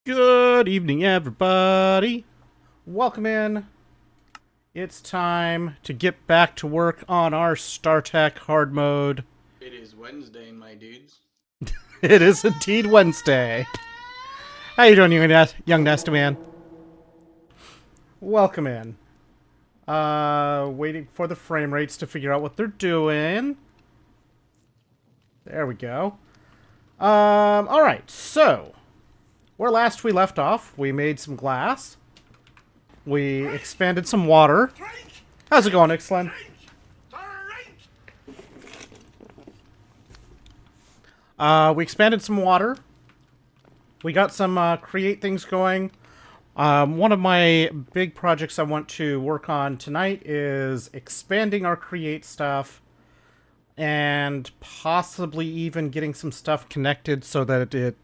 Good evening, everybody. Welcome in. It's time to get back to work on our StarTech hard mode. It is Wednesday, my dudes. It is indeed Wednesday. How you doing, young Nesta man? Welcome in. Waiting for the frame rates to figure out what they're doing. There we go. All right. So, where last we left off, we made some glass. We expanded some water. How's it going, Ixlen? We expanded some water. We got some create things going. One of my big projects I want to work on tonight is expanding our create stuff and possibly even getting some stuff connected so that it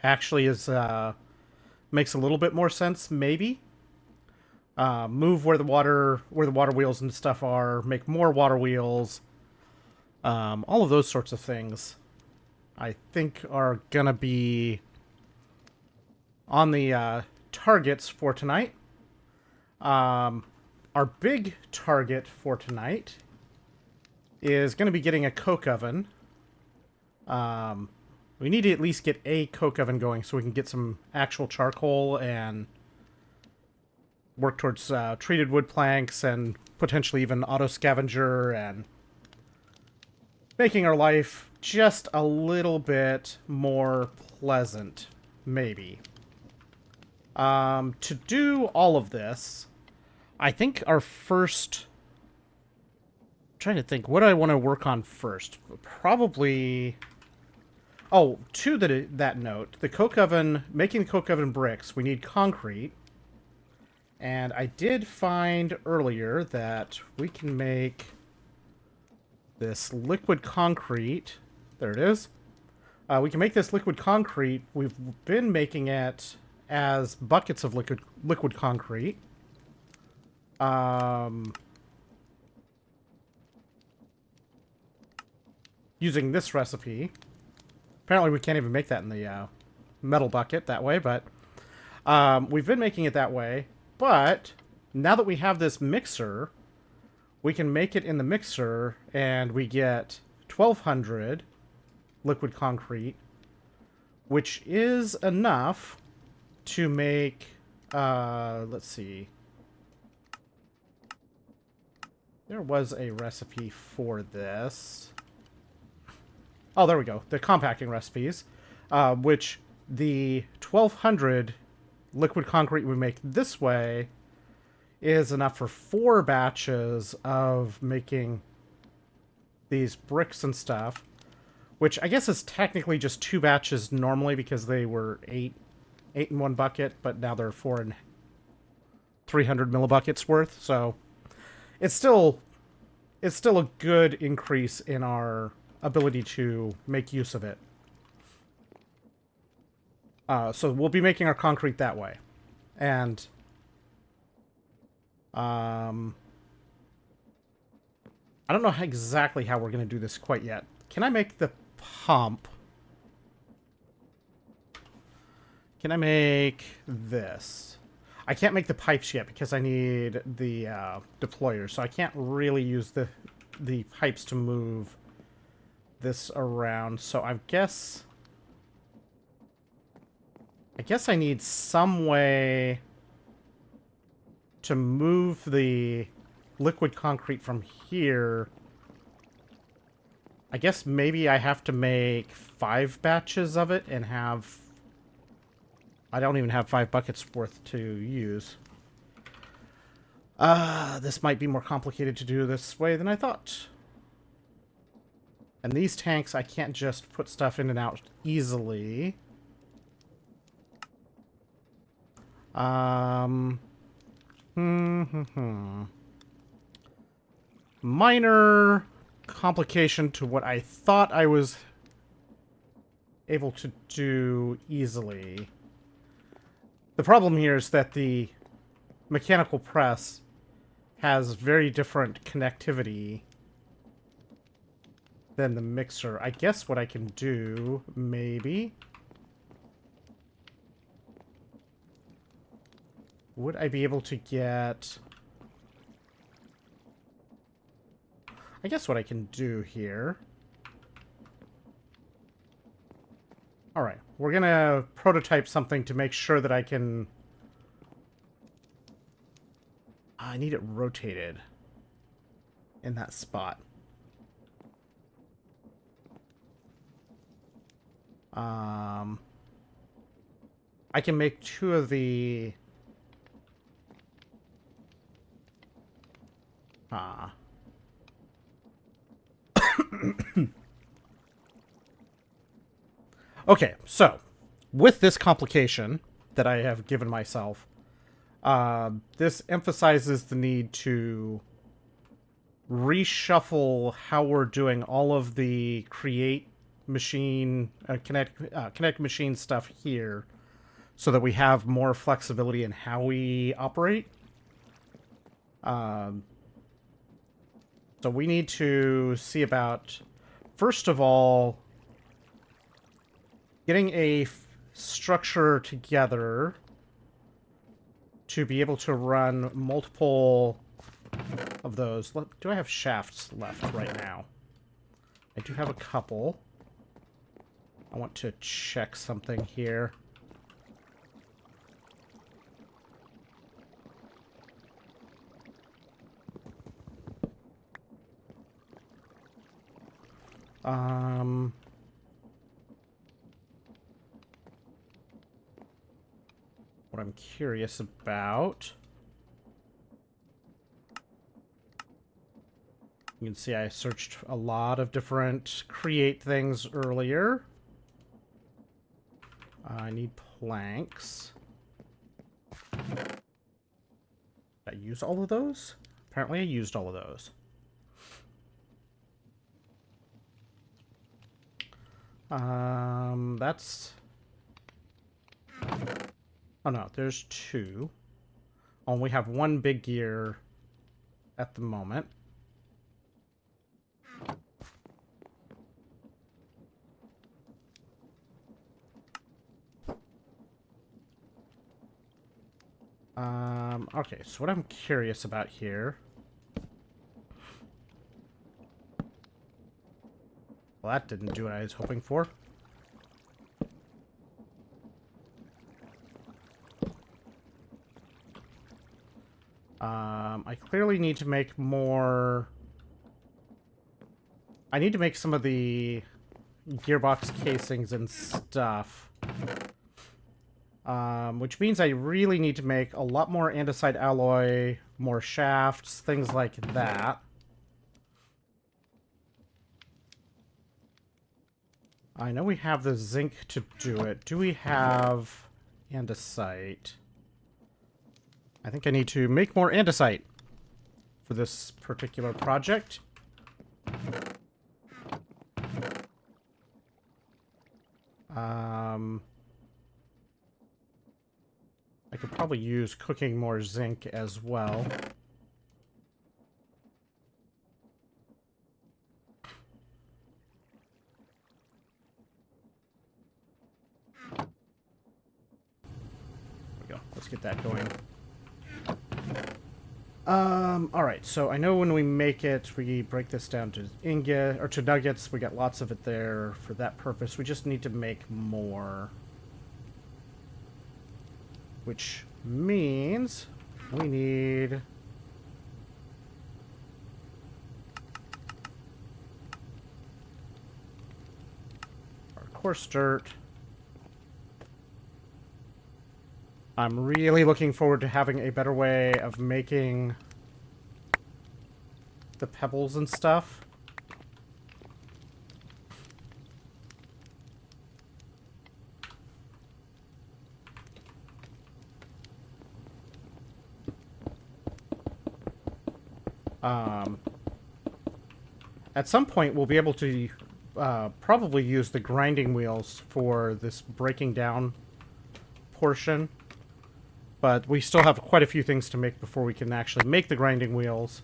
actually is makes a little bit more sense. Maybe move where the water wheels and stuff are, make more water wheels, all of those sorts of things. I think are gonna be on the targets for tonight. Our big target for tonight is going to be getting a coke oven. We need to at least get a coke oven going so we can get some actual charcoal and work towards treated wood planks and potentially even auto scavenger and making our life just a little bit more pleasant, maybe. To do all of this, I think our first... I'm trying to think, what do I want to work on first? Probably... Oh, to that note, the coke oven, making the coke oven bricks, we need concrete. And I did find earlier that we can make this liquid concrete. There it is. We can make this liquid concrete. We've been making it as buckets of liquid concrete. Using this recipe. Apparently we can't even make that in the metal bucket that way, but we've been making it that way. But now that we have this mixer, we can make it in the mixer and we get 1,200 liquid concrete, which is enough to make, let's see. There was a recipe for this. Oh, there we go. The compacting recipes, which the 1,200 liquid concrete we make this way is enough for 4 batches of making these bricks and stuff, which I guess is technically just 2 batches normally because they were 8 in one bucket, but now they're 4 and 300 millibuckets worth. So it's still a good increase in our ability to make use of it. So we'll be making our concrete that way, and I don't know exactly how we're going to do this quite yet. Can I make the pump? Can I make this? I can't make the pipes yet because I need the deployers, so I can't really use the pipes to move this around. So I guess I need some way to move the liquid concrete from here. I guess maybe I have to make 5 batches of it and have... I don't even have 5 buckets worth to use. This might be more complicated to do this way than I thought. And these tanks, I can't just put stuff in and out easily. Minor complication to what I thought I was able to do easily. The problem here is that the mechanical press has very different connectivity than the mixer. I guess what I can do, maybe... would I be able to get... I guess what I can do here... Alright, we're gonna prototype something to make sure that I can... I need it rotated in that spot. I can make 2 of the... Okay, so, with this complication that I have given myself, this emphasizes the need to reshuffle how we're doing all of the create machine, connect machine stuff here, so that we have more flexibility in how we operate. So we need to see about, first of all, getting a structure together to be able to run multiple of those. Do I have shafts left right now? I do have a couple. I want to check something here. What I'm curious about... You can see I searched a lot of different create things earlier. I need planks. Did I use all of those? Apparently I used all of those. That's... Oh no, there's 2. Oh, we have 1 big gear at the moment. Okay, so what I'm curious about here... Well, that didn't do what I was hoping for. I clearly need to make more... I need to make some of the gearbox casings and stuff. Which means I really need to make a lot more andesite alloy, more shafts, things like that. I know we have the zinc to do it. Do we have andesite? I think I need to make more andesite for this particular project. I could probably use cooking more zinc as well. There we go. Let's get that going. Alright, so I know when we make it, we break this down to ingot, or to nuggets. We got lots of it there for that purpose. We just need to make more. Which means we need... our coarse dirt. I'm really looking forward to having a better way of making the pebbles and stuff. At some point, we'll be able to probably use the grinding wheels for this breaking down portion. But we still have quite a few things to make before we can actually make the grinding wheels.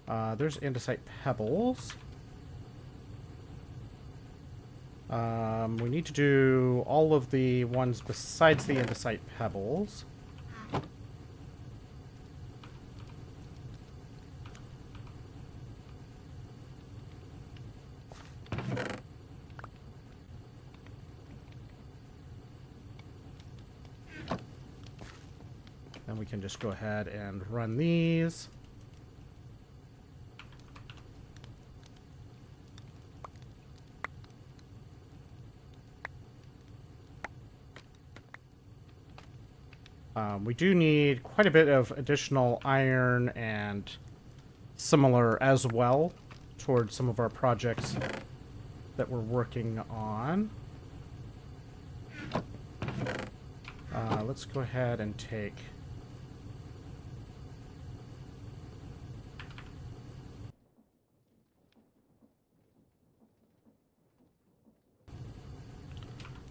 There's andesite pebbles. We need to do all of the ones besides the andesite pebbles. Then we can just go ahead and run these. We do need quite a bit of additional iron and similar as well towards some of our projects that we're working on. Let's go ahead and take...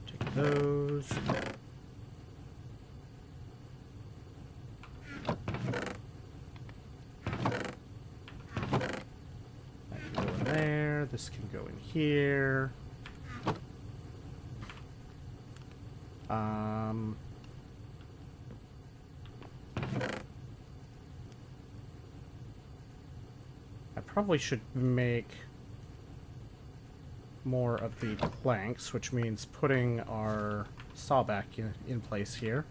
take those. This can go in here. I probably should make more of the planks, which means putting our saw back in place here.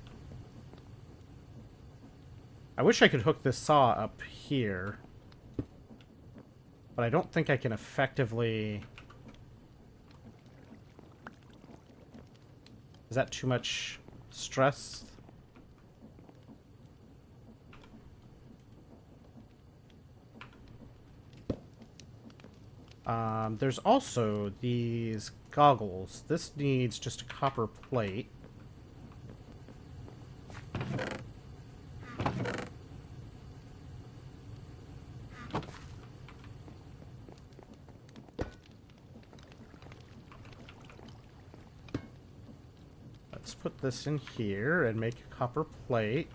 I wish I could hook this saw up here. But I don't think I can effectively... Is that too much stress? There's also these goggles. This needs just a copper plate. Let's put this in here and make a copper plate.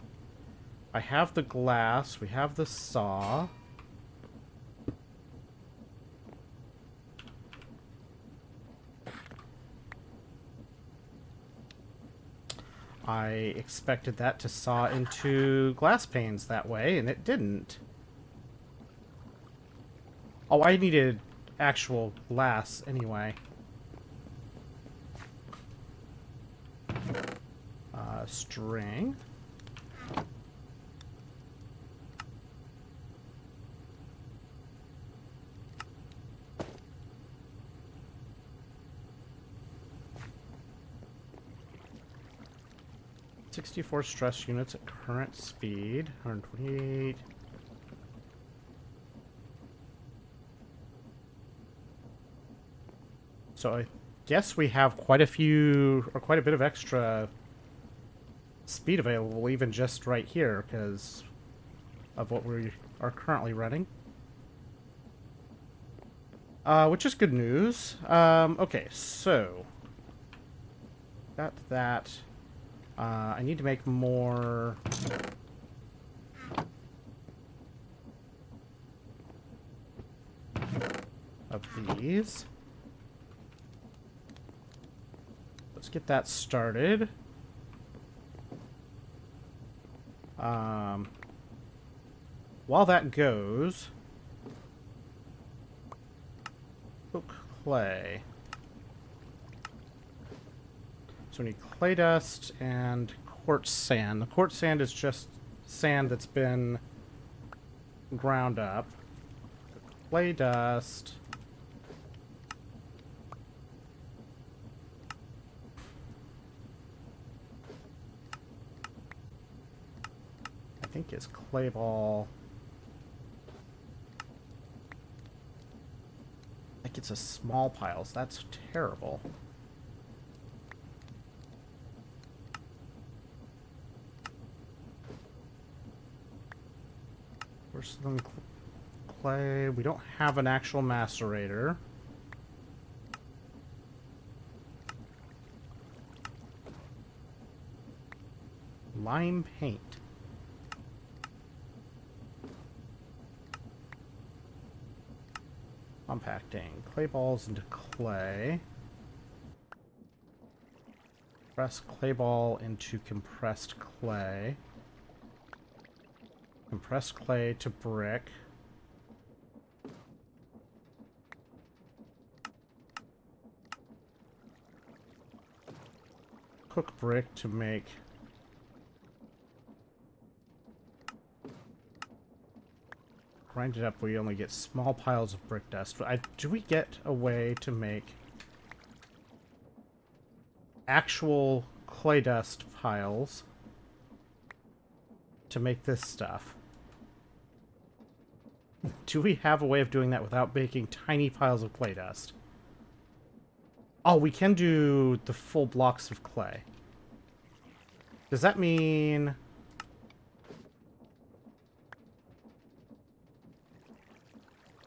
I have the glass. We have the saw. I expected that to saw into glass panes that way, and it didn't. Oh, I needed actual glass anyway. String. "64 stress units at current speed, 128. So I guess we have quite a few, or quite a bit of extra speed available, even just right here, because of what we are currently running. Which is good news. Okay, so... got that. I need to make more... of these. Let's get that started. While that goes... Oak clay. So we need clay dust and quartz sand. The quartz sand is just sand that's been ground up. Clay dust. I think it's clay ball. Like it's a small piles. That's terrible. Porcelain clay. We don't have an actual macerator. Lime paint. Compacting. Clay balls into clay. Press clay ball into compressed clay. Compressed clay to brick. Cook brick to make grind it up. We only get small piles of brick dust. Do we get a way to make actual clay dust piles to make this stuff? Do we have a way of doing that without making tiny piles of clay dust? Oh, we can do the full blocks of clay. Does that mean...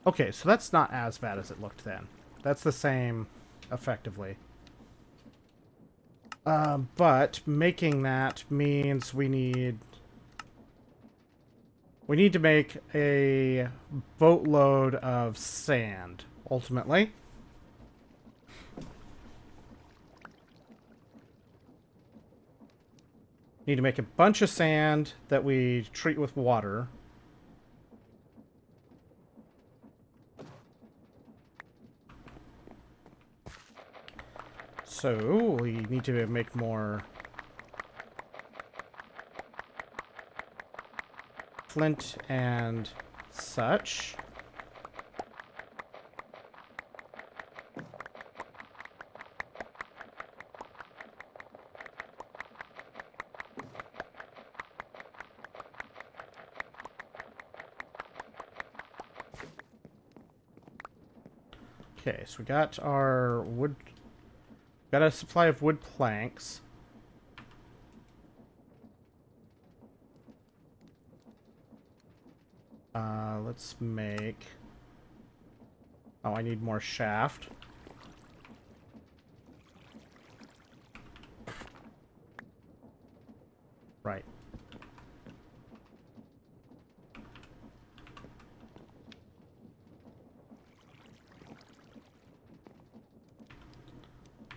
Okay, so that's not as bad as it looked then. That's the same, effectively. But making that means we need to make a boatload of sand, ultimately. Need to make a bunch of sand that we treat with water. So, we need to make more flint and such. Okay, so we got our wood. Got a supply of wood planks. Let's make... Oh, I need more shaft. Right.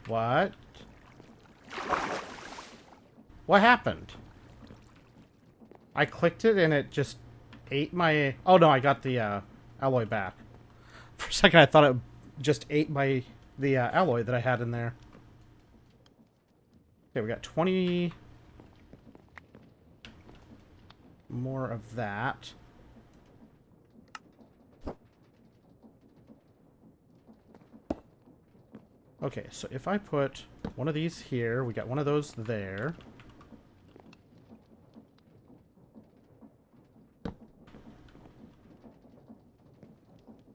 What? What happened? I clicked it and it just ate my... Oh no, I got the alloy back. For a second I thought it just ate the alloy that I had in there. Okay, we got 20 more of that. Okay, so if I put one of these here, we got one of those there.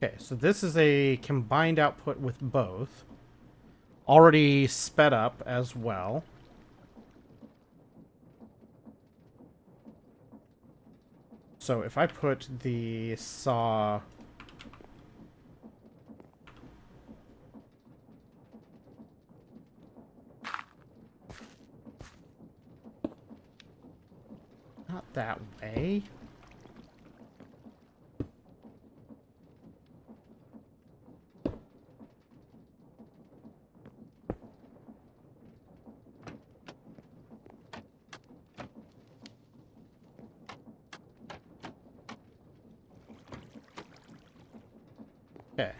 Okay, so this is a combined output with both. Already sped up as well. So if I put the saw... Not that way. Okay.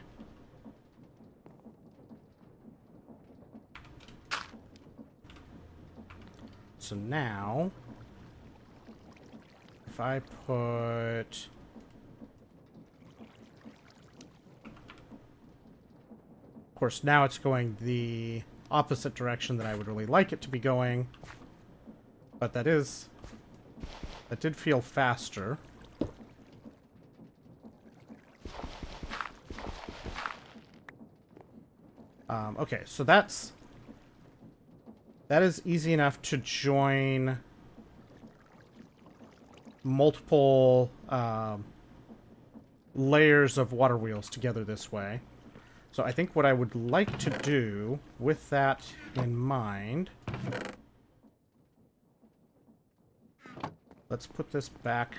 So now, if I put... Of course, now it's going the opposite direction that I would really like it to be going. But that did feel faster. Okay, so that is easy enough to join multiple layers of water wheels together this way. So I think what I would like to do with that in mind... Let's put this back.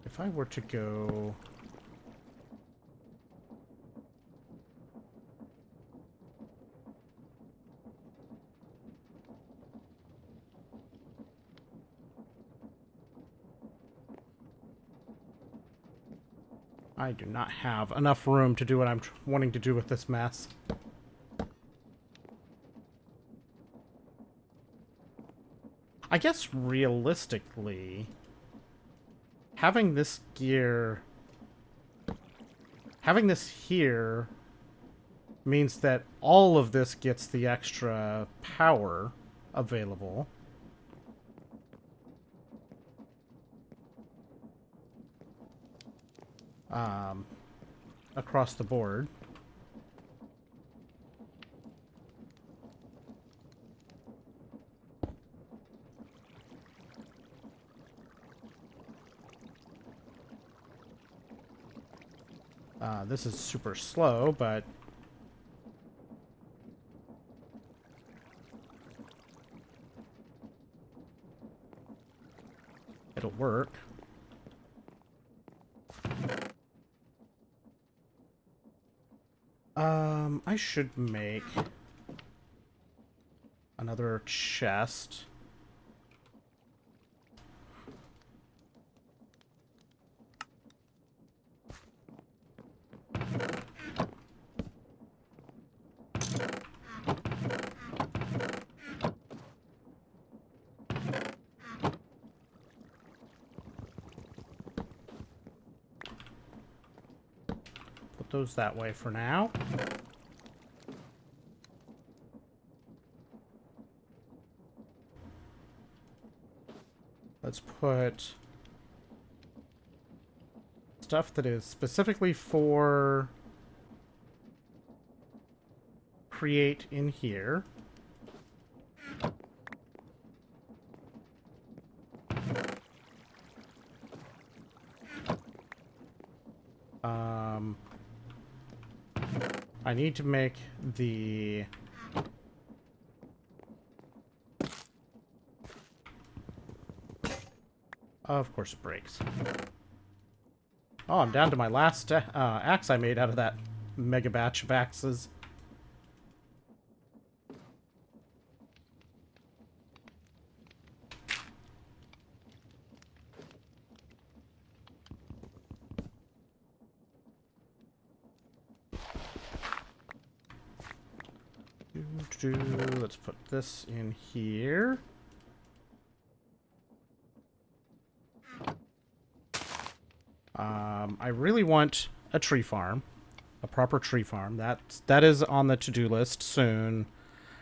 If I were to go... I do not have enough room to do what I'm wanting to do with this mess. I guess realistically, having this gear... Having this here means that all of this gets the extra power available. Across the board. This is super slow, but it'll work. I should make another chest. Put those that way for now. Let's put stuff that is specifically for create in here. I need to make the... Of course it breaks. Oh, I'm down to my last axe I made out of that mega batch of axes. Let's put this in here. I really want a tree farm, a proper tree farm. That is on the to-do list soon,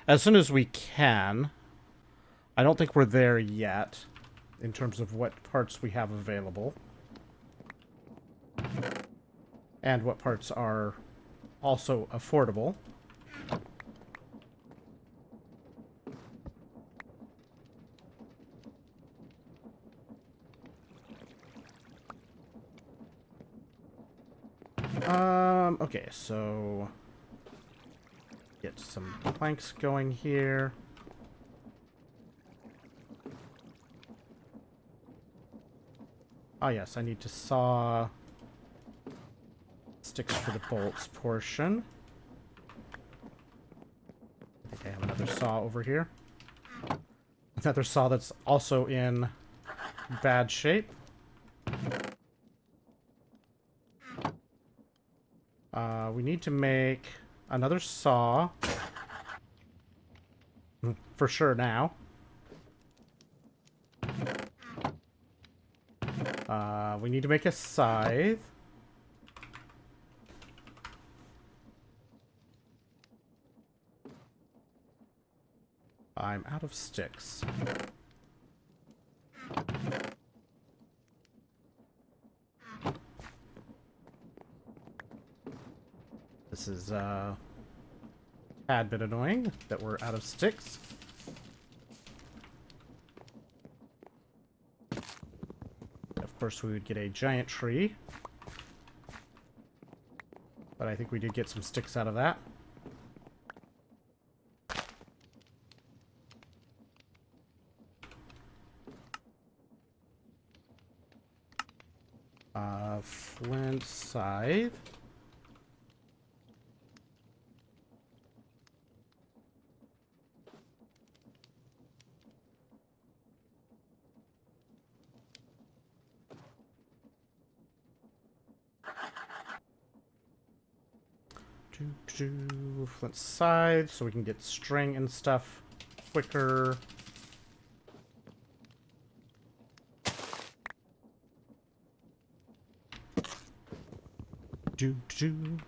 as soon as we can. I don't think we're there yet, in terms of what parts we have available, and what parts are also affordable. Okay, so get some planks going here. Oh yes, I need to saw sticks for the bolts portion. I think I have another saw over here. Another saw that's also in bad shape. We need to make another saw. For sure now. We need to make a scythe. I'm out of sticks. This is a tad bit annoying that we're out of sticks. Of course, we would get a giant tree. But I think we did get some sticks out of that. Flint scythe. Flint scythe so we can get string and stuff quicker. Do do.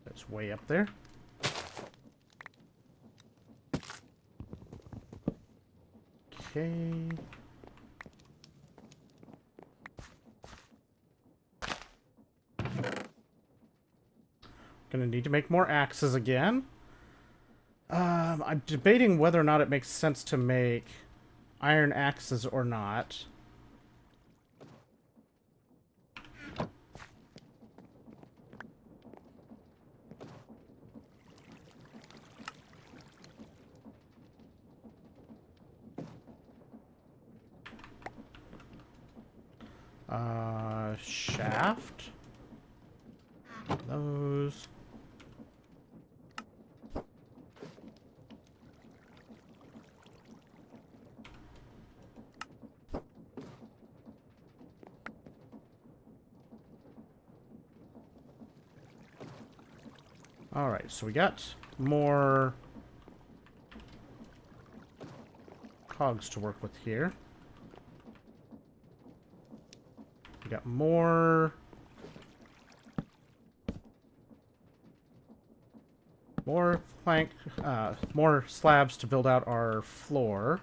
That's way up there. Okay. Gonna need to make more axes again. I'm debating whether or not it makes sense to make iron axes or not. Shaft. Those. Alright, so we got more cogs to work with here. We got more plank, more slabs to build out our floor.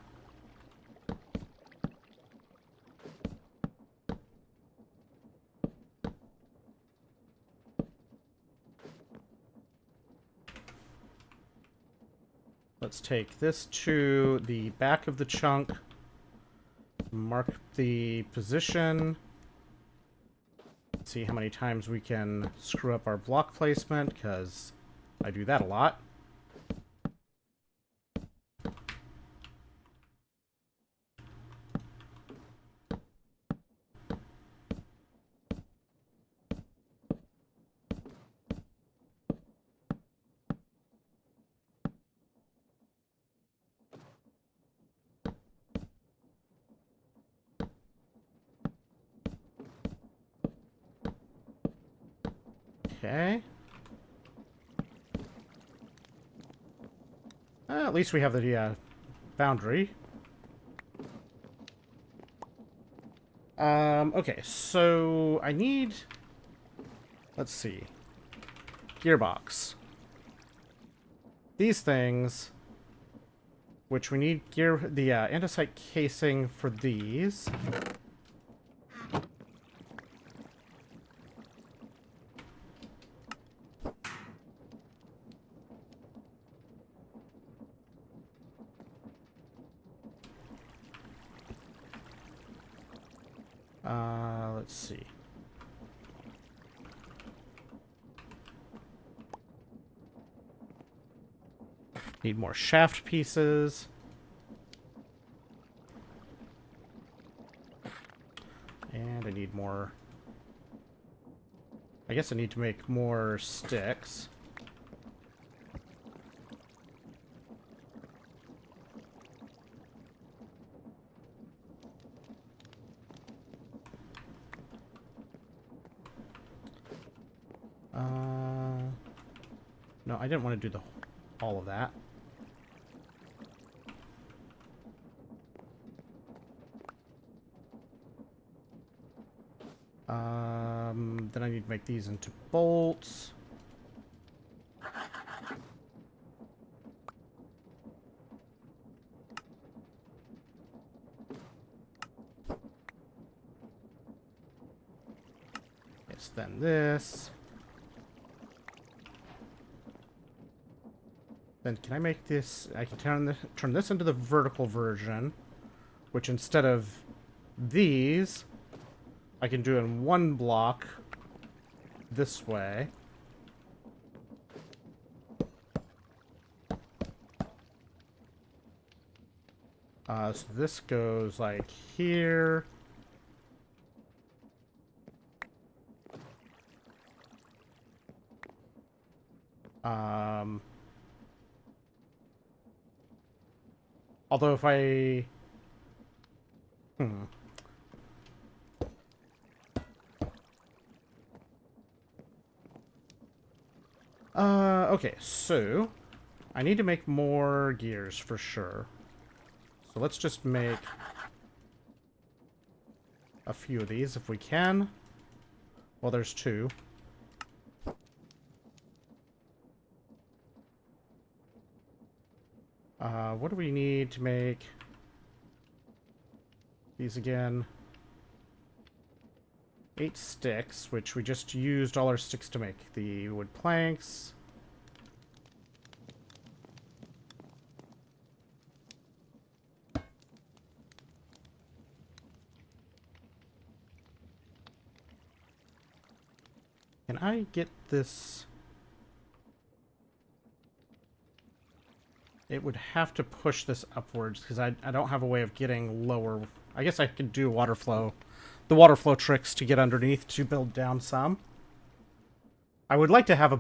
Let's take this to the back of the chunk, mark the position, see how many times we can screw up our block placement, because I do that a lot. Okay. At least we have the boundary. Okay, so I need... Let's see. Gearbox. These things, which we need the andesite casing for these. Let's see. Need more shaft pieces. And I need more... I guess I need to make more sticks. No, I didn't want to do all of that. Then I need to make these into bolts. Yes, then this. Then can I make this... I can turn this into the vertical version, which instead of these, I can do in one block this way. So this goes like here. Although if I... Hmm. Okay, so I need to make more gears for sure. So let's just make a few of these if we can. Well, there's two. What do we need to make these again? 8 sticks, which we just used all our sticks to make the wood planks. Can I get this? It would have to push this upwards because I don't have a way of getting lower. I guess I could do water flow, the water flow tricks to get underneath to build down some. I would like to have a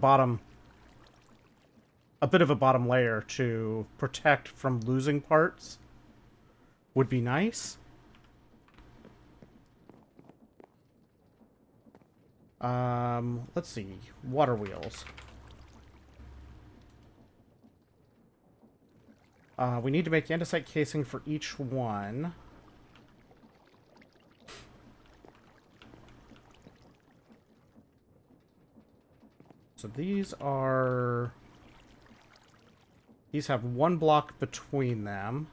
bit of a bottom layer to protect from losing parts. Would be nice. Let's see. Water wheels. We need to make andesite casing for each one. So these are... These have one block between them.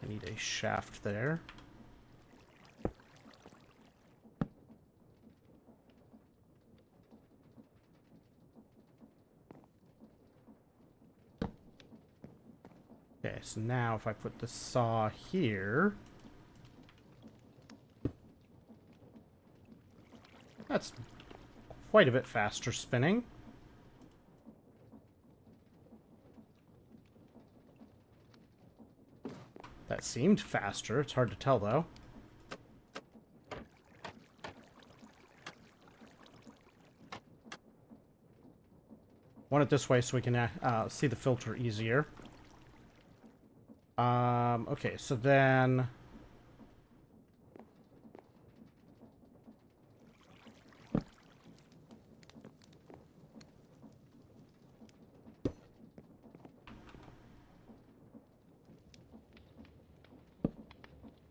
I need a shaft there. Okay, so now if I put the saw here... That's quite a bit faster spinning. That seemed faster. It's hard to tell, though. Want it this way so we can see the filter easier. Okay, so then...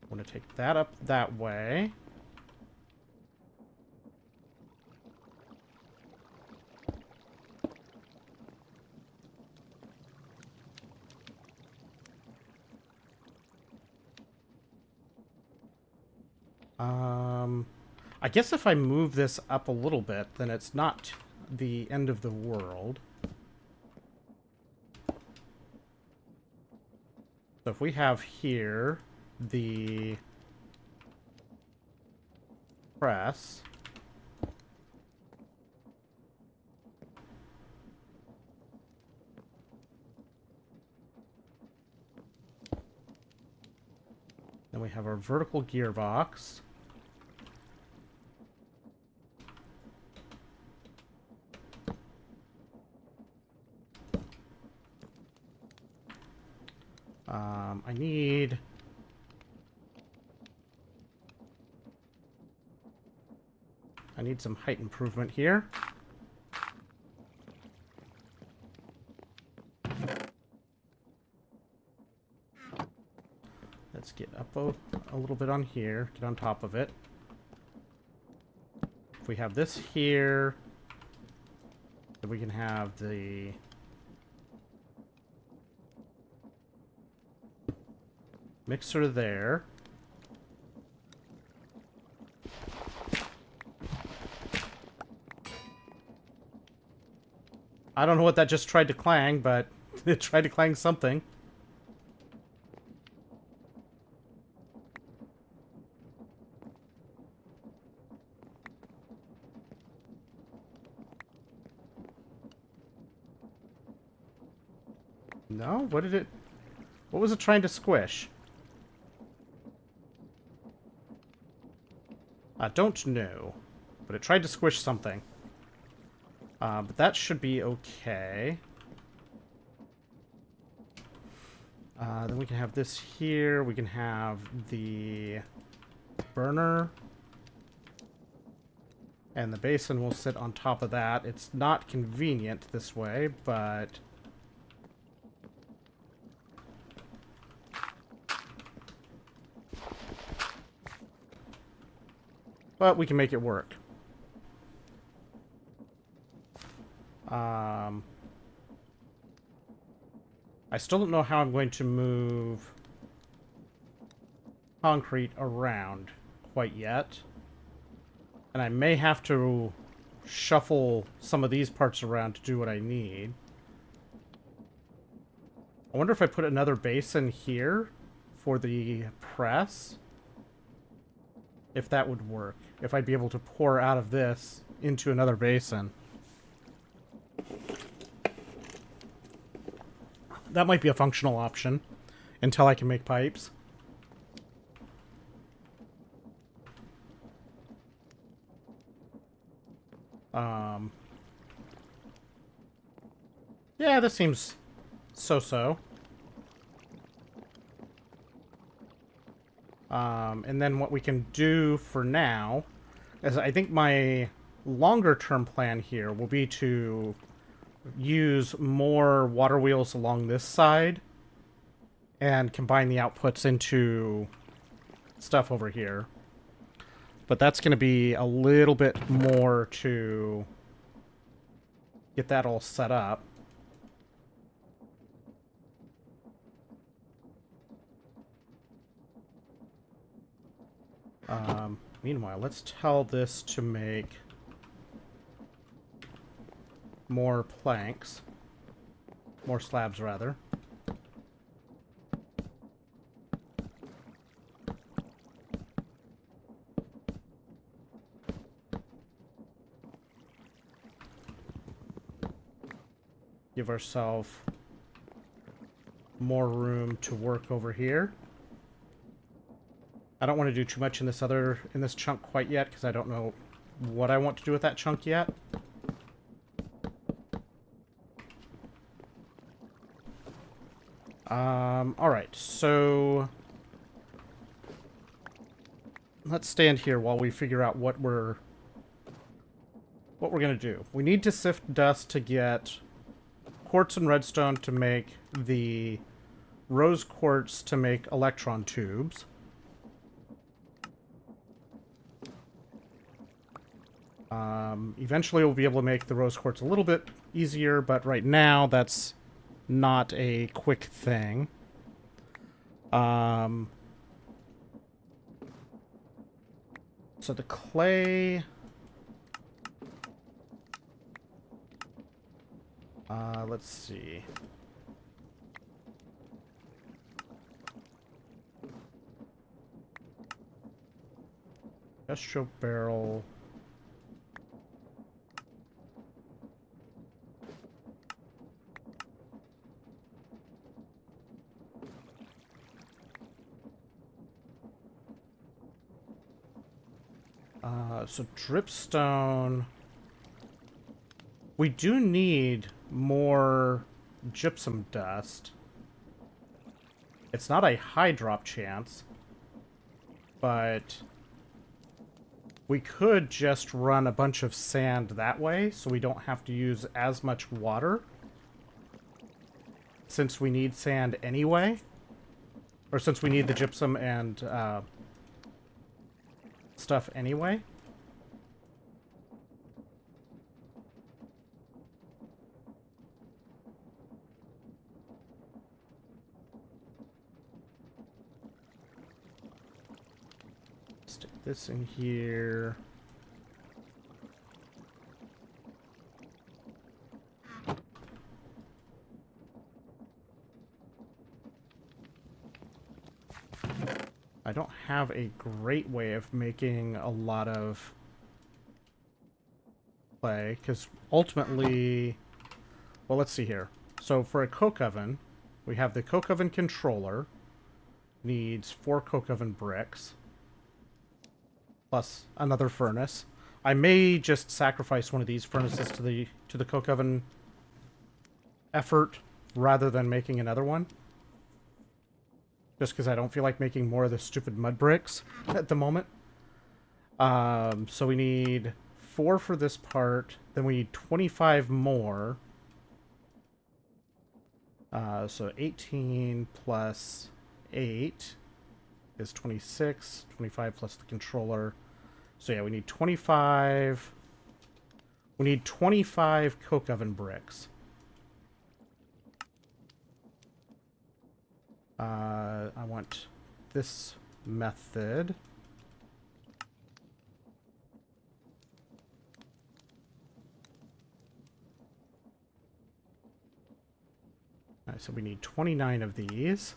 I'm going to take that up that way. I guess if I move this up a little bit, then it's not the end of the world. So if we have here the press. Then we have our vertical gearbox. I need some height improvement here. Let's get up a little bit on here, get on top of it. If we have this here, then we can have the mixer there. I don't know what that just tried to clang, but it tried to clang something. No? What did it... What was it trying to squish? I don't know. But it tried to squish something. But that should be okay. Then we can have this here. We can have the burner. And the basin will sit on top of that. It's not convenient this way, but... But we can make it work. I still don't know how I'm going to move concrete around quite yet. And I may have to shuffle some of these parts around to do what I need. I wonder if I put another basin here for the press. If that would work. If I'd be able to pour out of this into another basin. That might be a functional option until I can make pipes. Yeah, this seems so-so. And then what we can do for now is I think my longer-term plan here will be to use more water wheels along this side and combine the outputs into stuff over here. But that's going to be a little bit more to get that all set up. Meanwhile, let's tell this to make more planks. More slabs, rather. Give ourselves more room to work over here. I don't want to do too much in this chunk quite yet, because I don't know what I want to do with that chunk yet. Alright, so let's stand here while we figure out what we're gonna do. We need to sift dust to get quartz and redstone to make the rose quartz to make electron tubes. Eventually we'll be able to make the rose quartz a little bit easier, but right now that's not a quick thing. So the clay... let's see. Industrial barrel... so dripstone... We do need more gypsum dust. It's not a high drop chance, but we could just run a bunch of sand that way so we don't have to use as much water, since we need sand anyway, or since we need the gypsum and stuff anyway. Stick this in here. I don't have a great way of making a lot of clay, because ultimately, well, let's see here. So for a coke oven, We have the coke oven controller. Needs 4 coke oven bricks. Plus another furnace. I may just sacrifice one of these furnaces to the coke oven effort rather than making another one. Just because I don't feel like making more of the stupid mud bricks at the moment. So we need 4 for this part. Then we need 25 more. So 18 plus 8 is 26. 25 plus the controller. So yeah, we need 25. We need 25 coke oven bricks. I want this method. All right, so we need 29 of these.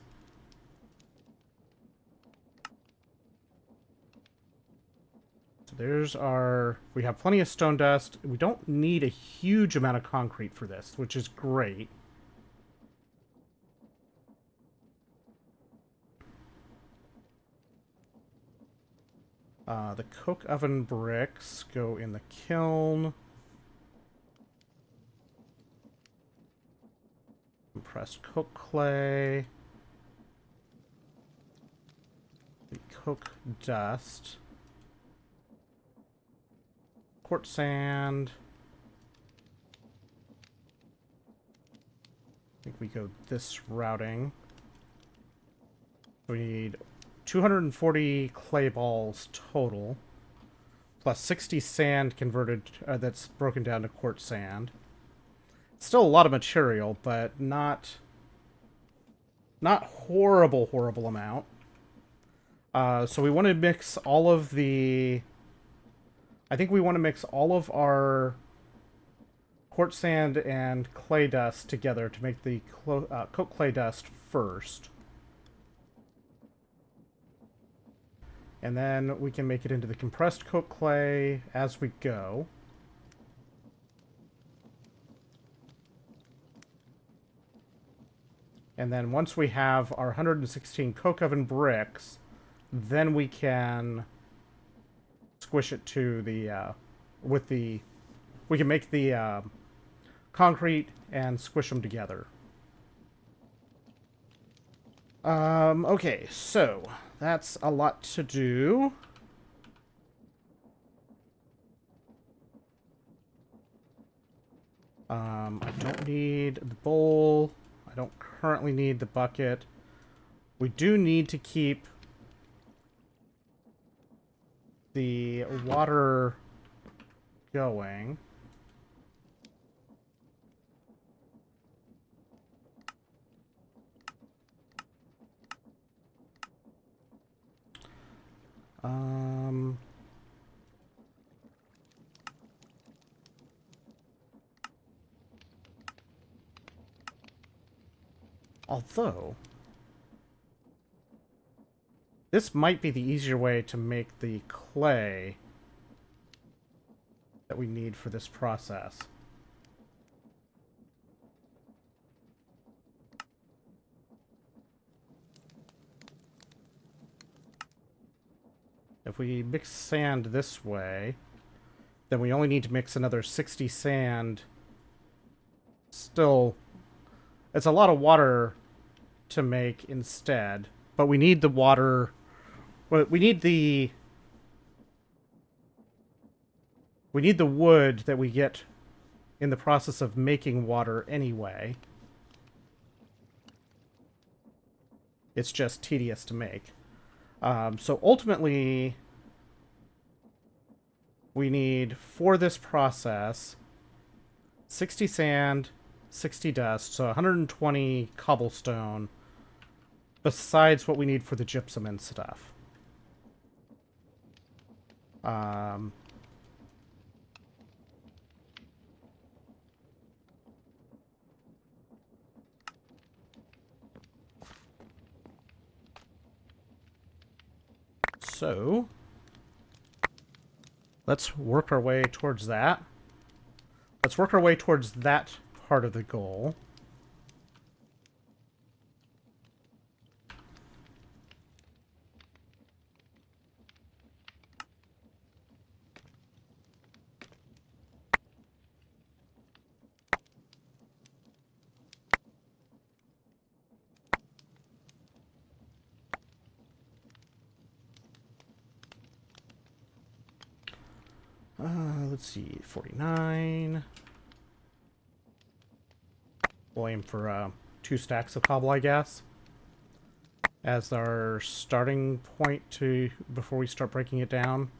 So there's our... We have plenty of stone dust. We don't need a huge amount of concrete for this, which is great. The coke oven bricks go in the kiln. Compressed coke clay. The coke dust. Quartz sand. I think we go this routing. We need 240 clay balls total, plus 60 sand converted, that's broken down to quartz sand. Still a lot of material, but not horrible amount. So we want to mix all of the... I think we want to mix all of our quartz sand and clay dust together to make the coke clay dust first. And then we can make it into the compressed coke clay as we go. And then once we have our 116 coke oven bricks, then we can squish it to the, we can make the concrete and squish them together. Okay, so that's a lot to do. I don't need the bowl. I don't currently need the bucket. We do need to keep the water going. Although, this might be the easier way to make the clay that we need for this process. If we mix sand this way, then we only need to mix another 60 sand. Still, it's a lot of water to make instead, but we need the water. Well, we need the wood that we get in the process of making water anyway. It's just tedious to make. So ultimately, we need, for this process, 60 sand, 60 dust, so 120 cobblestone, besides what we need for the gypsum and stuff. So, let's work our way towards that. Let's work our way towards that part of the goal. Let's see, 49. We'll aim for 2 stacks of cobble, I guess, as our starting point to before we start breaking it down.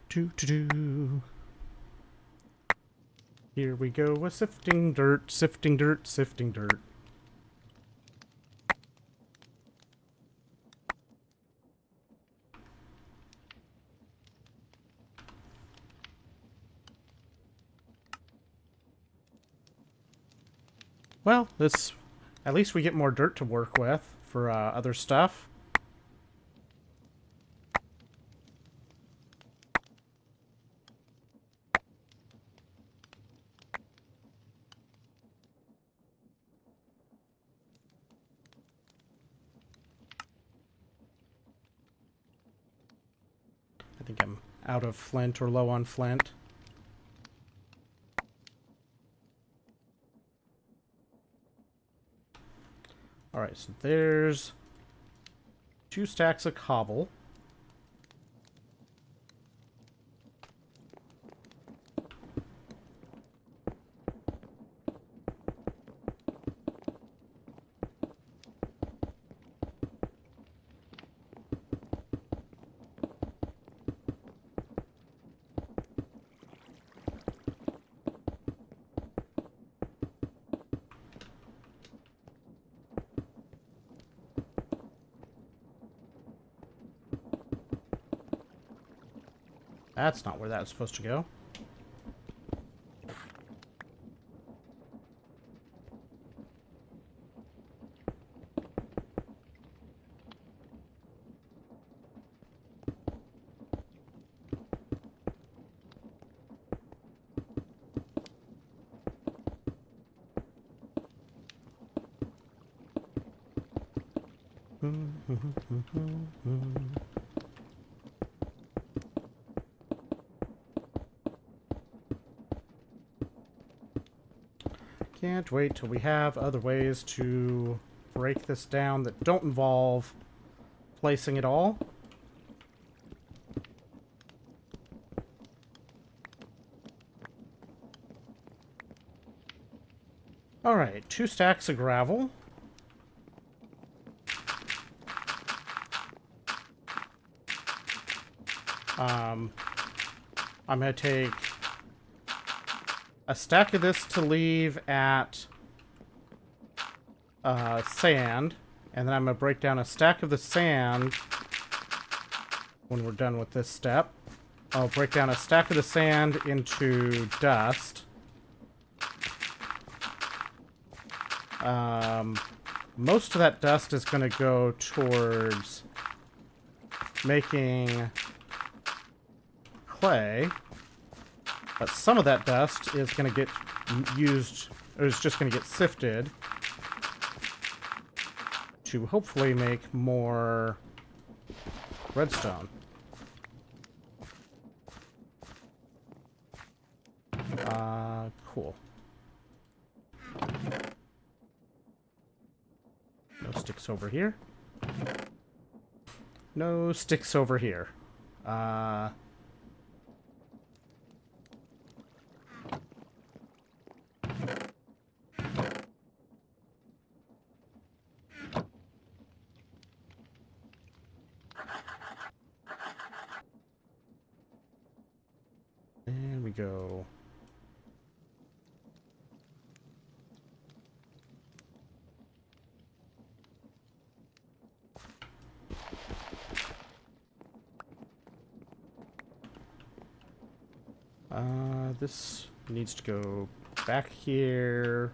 Do. Here we go, a sifting dirt, sifting dirt, sifting dirt. Well, this, at least we get more dirt to work with for other stuff. I think I'm out of flint or low on flint. Alright, so there's 2 stacks of cobble. That's not where that was supposed to go. Can't wait till we have other ways to break this down that don't involve placing it all. Alright, 2 stacks of gravel. I'm going to take a stack of this to leave at sand, and then I'm going to break down a stack of the sand when we're done with this step. I'll break down a stack of the sand into dust. Most of that dust is going to go towards making clay, but some of that dust is going to get used, or is just going to get sifted to hopefully make more redstone. Cool. No sticks over here. No sticks over here. There we go. This needs to go back here.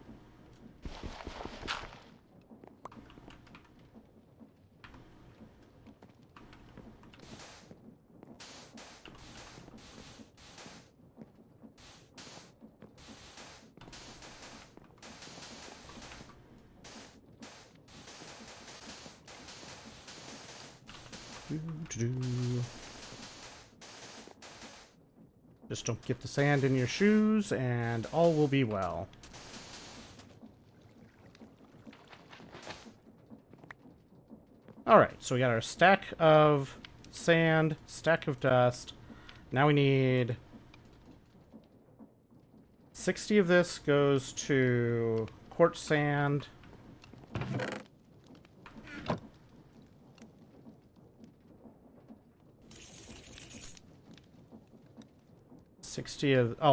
Do. Just don't get the sand in your shoes, and all will be well. Alright, so we got our stack of sand, stack of dust. Now we need 60 of this goes to quartz sand.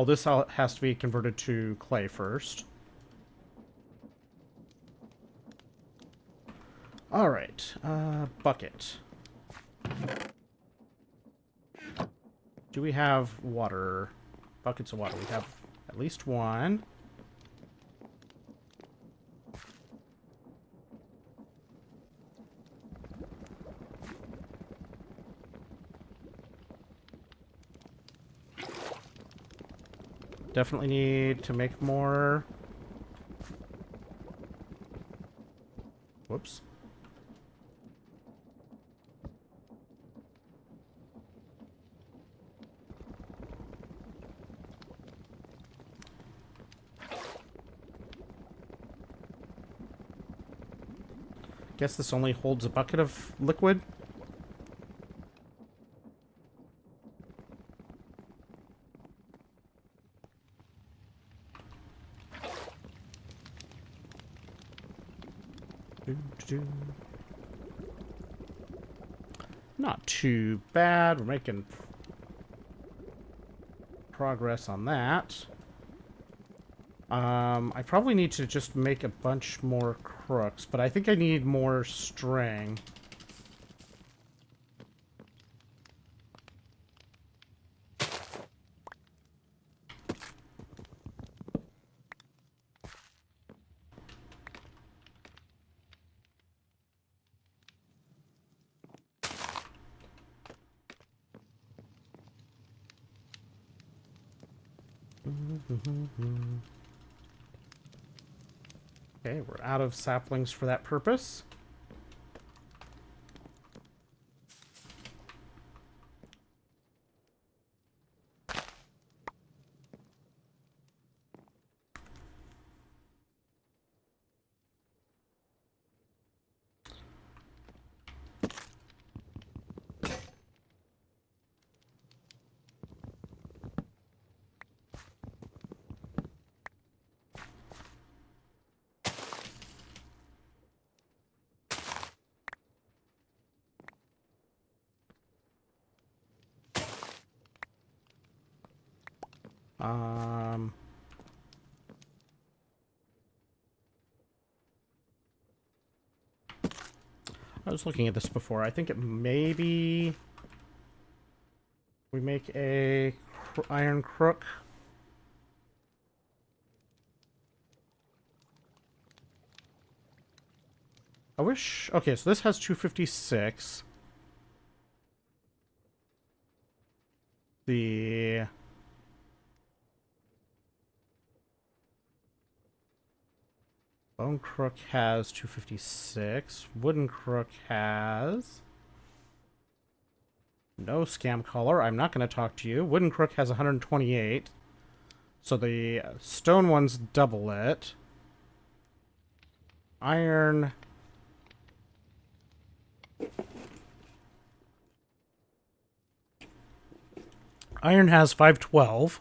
This all has to be converted to clay first. All right, bucket. Do we have water? Buckets of water. We have at least one. Definitely need to make more. Whoops. Guess this only holds a bucket of liquid. Not too bad. We're making progress on that. I probably need to just make a bunch more crooks, but I think I need more string. Okay, we're out of saplings for that purpose. I was looking at this before. I think it maybe we make a iron crook. I wish... Okay, so this has 256. The... Bone crook has 256. Wooden crook has... No scam caller. I'm not going to talk to you. Wooden crook has 128. So the stone ones double it. Iron... Iron has 512.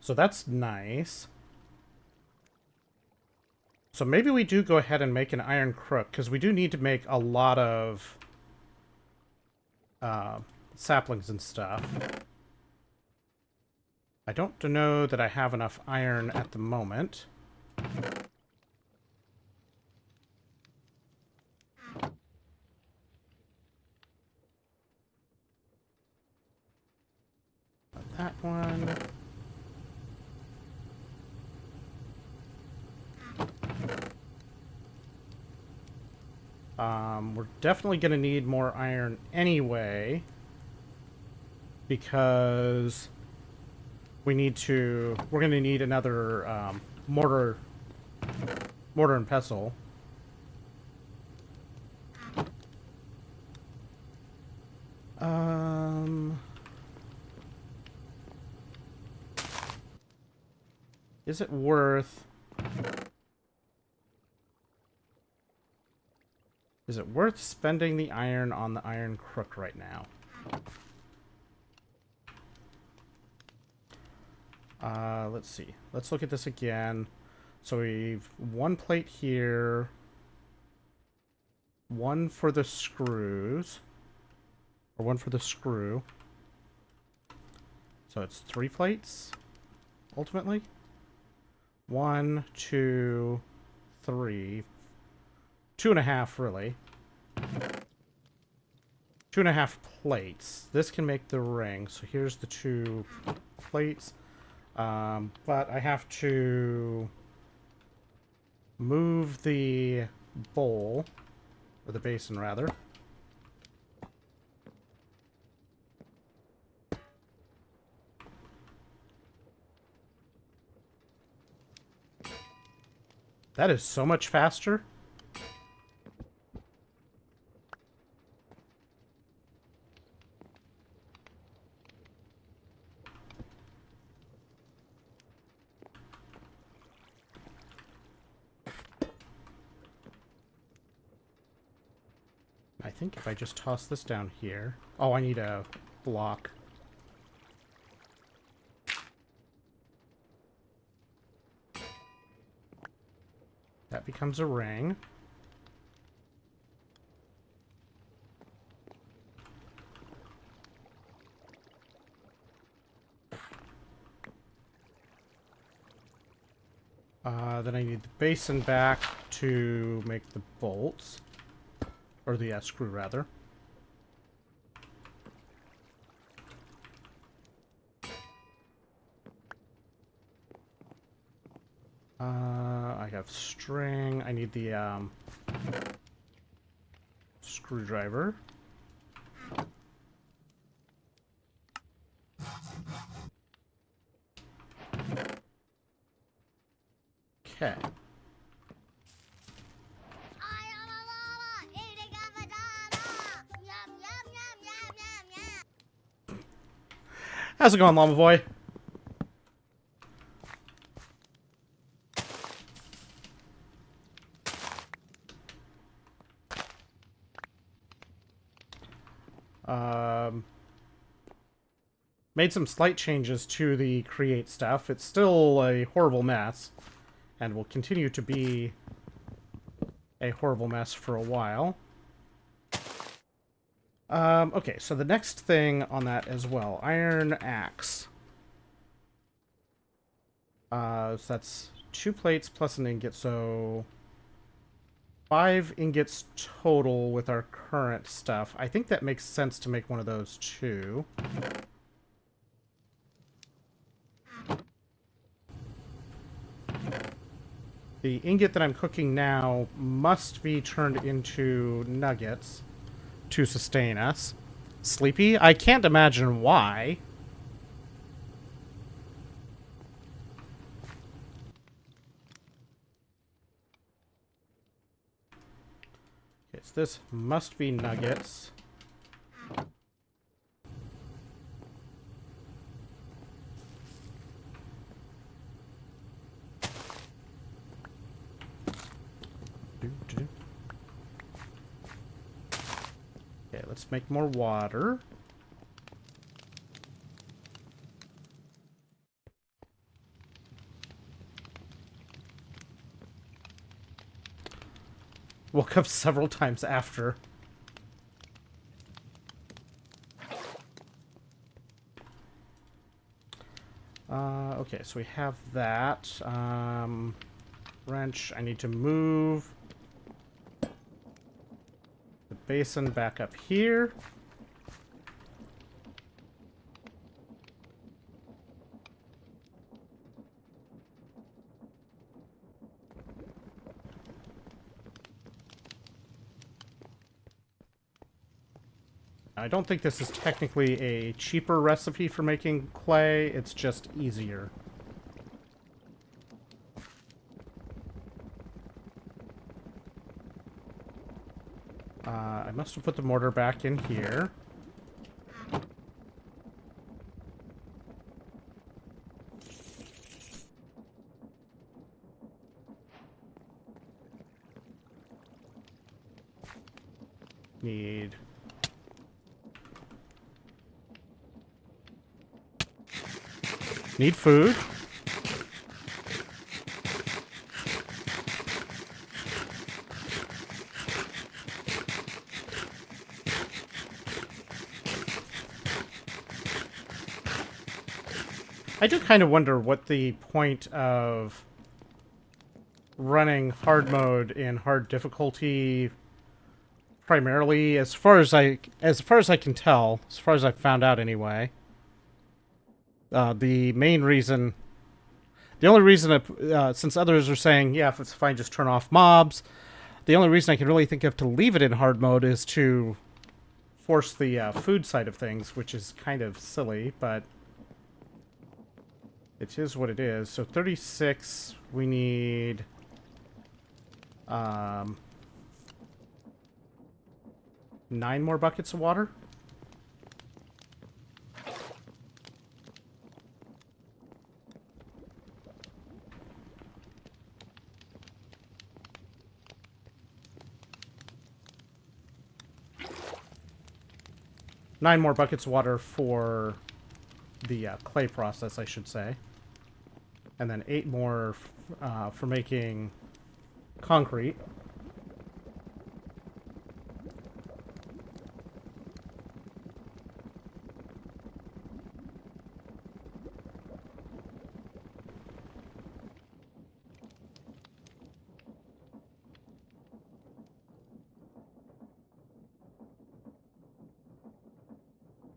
So that's nice. So maybe we do go ahead and make an iron crook, because we do need to make a lot of saplings and stuff. I don't know that I have enough iron at the moment. That one. We're definitely going to need more iron anyway, because we're going to need another mortar and pestle. Is it worth... Is it worth spending the iron on the iron crook right now? Let's see. Let's look at this again. So we've one plate here. One for the screws. Or one for the screw. So it's 3 plates, ultimately. 1, 2, 3. 2.5, really. 2.5 plates. This can make the ring. So here's the 2 plates. But I have to move the bowl, or the basin, rather. That is so much faster. I think if I just toss this down here... Oh, I need a block. That becomes a ring. Then I need the basin back to make the bolts. Or the screw, rather. I have string. I need the screwdriver. Okay. How's it going, Llama Boy? Made some slight changes to the create stuff. It's still a horrible mess, and will continue to be a horrible mess for a while. Okay, so the next thing on that as well, iron axe. So that's 2 plates plus an ingot, so 5 ingots total with our current stuff. I think that makes sense to make one of those too. The ingot that I'm cooking now must be turned into nuggets to sustain us. Sleepy? I can't imagine why. Okay, so this must be nuggets. Okay, let's make more water. Woke up several times after. Okay, so we have that. Wrench, I need to move the basin back up here. I don't think this is technically a cheaper recipe for making clay, it's just easier. I must have put the mortar back in here. Need... Need food. I do kind of wonder what the point of running hard mode in hard difficulty primarily, as far as I can tell, as far as I've found out anyway. The main reason, the only reason, since others are saying, yeah, if it's fine, just turn off mobs, the only reason I can really think of to leave it in hard mode is to force the food side of things, which is kind of silly, but it is what it is. So 36, we need... 9 more buckets of water. Nine more buckets of water for the clay process, I should say. And then 8 more for making concrete.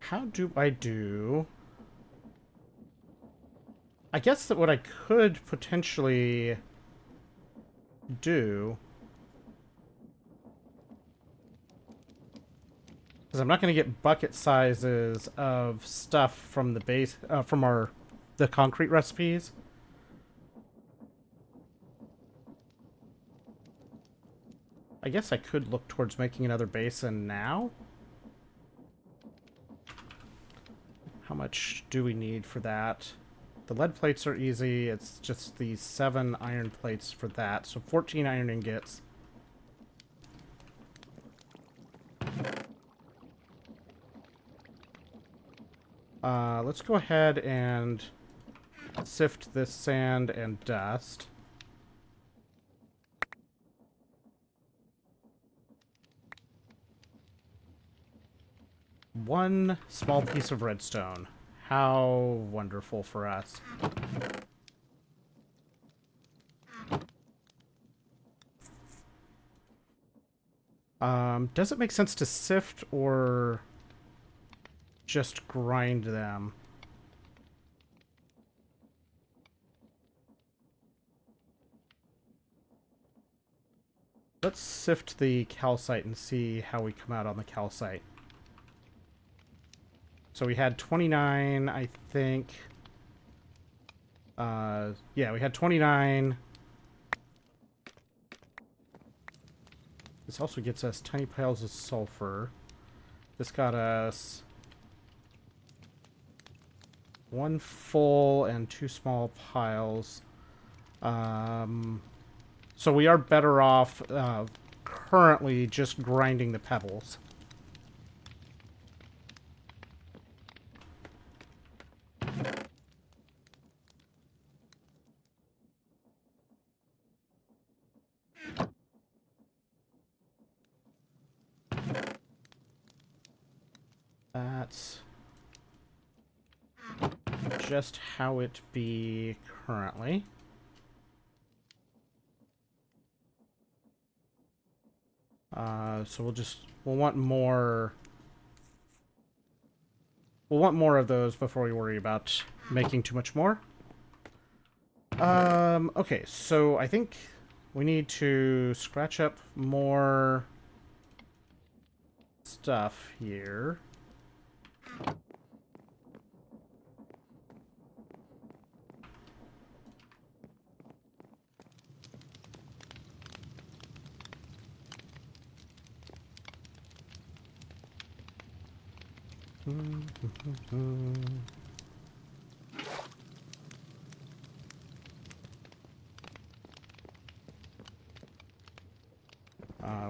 How do I do... I guess that what I could potentially do... Because I'm not going to get bucket sizes of stuff from the base... from the concrete recipes. I guess I could look towards making another basin now. How much do we need for that? The lead plates are easy. It's just the 7 iron plates for that. So 14 iron ingots. Let's go ahead and sift this sand and dust. One small piece of redstone. How wonderful for us. Does it make sense to sift or just grind them? Let's sift the calcite and see how we come out on the calcite. So we had 29, I think. Yeah, we had 29. This also gets us tiny piles of sulfur. This got us 1 full and 2 small piles. So we are better off currently just grinding the pebbles. That's just how it be currently. So we'll want more. We'll want more of those before we worry about making too much more. Okay, so I think we need to scratch up more stuff here.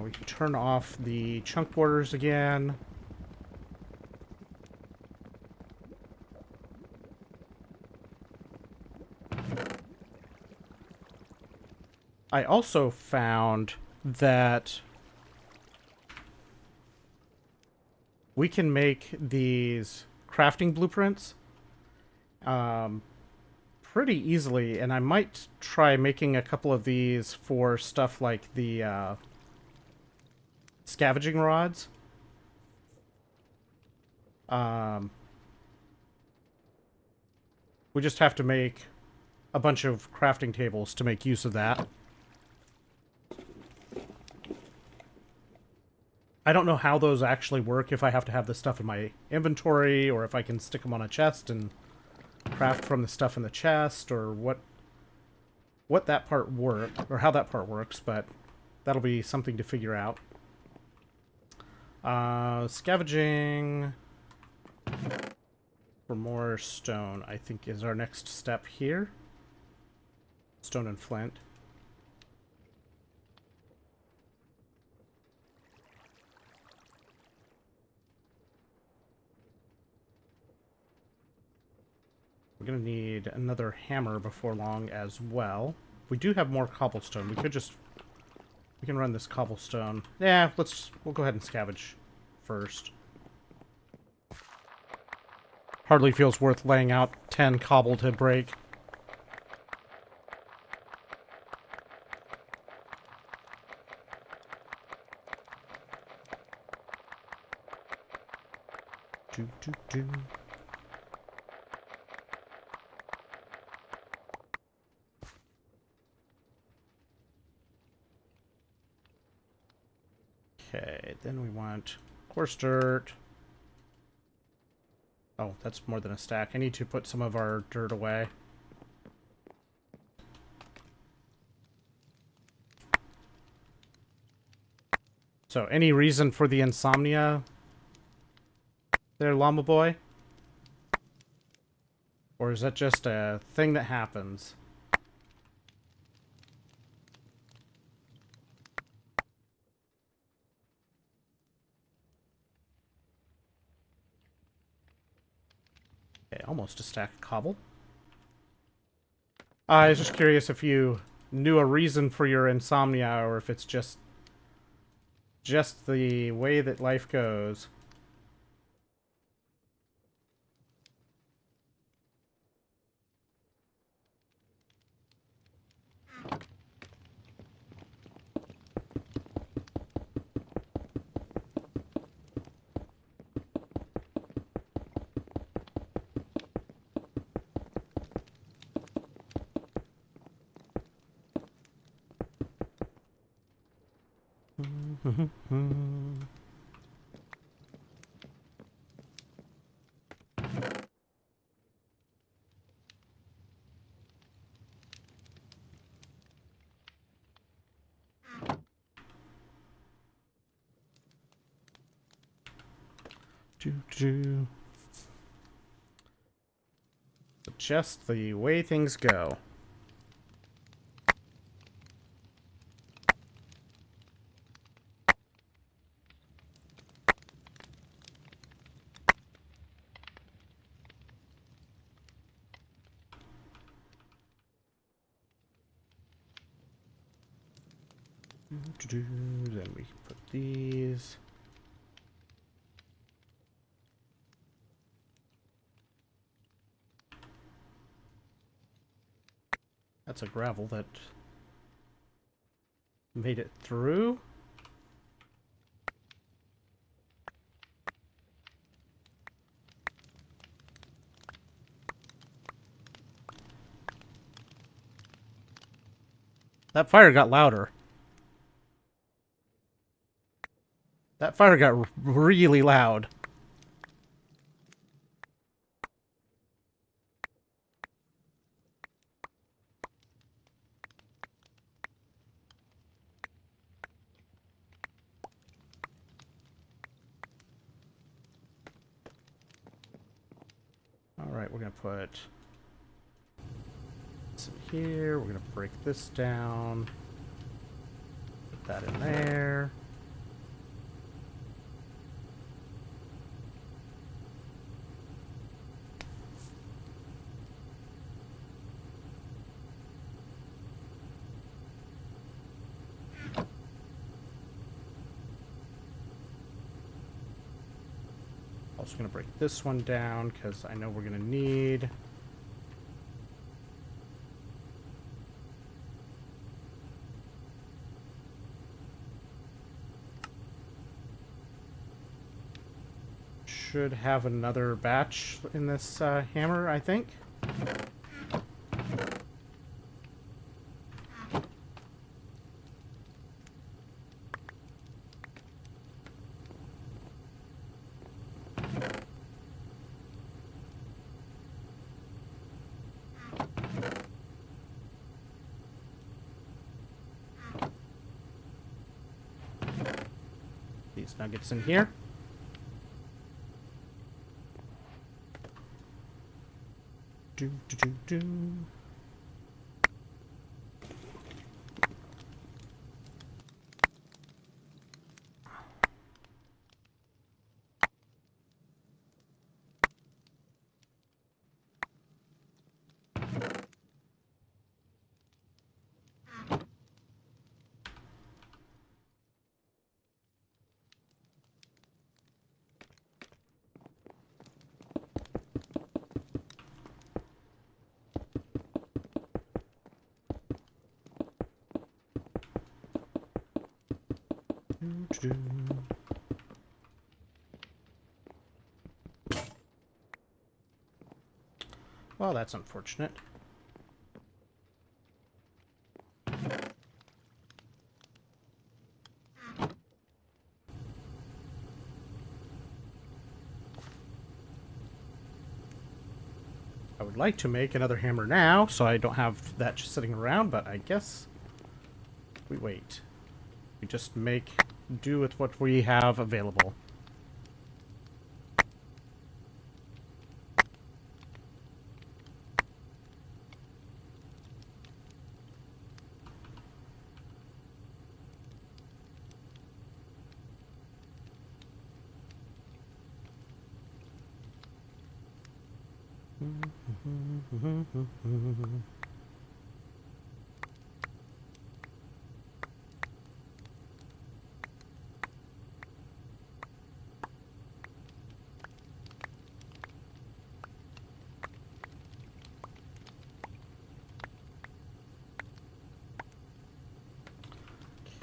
We can turn off the chunk borders again. I also found that we can make these crafting blueprints pretty easily, and I might try making a couple of these for stuff like the scavenging rods. We just have to make a bunch of crafting tables to make use of that. I don't know how those actually work, if I have to have the stuff in my inventory, or if I can stick them on a chest and craft from the stuff in the chest, or what that part or how that part works, but that'll be something to figure out. Scavenging for more stone, I think, is our next step here. Stone and flint. We're going to need another hammer before long as well. We do have more cobblestone. We can run this cobblestone. Yeah, we'll go ahead and scavenge first. Hardly feels worth laying out 10 cobble to break. Do. Okay, then we want coarse dirt. Oh, that's more than a stack. I need to put some of our dirt away. So, any reason for the insomnia there, Llama Boy? Or is that just a thing that happens? Okay, almost a stack of cobble. I was just curious if you knew a reason for your insomnia, or if it's just the way that life goes. Just the way things go. Then we put these. That's a gravel that made it through. That fire got louder. That fire got really loud. Alright, we're going to put some here. We're going to break this down. Put that in there. Also going to break this one down because I know we're going to need... Should have another batch in this hammer, I think. These nuggets in here. Do, do, do, do. Do, do. Well, that's unfortunate. I would like to make another hammer now, so I don't have that just sitting around, but I guess we wait. We just make do with what we have available.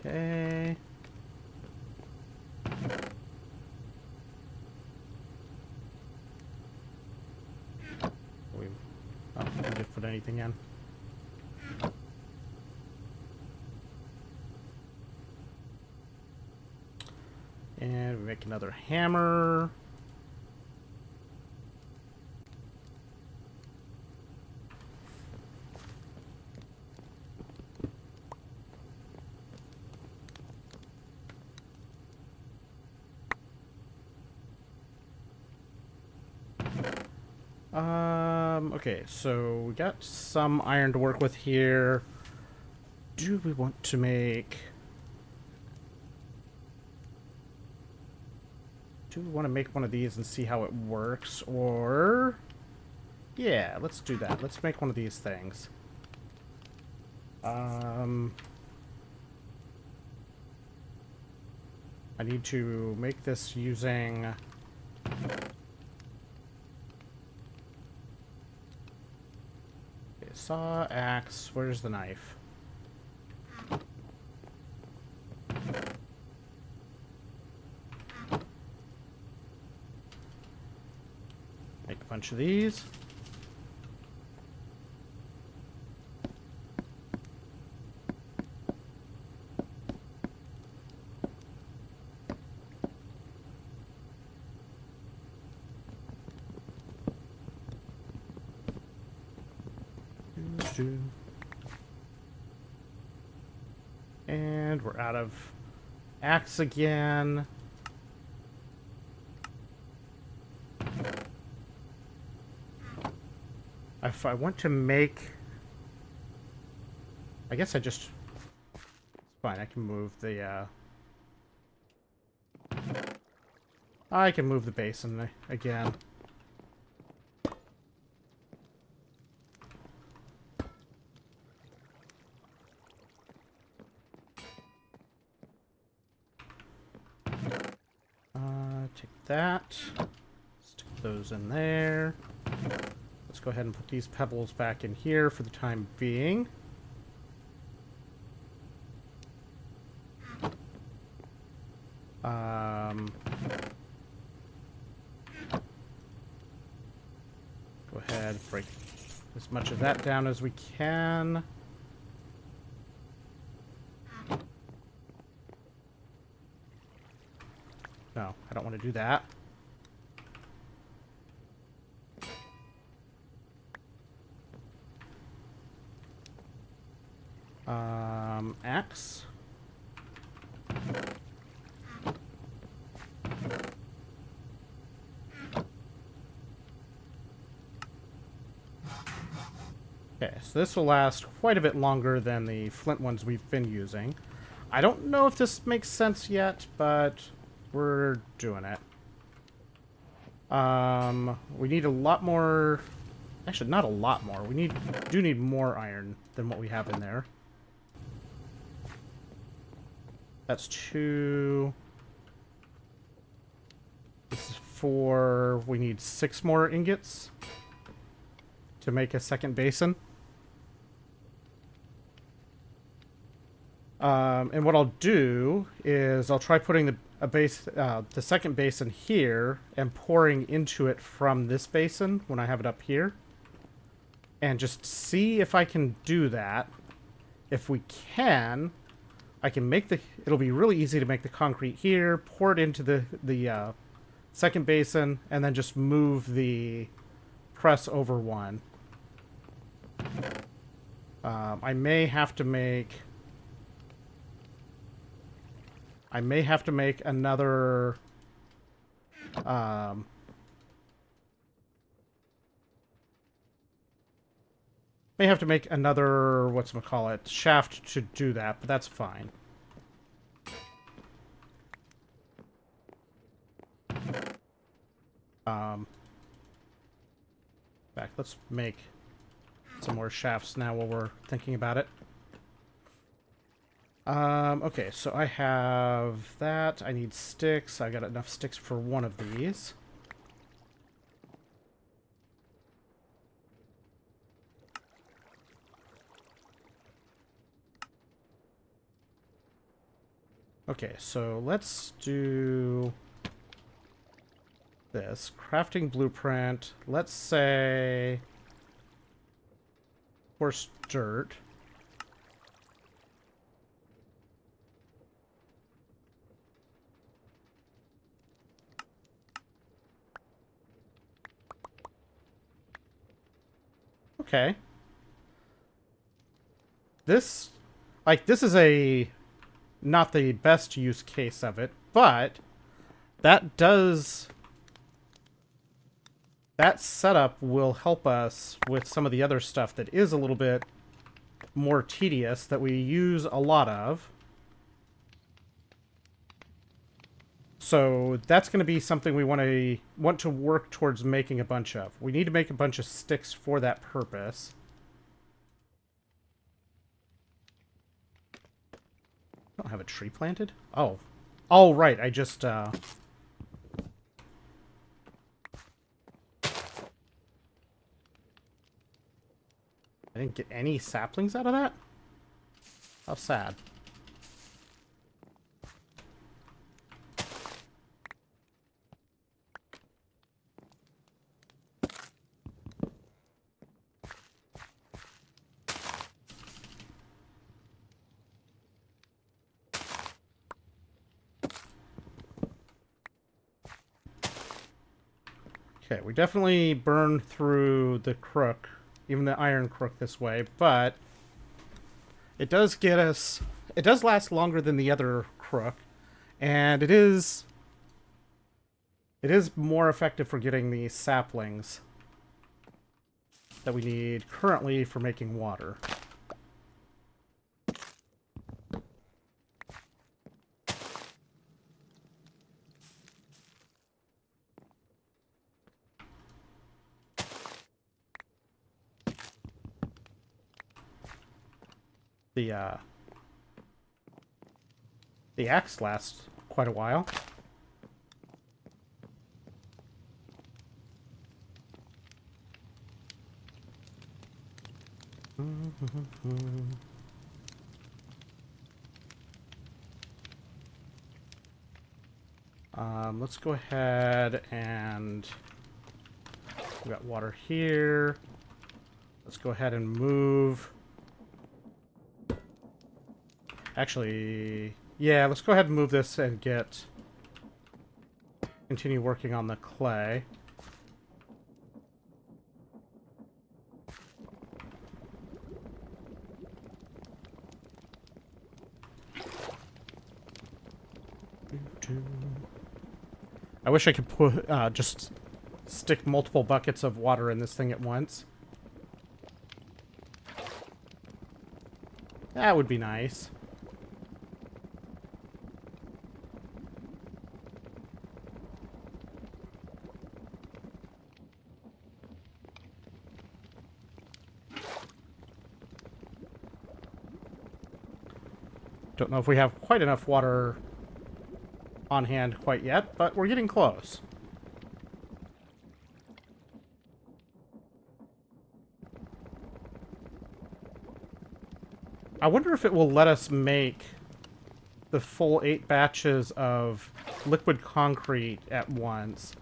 Okay. We didn't put anything in. And we make another hammer. Okay, so we got some iron to work with here. Do we want to make... Do we want to make one of these and see how it works, or... Yeah, let's do that. Let's make one of these things. I need to make this using... Saw, axe, where's the knife? Make a bunch of these. And we're out of axe again. If I want to make... I guess I just... It's fine, I can move the... I can move the basin again. Take that. those in there. Let's go ahead and put these pebbles back in here for the time being. Go ahead, break as much of that down as we can. No, I don't want to do that. Axe. Okay, so this will last quite a bit longer than the flint ones we've been using. I don't know if this makes sense yet, but we're doing it. We need a lot more... Actually, not a lot more. We do need more iron than what we have in there. That's 2. This is 4. We need 6 more ingots to make a second basin. And what I'll do is I'll try putting the second basin here and pouring into it from this basin when I have it up here. And just see if I can do that. If we can, I can make it'll be really easy to make the concrete here, pour it into the second basin, and then just move the press over one. I may have to make another whatchamacallit, shaft to do that, but that's fine. Let's make some more shafts now while we're thinking about it. Okay, so I have that. I need sticks. I got enough sticks for one of these. Okay, so let's do this. Crafting blueprint. Let's say coarse dirt. Okay. This is not the best use case of it, but that setup will help us with some of the other stuff that is a little bit more tedious that we use a lot of. So that's going to be something we want to work towards making a bunch of. We need to make a bunch of sticks for that purpose. I don't have a tree planted? Oh. Oh, right. I just, I didn't get any saplings out of that? How sad. Okay, we definitely burned through the crook, even the iron crook this way, but it does get us... It does last longer than the other crook, and it is more effective for getting the saplings that we need currently for making water. The axe lasts quite a while. Let's go ahead and we got water here. Let's go ahead and move. Actually, yeah, let's go ahead and move this and continue working on the clay. I wish I could put just stick multiple buckets of water in this thing at once. That would be nice. Don't know if we have quite enough water on hand quite yet, but we're getting close. I wonder if it will let us make the full 8 batches of liquid concrete at once.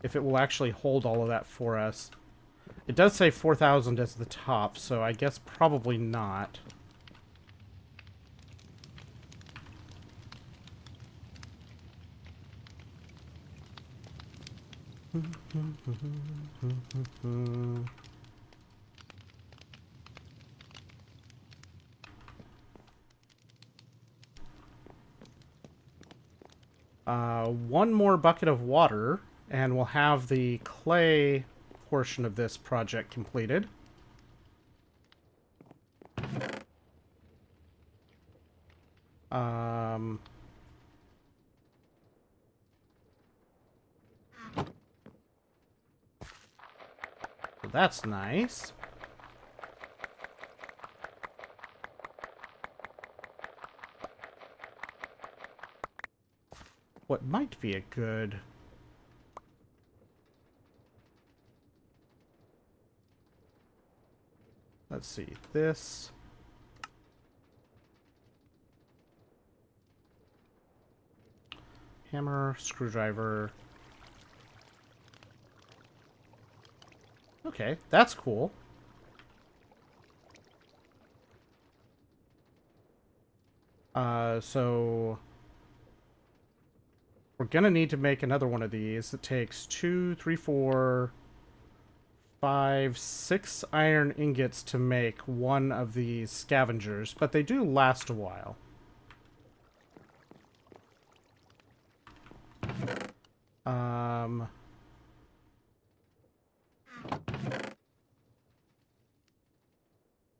If it will actually hold all of that for us. It does say 4,000 as the top, so I guess probably not. One more bucket of water, and we'll have the clay portion of this project completed. So that's nice. What might be a good... Let's see, this... Hammer, screwdriver... Okay, that's cool. So... We're gonna need to make another one of these. It takes 2, 3, 4, 5, 6 iron ingots to make one of these scavengers, but they do last a while.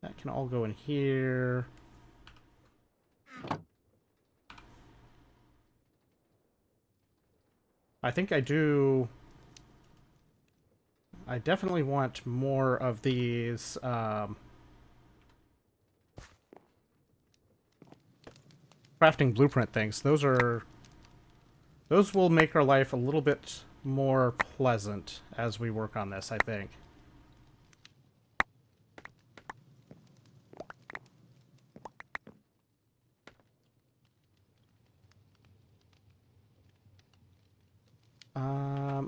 That can all go in here. I think I do... I definitely want more of these, crafting blueprint things. Those will make our life a little bit more pleasant as we work on this, I think.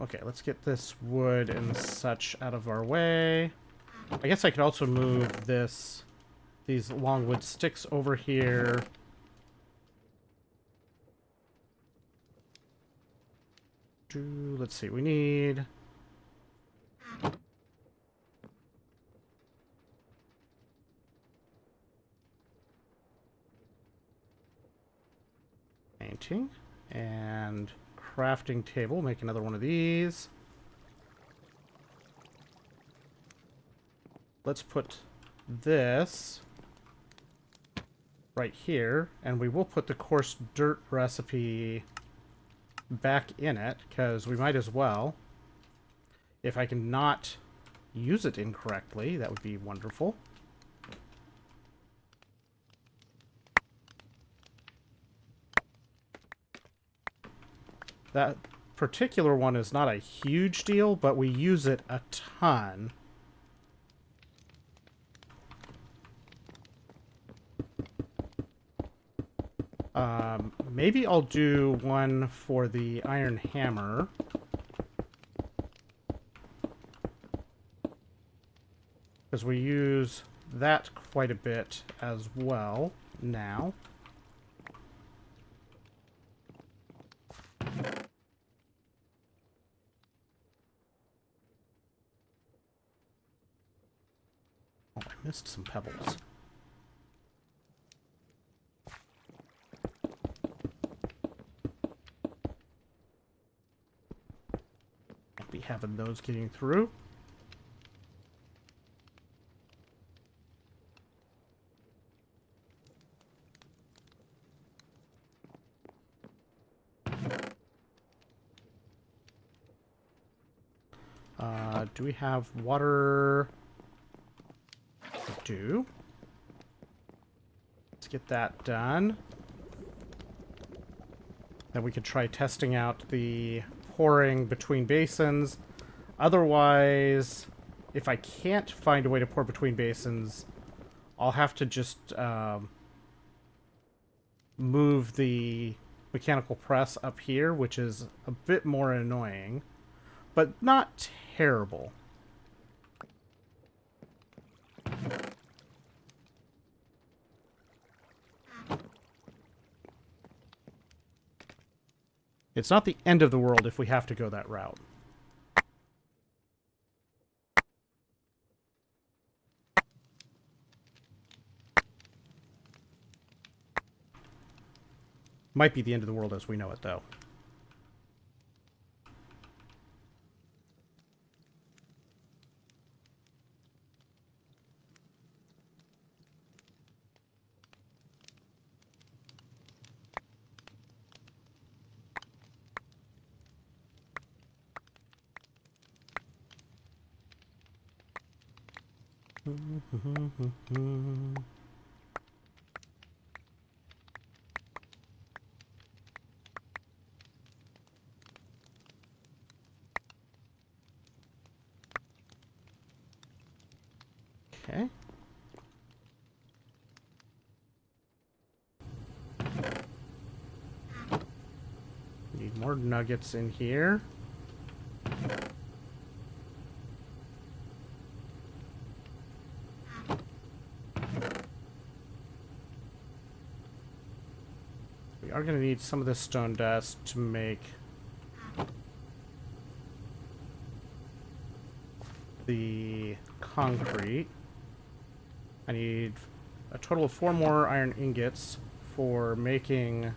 Okay, let's get this wood and such out of our way. I guess I could also move these long wood sticks over here. Let's see, we need... painting and crafting table. Make another one of these. Let's put this right here, and we will put the coarse dirt recipe back in it, because we might as well. If I can not use it incorrectly, that would be wonderful. That particular one is not a huge deal, but we use it a ton. Maybe I'll do one for the iron hammer. Because we use that quite a bit as well now. Oh, I missed some pebbles. Can't be having those getting through. Do we have water? We do. Let's get that done. Then we could try testing out the pouring between basins. Otherwise, if I can't find a way to pour between basins, I'll have to just move the mechanical press up here, which is a bit more annoying, but not terrible. It's not the end of the world if we have to go that route. Might be the end of the world as we know it, though. Okay. Need more nuggets in here. We are going to need some of this stone dust to make the concrete. I need a total of 4 more iron ingots for making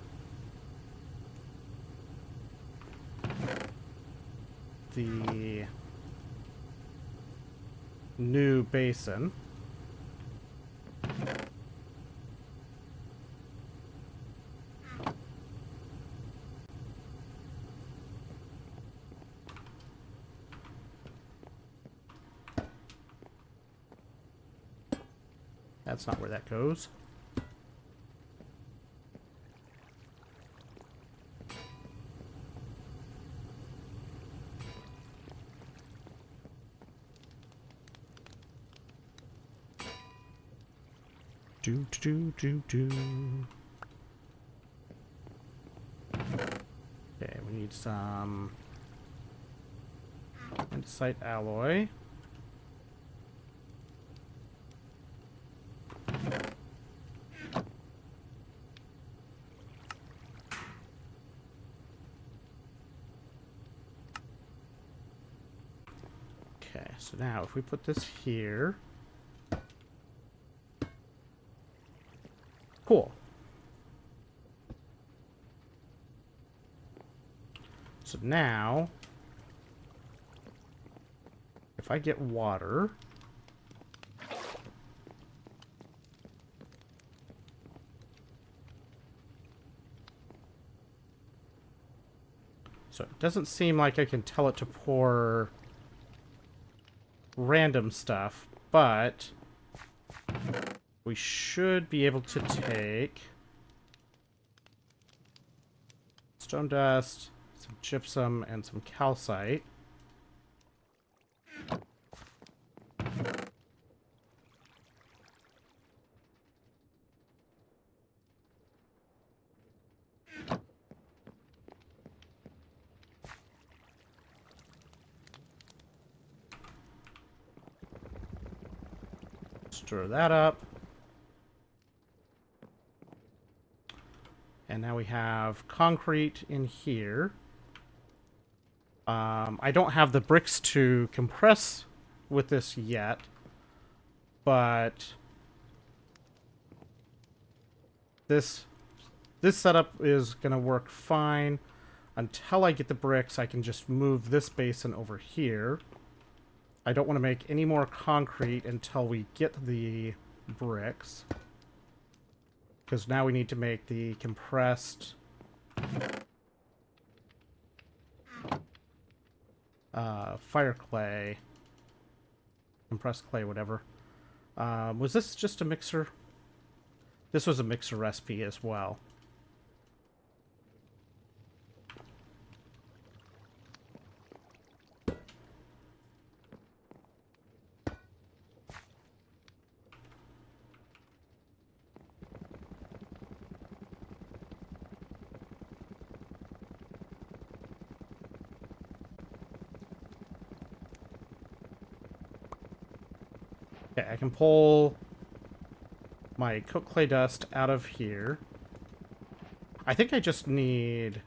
the new basin. That's not where that goes. Do do do do. Okay, we need some andesite alloy. Okay, so now if we put this here. Cool. So now, if I get water, so it doesn't seem like I can tell it to pour random stuff, but we should be able to take stone dust, some gypsum, and some calcite. Stir that up. And now we have concrete in here. I don't have the bricks to compress with this yet, but this setup is going to work fine. Until I get the bricks, I can just move this basin over here. I don't want to make any more concrete until we get the bricks, because now we need to make the compressed fire clay, compressed clay, whatever. Was this just a mixer? This was a mixer recipe as well. Okay, I can pull my cooked clay dust out of here. I think I just need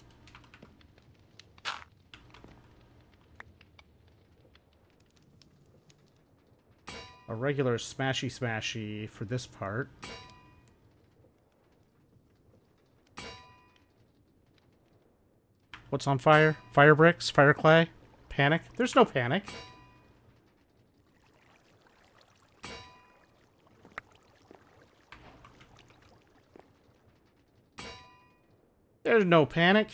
a regular smashy for this part. What's on fire? Fire bricks? Fire clay? Panic? There's no panic. There's no panic.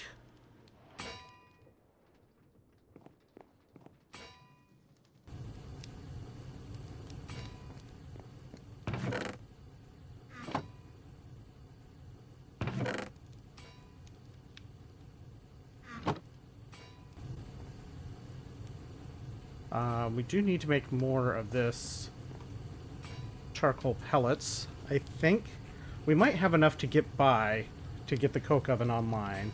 We do need to make more of this charcoal pellets. I think we might have enough to get by to get the coke oven online.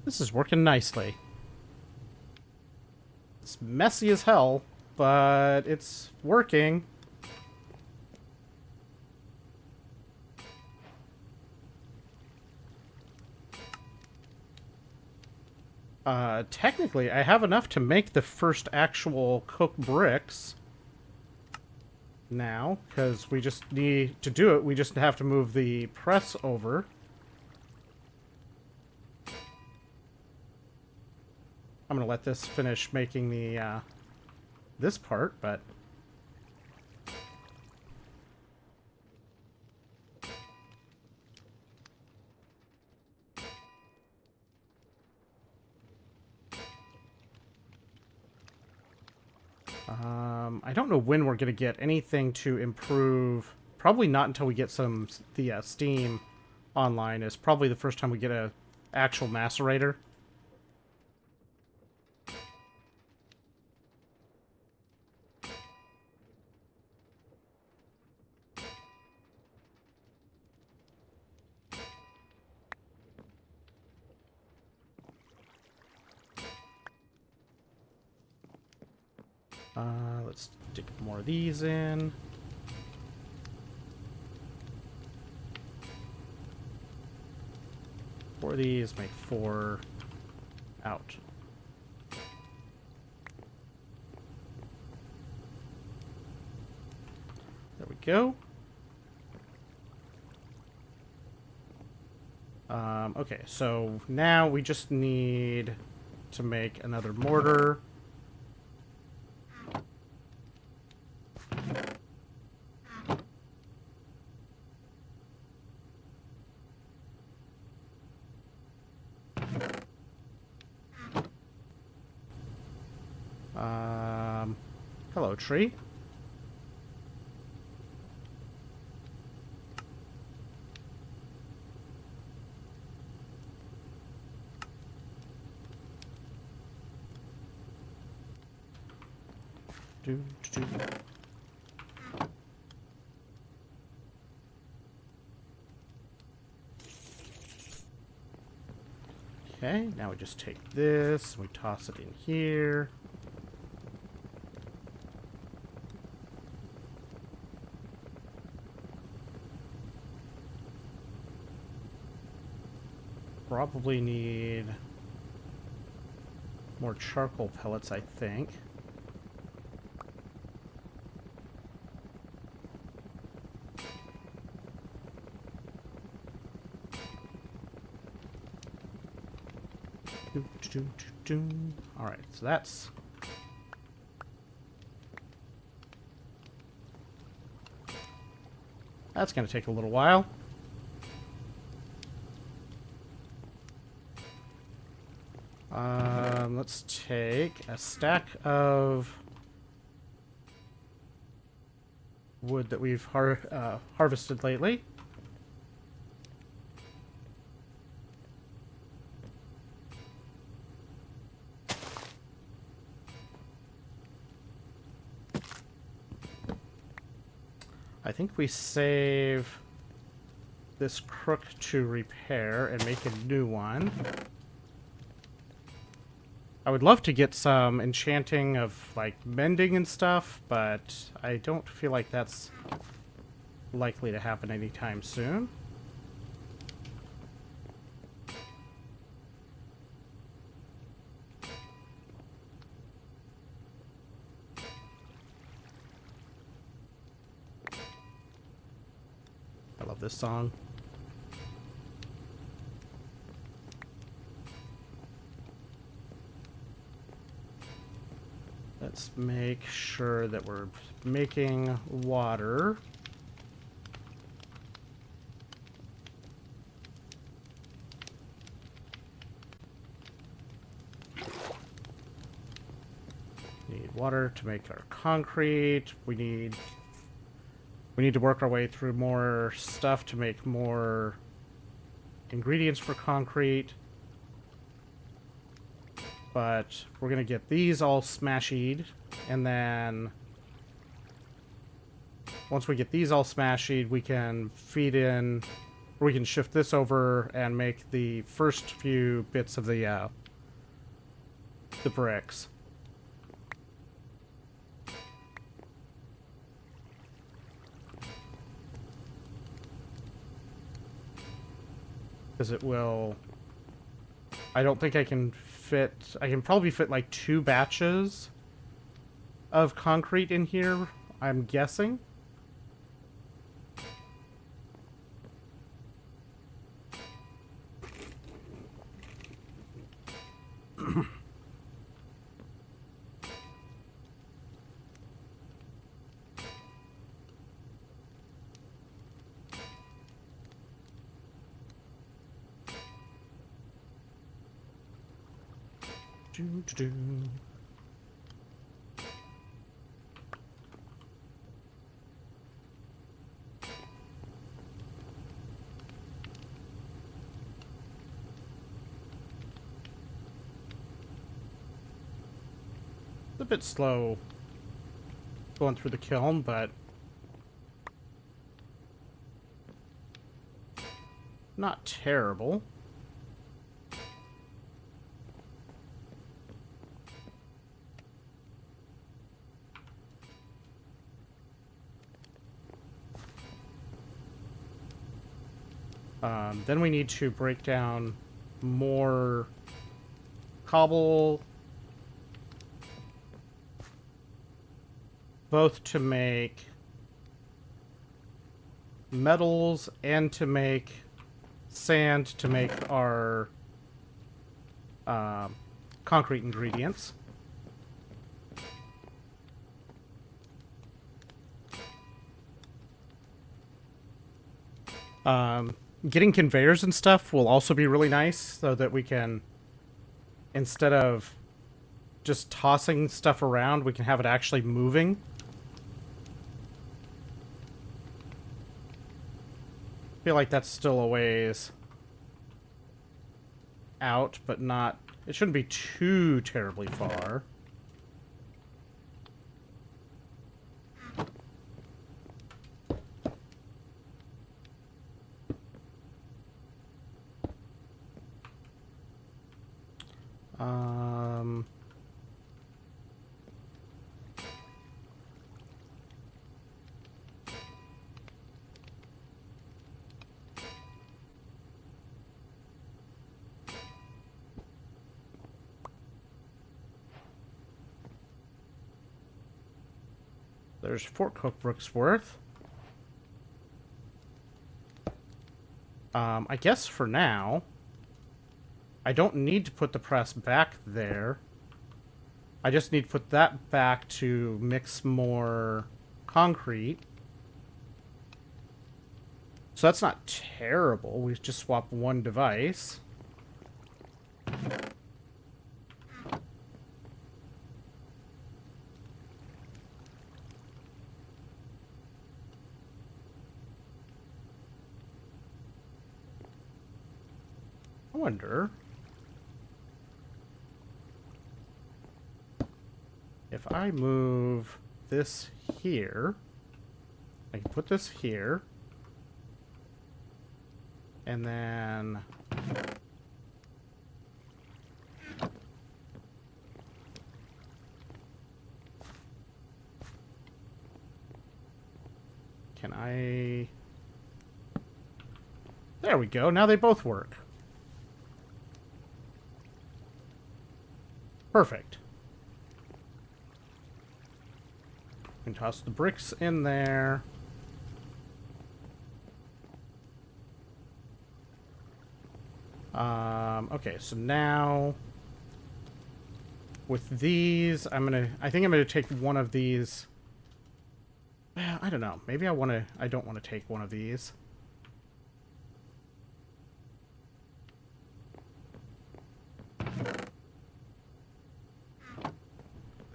This is working nicely. It's messy as hell, but it's working. Technically, I have enough to make the first actual cooked bricks now, because we just need to do it. We just have to move the press over. I'm gonna let this finish making the this part, but I don't know when we're gonna get anything to improve. Probably not until we get the Steam online. Is probably the first time we get a actual macerator. Let's stick more of these in. Four of these, make 4 out. There we go. Okay, so now we just need to make another mortar. Hello, tree. Do, do. Okay, now we just take this, we toss it in here. Probably need more charcoal pellets, I think. Alright, so that's... That's going to take a little while. Let's take a stack of wood that we've harvested lately. I think we save this crook to repair and make a new one. I would love to get some enchanting of, like, mending and stuff, but I don't feel like that's likely to happen anytime soon. I love this song. Let's make sure that we're making water. Need water to make our concrete. We need to work our way through more stuff to make more ingredients for concrete. But we're going to get these all smashied, and then once we get these all smashied, we can feed in, or we can shift this over and make the first few bits of the bricks. Because it will... I don't think I can fit... I can probably fit like 2 batches of concrete in here, I'm guessing. Do-do-do. It's a bit slow going through the kiln, but not terrible. Then we need to break down more cobble, both to make metals and to make sand to make our concrete ingredients. Getting conveyors and stuff will also be really nice, so that we can, instead of just tossing stuff around, we can have it actually moving. I feel like that's still a ways out, but not... It shouldn't be too terribly far. there's Fort Cook Brooksworth. I guess for now, I don't need to put the press back there. I just need to put that back to mix more concrete. So that's not terrible. We just swap one device. I wonder if I move this here, I can put this here, and then can I... There we go. Now they both work. Perfect. And toss the bricks in there. Okay, so now with these, I think I'm gonna take one of these. Well, I don't know. Maybe I don't want to take one of these.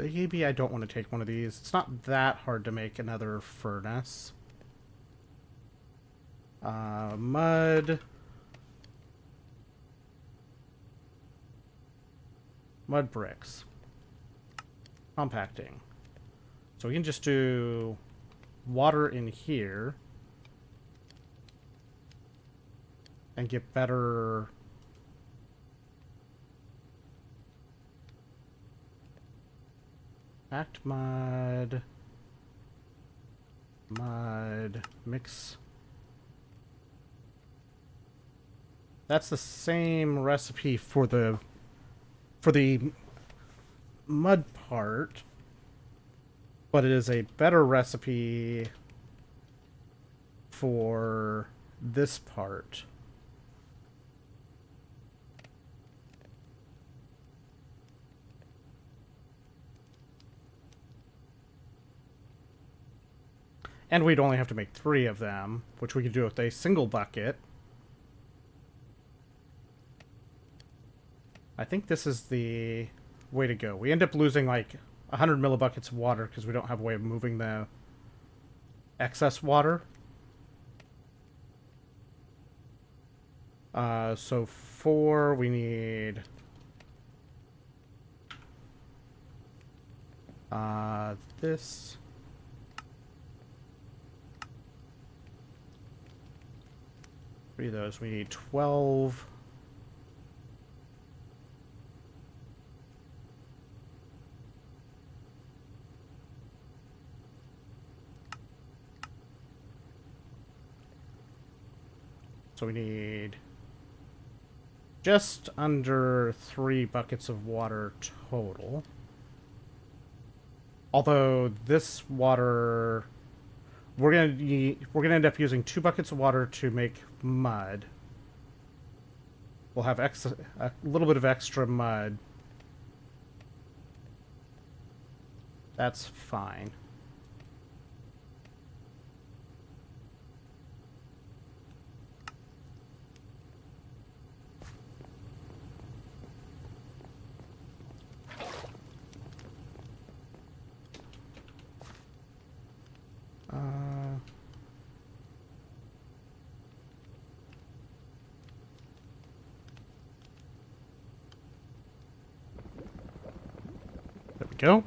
Maybe I don't want to take one of these. It's not that hard to make another furnace. Mud. Mud bricks. Compacting. So we can just do water in here. And get better... Packed mud. Mud. Mix. That's the same recipe for the mud part, but it is a better recipe for this part. And we'd only have to make 3 of them, which we could do with a single bucket. I think this is the way to go. We end up losing like 100 millibuckets of water because we don't have a way of moving the excess water. So 4, we need... this... 3 of those. We need 12. So we need just under 3 buckets of water total. Although this water... We're gonna end up using 2 buckets of water to make mud. We'll have a little bit of extra mud. That's fine. There we go.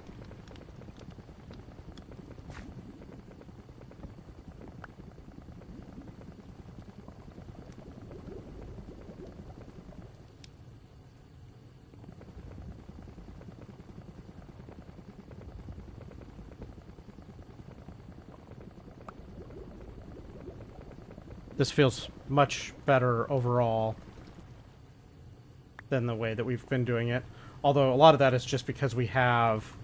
This feels much better overall than the way that we've been doing it. Although a lot of that is just because we have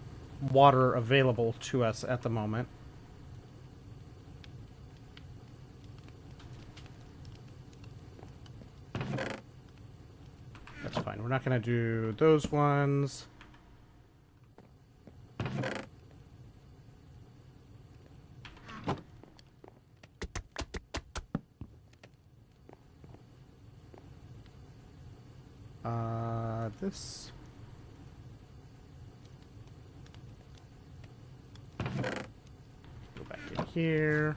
water available to us at the moment. fine. We're not going to do those ones. This. Go back in here.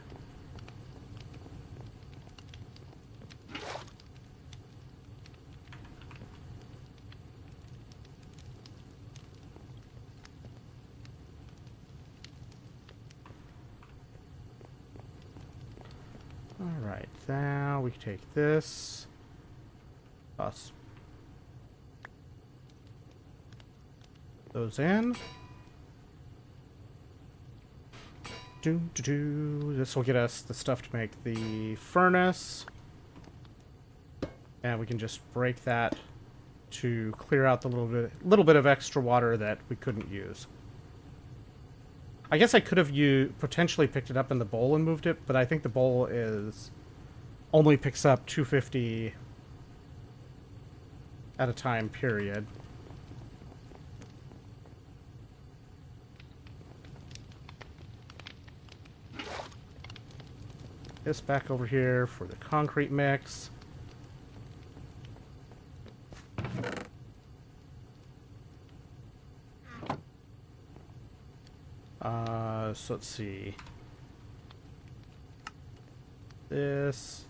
Alright, now we can take this. Us. Those in. This will get us the stuff to make the furnace. And we can just break that to clear out the little bit of extra water that we couldn't use. I guess I could have potentially picked it up in the bowl and moved it, but I think the bowl only picks up 250 at a time, period. This back over here for the concrete mix. So let's see. This.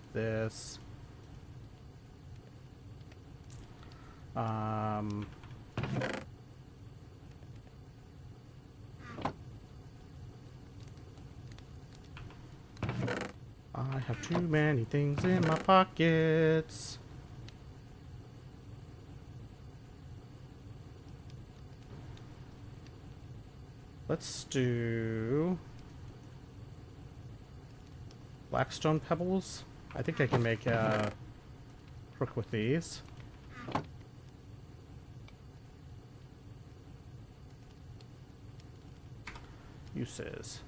I have too many things in my pockets. Let's do blackstone pebbles. I think I can make a crook with these. Uses.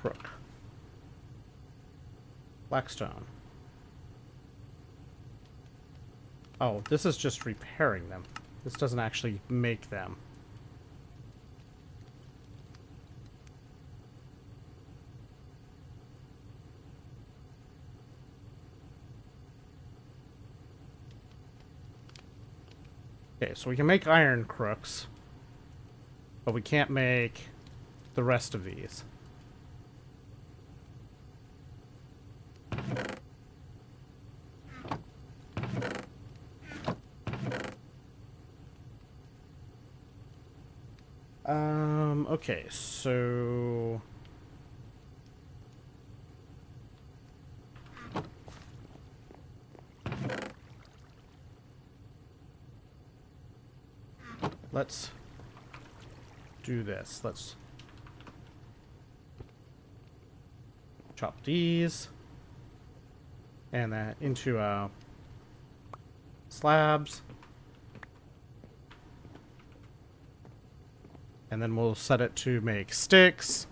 Crook. Blackstone. Oh, this is just repairing them. This doesn't actually make them. Okay, so we can make iron crooks, but we can't make the rest of these. Okay, so let's do this. Let's chop these and that into slabs. And then we'll set it to make sticks.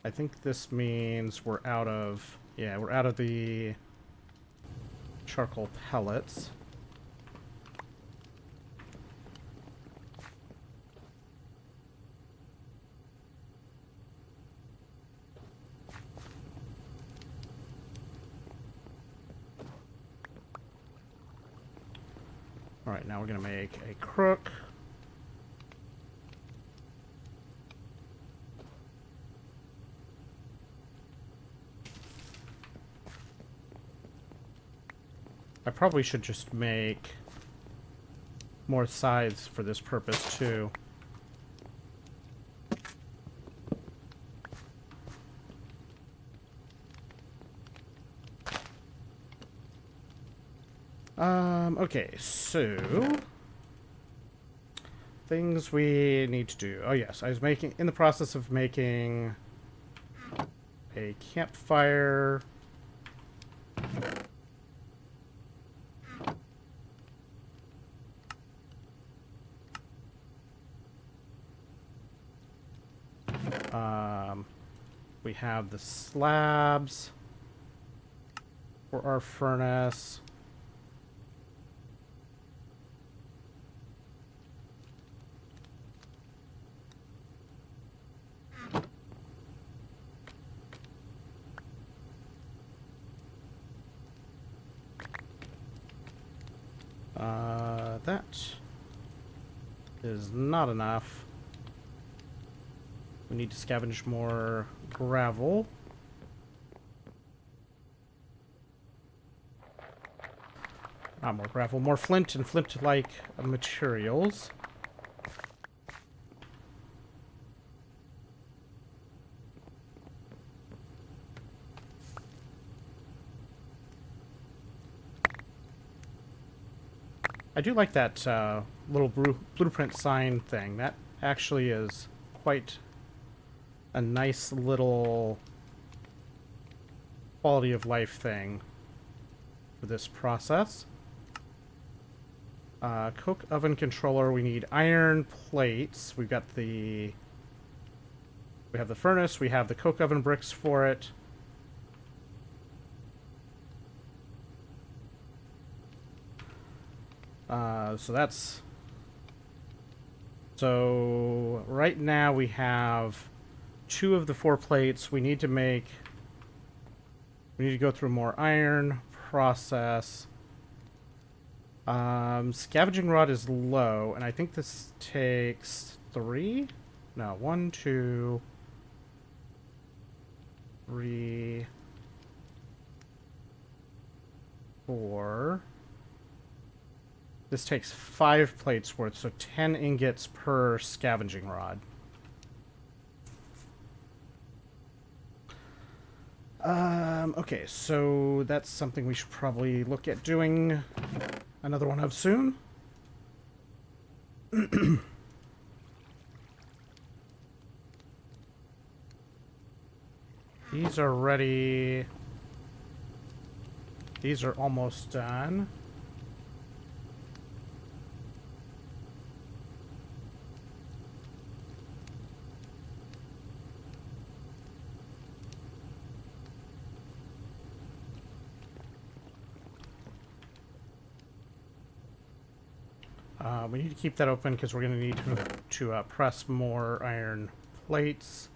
I think this means we're out of the charcoal pellets. Alright, now we're going to make a crook. I probably should just make more sides for this purpose, too. Okay, so things we need to do. Oh yes, I was in the process of making a campfire. we have the slabs for our furnace. That is not enough. We need to scavenge more gravel. Not more gravel, more flint and flint-like materials. I do like that little blueprint sign thing. That actually is quite a nice little quality of life thing for this process. Coke oven controller, we need iron plates. We have the furnace, we have the coke oven bricks for it. So right now we have 2 of the 4 plates. We need to go through more iron, process. Scavenging rod is low, and I think this takes 3? No, 1, 2, 3, 4. This takes 5 plates worth, so 10 ingots per scavenging rod. Okay, so that's something we should probably look at doing another one of soon. These are ready. These are almost done. We need to keep that open because we're going to need to press more iron plates.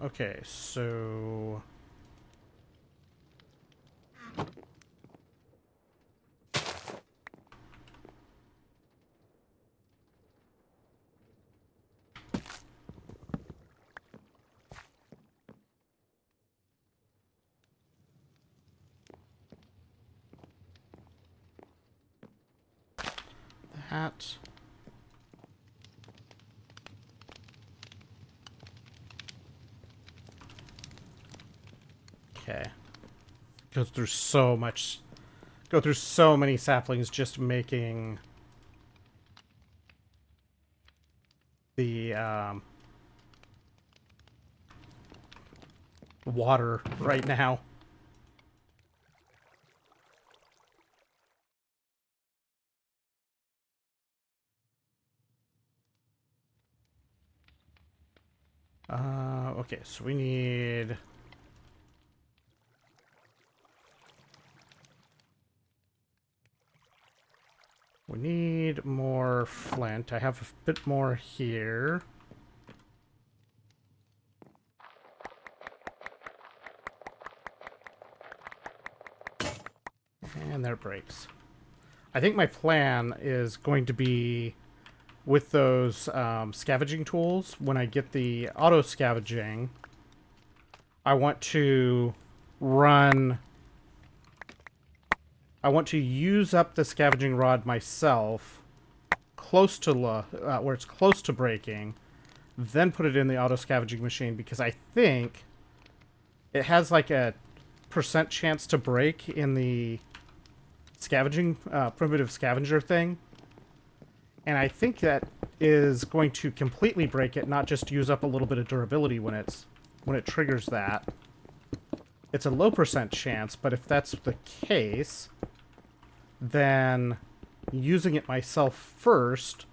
Okay, so... that. Okay. Go through so many saplings just making the water right now. Okay, so we need... We need more flint. I have a bit more here. And there it breaks. I think my plan is going to be with those scavenging tools. When I get the auto scavenging, I want to use up the scavenging rod myself, close to where it's close to breaking, then put it in the auto scavenging machine, because I think it has like a % chance to break in the scavenging primitive scavenger thing, and I think that is going to completely break it, not just use up a little bit of durability when it triggers that. it's a low percent chance, but if that's the case, then using it myself first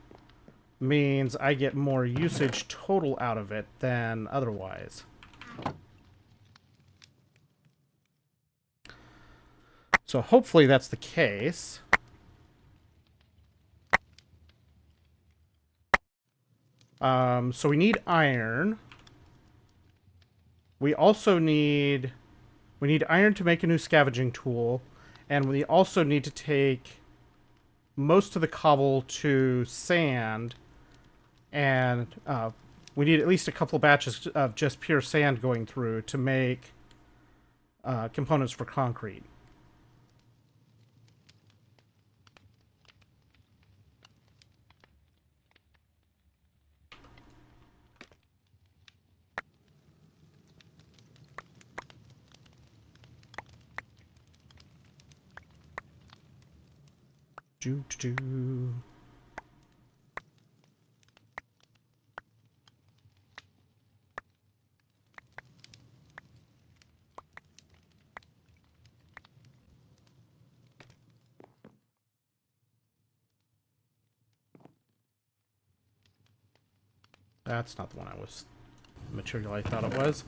means I get more usage total out of it than otherwise. So hopefully that's the case. So we need iron. We also need... We need iron to make a new scavenging tool. And we also need to take most of the cobble to sand. And we need at least a couple batches of just pure sand going through to make components for concrete. Do. That's not the one I was... material I thought it was.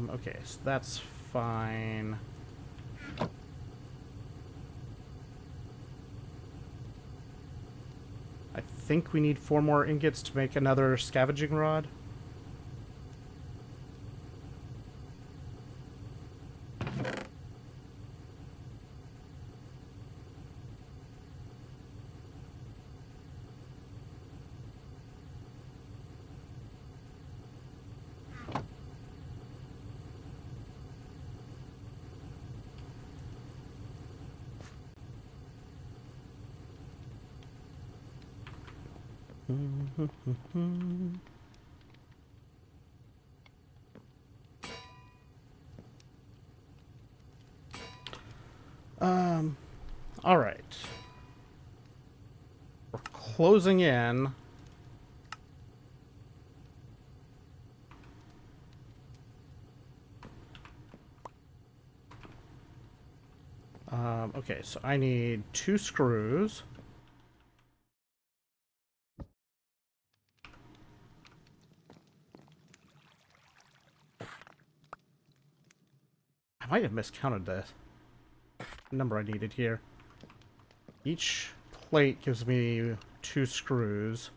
Okay, so that's fine. I think we need 4 more ingots to make another scavenging rod. All right. We're closing in. Okay, so I need 2 screws. I might have miscounted the number I needed here. Each plate gives me 2 screws.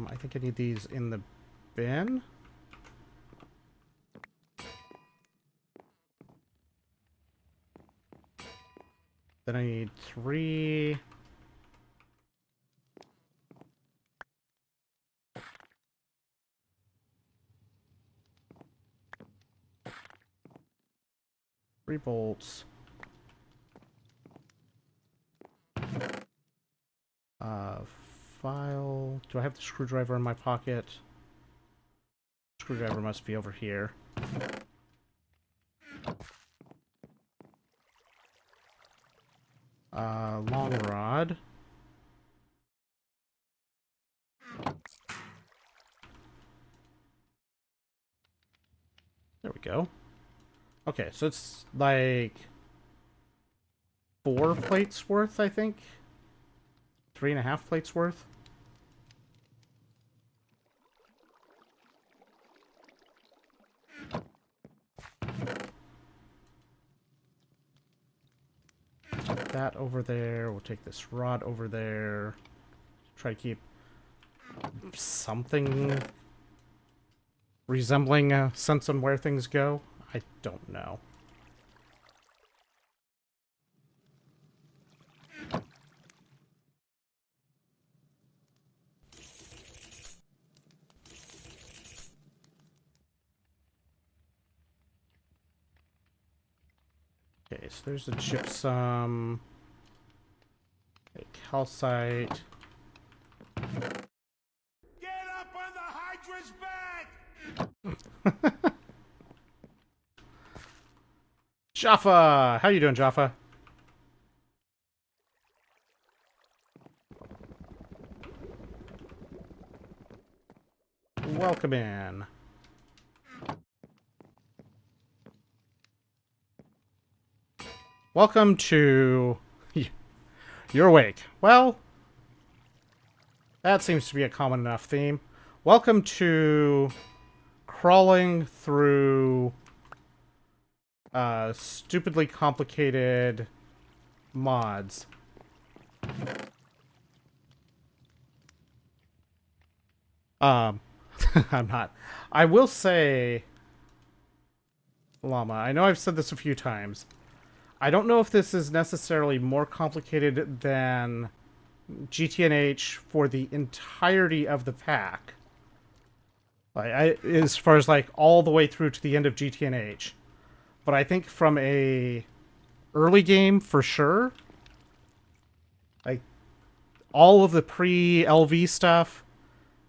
I think I need these in the bin. Then I need 3... Three bolts. File. Do I have the screwdriver in my pocket? Screwdriver must be over here. Long rod. There we go. Okay, so it's like 4 plates worth, I think. 3.5 plates worth. Take that over there. We'll take this rod over there. Try to keep something resembling a sense on where things go. I don't know. Okay, so there's a gypsum, a calcite, Jaffa! How you doing, Jaffa? Welcome in. Welcome to... You're awake. Well, that seems to be a common enough theme. Welcome to crawling through stupidly complicated mods. I'm not. I will say, Llama, I know I've said this a few times. I don't know if this is necessarily more complicated than GTNH for the entirety of the pack. Like, as far as like all the way through to the end of GTNH. But I think from a early game for sure, like all of the pre-LV stuff,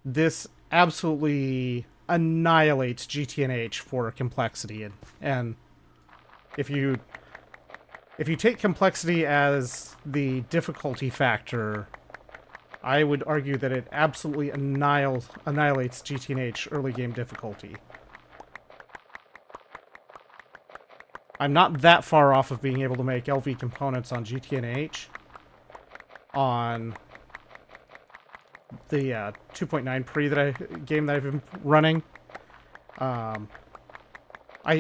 this absolutely annihilates GTNH for complexity. And if you take complexity as the difficulty factor, I would argue that it absolutely annihilates GTNH early game difficulty. I'm not that far off of being able to make LV components on GTNH on the 2.9 pre game that I've been running. I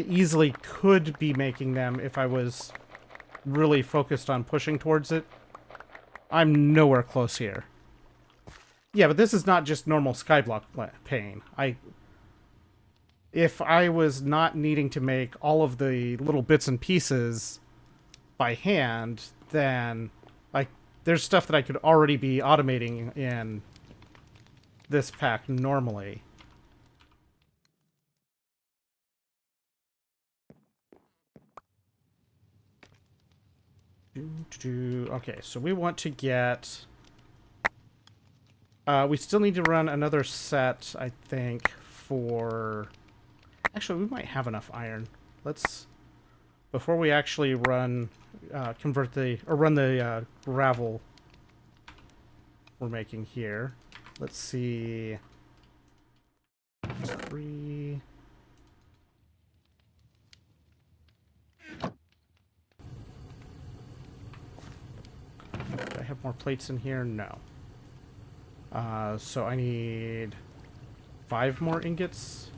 easily could be making them if I was really focused on pushing towards it. I'm nowhere close here. Yeah, but this is not just normal Skyblock pain. If I was not needing to make all of the little bits and pieces by hand, then like there's stuff that I could already be automating in this pack normally. Okay, so we want to get... we still need to run another set, I think, for... Actually, we might have enough iron. Let's... Before we actually run... convert the... Or run the gravel we're making here. Let's see... 3... Do I have more plates in here? No. So I need 5 more ingots.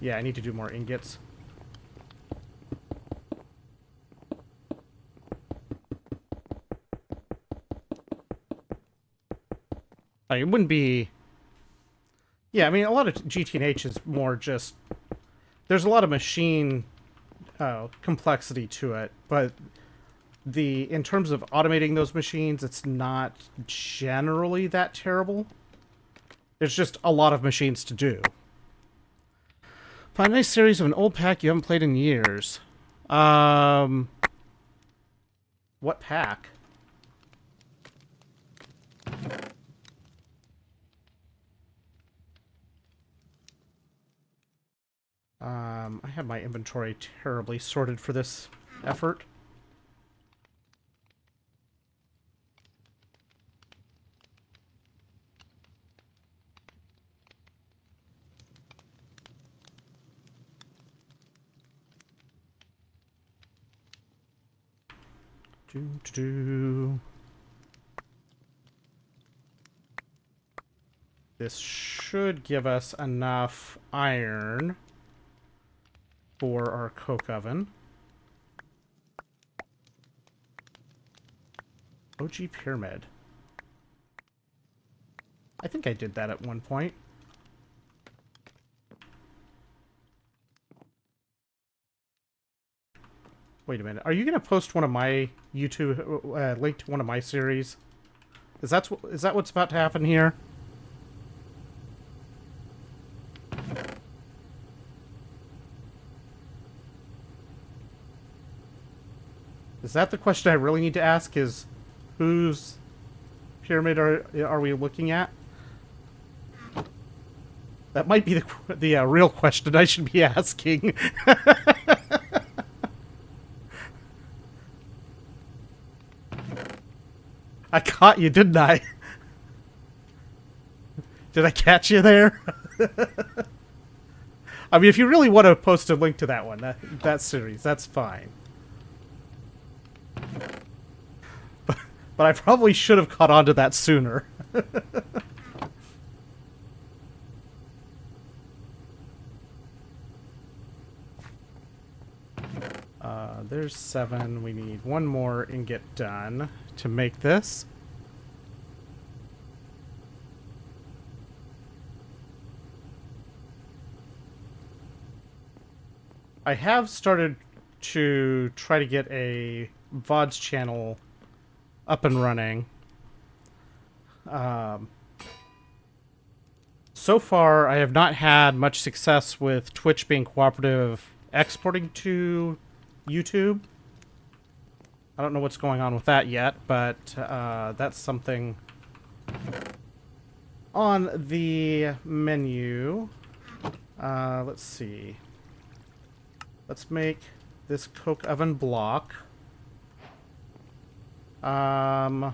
Yeah, I need to do more ingots. Like, it wouldn't be... Yeah, I mean, a lot of GTNH is more just... There's a lot of machine complexity to it, but in terms of automating those machines, it's not generally that terrible. There's just a lot of machines to do. Find a nice series of an old pack you haven't played in years. What pack? I have my inventory terribly sorted for this effort. This should give us enough iron for our coke oven. OG Pyramid. I think I did that at one point. Wait a minute. Are you going to post one of my YouTube link to one of my series? Is that what's about to happen here? Is that the question I really need to ask? Is whose pyramid are we looking at? That might be the real question I should be asking. I caught you, didn't I? Did I catch you there? I mean, if you really want to post a link to that one, that series, that's fine. But I probably should have caught on to that sooner. There's 7. We need one more and get done to make this. I have started to try to get a VODs channel up and running. So far, I have not had much success with Twitch being cooperative exporting to YouTube. I don't know what's going on with that yet, but that's something on the menu. Let's see. Let's make this coke oven block. I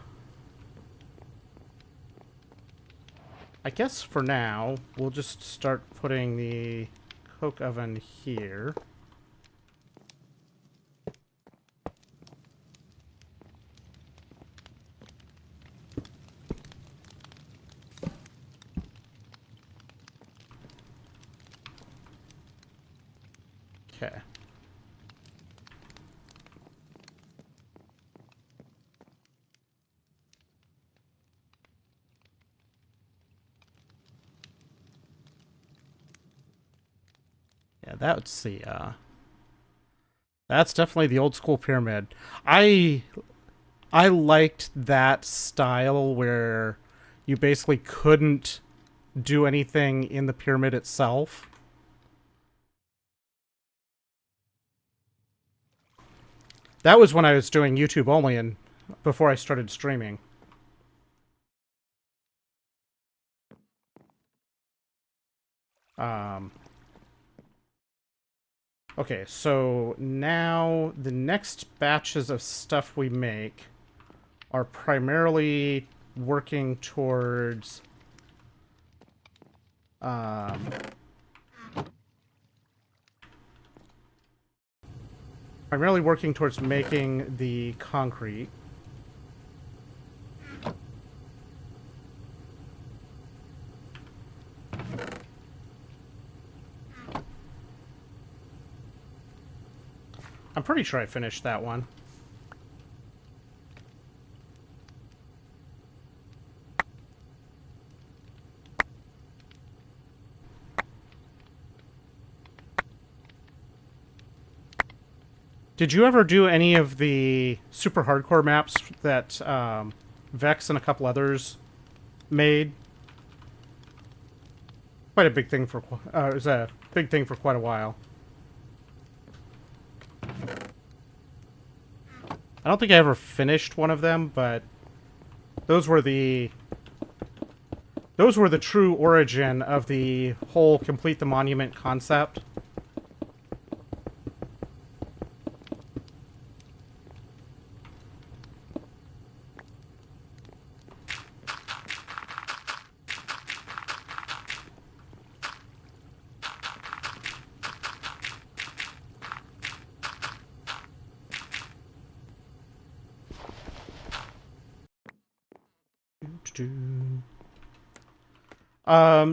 guess for now, we'll just start putting the coke oven here. Okay. Yeah, that's definitely the old school pyramid. I liked that style where you basically couldn't do anything in the pyramid itself. That was when I was doing YouTube only and before I started streaming. Okay, so now the next batches of stuff we make are primarily working towards making the concrete. I'm pretty sure I finished that one. Did you ever do any of the super hardcore maps that Vex and a couple others made? Quite a big thing for it was a big thing for quite a while. I don't think I ever finished one of them, but those were the true origin of the whole complete the monument concept.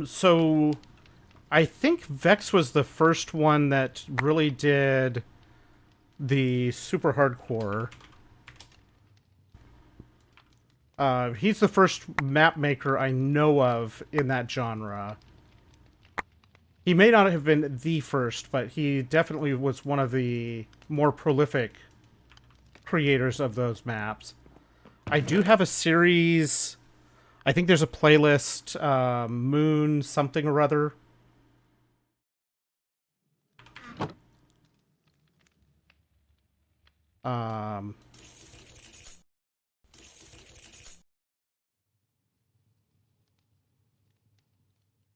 So I think Vex was the first one that really did the super hardcore. He's the first map maker I know of in that genre. He may not have been the first, but he definitely was one of the more prolific creators of those maps. I do have a series. I think there's a playlist, Moon something or other.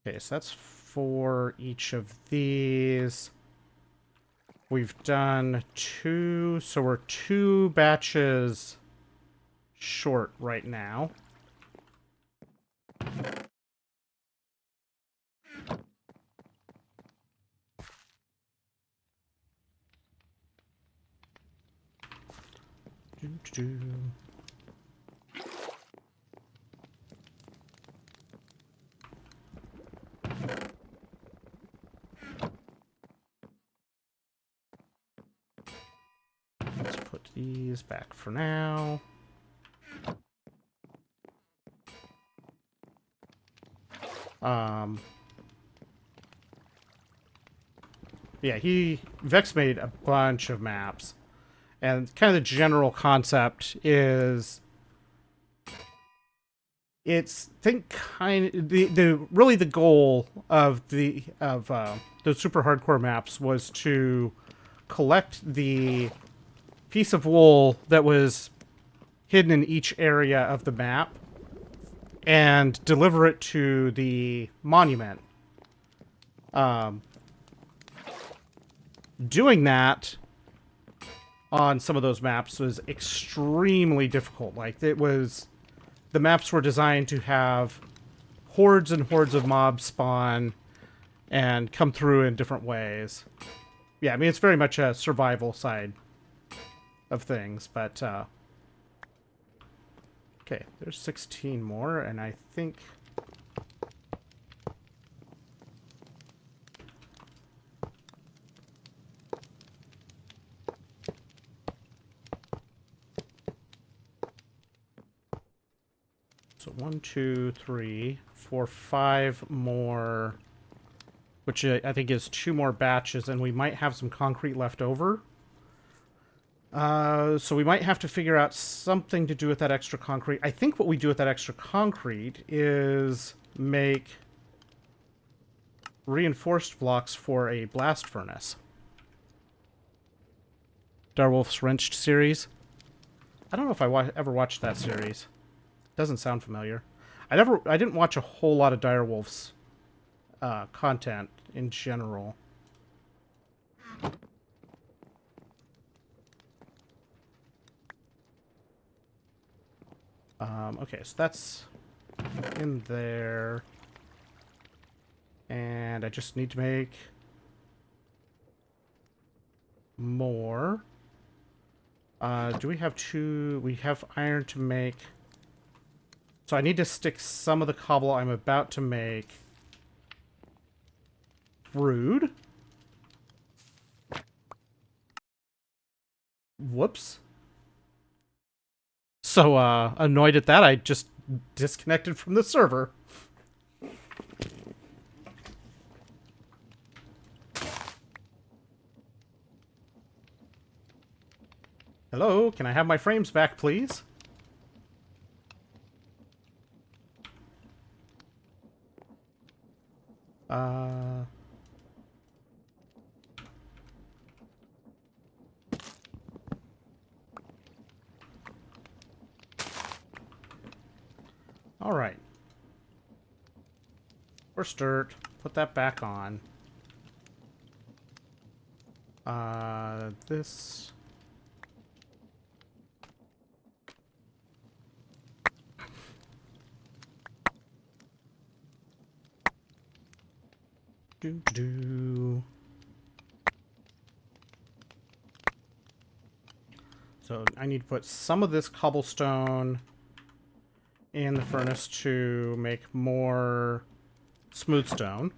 Okay, so that's for each of these. We've done 2, so we're 2 batches short right now. Doo-doo-doo. Let's put these back for now. Yeah, Vex made a bunch of maps. And kind of the general concept is it's really the goal of those super hardcore maps was to collect the piece of wool that was hidden in each area of the map and deliver it to the monument. Doing that on some of those maps was extremely difficult. Like, the maps were designed to have hordes and hordes of mobs spawn and come through in different ways. Yeah, I mean, it's very much a survival side of things, but, okay, there's 16 more, and I think... So 1, 2, 3, 4, 5 more, which I think is 2 more batches, and we might have some concrete left over. So we might have to figure out something to do with that extra concrete. I think what we do with that extra concrete is make reinforced blocks for a blast furnace. Direwolf's Wrenched series. I don't know if I ever watched that series. Doesn't sound familiar. I didn't watch a whole lot of Direwolf's content in general. Okay, so that's in there. And I just need to make more. Do we have 2? We have iron to make. So I need to stick some of the cobble I'm about to make. Rude. Whoops. So, annoyed at that, I just disconnected from the server. Hello, can I have my frames back, please? All right. First dirt. Put that back on. This. Do. So I need to put some of this cobblestone in the furnace to make more smooth stone.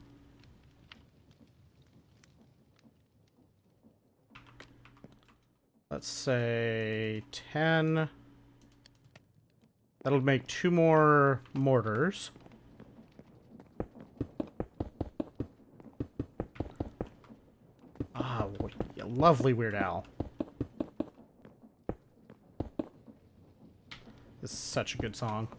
Let's say 10. That'll make 2 more mortars. Ah, what a lovely Weird Al. This is such a good song.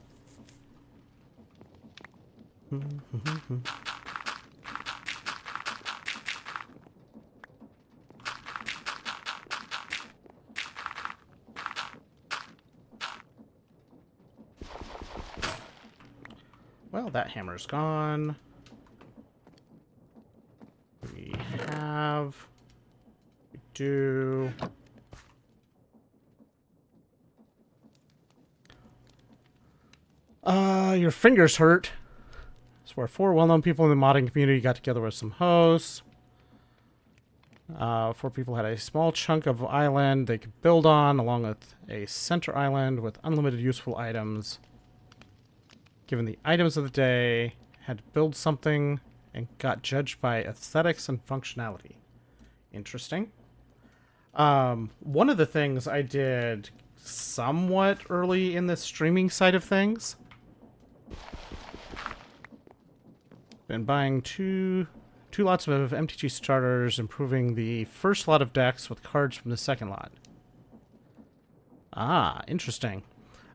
Well, that hammer's gone. do. Your fingers hurt. It's where 4 well-known people in the modding community got together with some hosts. 4 people had a small chunk of island they could build on, along with a center island with unlimited useful items. Given the items of the day, had to build something and got judged by aesthetics and functionality. Interesting. One of the things I did somewhat early in the streaming side of things. Been buying two lots of MTG starters, improving the first lot of decks with cards from the second lot. Ah, interesting.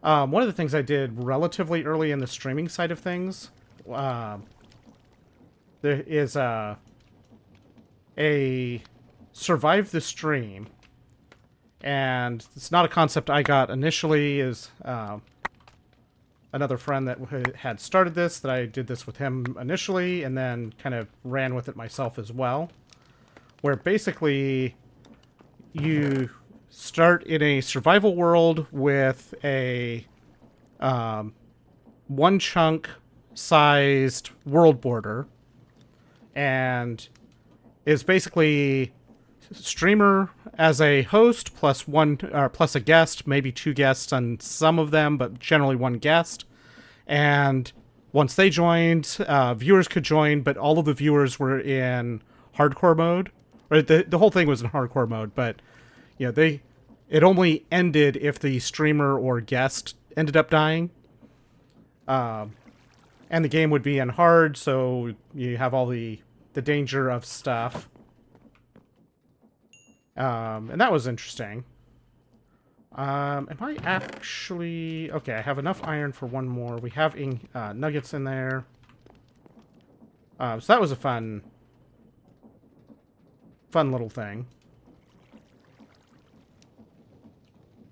One of the things I did relatively early in the streaming side of things, there is a survive the stream, and it's not a concept I got initially. Is another friend that had started this, that I did this with him initially, and then kind of ran with it myself as well. Where basically you start in a survival world with a 1 chunk sized world border, and is basically streamer as a host plus plus a guest, maybe 2 guests on some of them, but generally 1 guest. And once they joined, viewers could join, but all of the viewers were in hardcore mode. Or the whole thing was in hardcore mode, but you know, it only ended if the streamer or guest ended up dying. And the game would be in hard, so you have all the danger of stuff. And that was interesting. Am I actually... Okay, I have enough iron for 1 more. We have nuggets in there. So that was a fun little thing.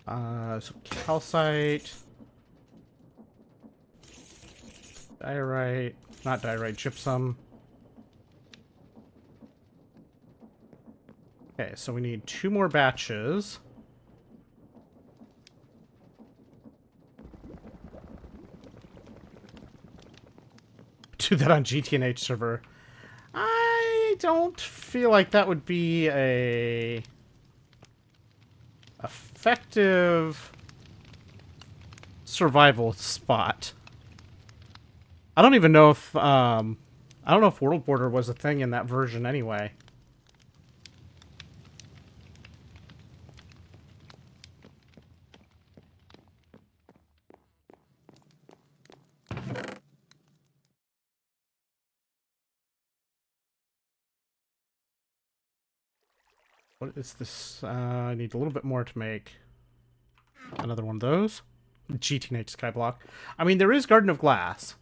So calcite. Diorite. Not diorite, gypsum. Okay, so we need 2 more batches. Do that on GTNH server. I don't feel like that would be a effective survival spot. I don't even know if I don't know if World Border was a thing in that version anyway. What is this? I need a little bit more to make another one of those. GTNH Skyblock. I mean, there is Garden of Glass.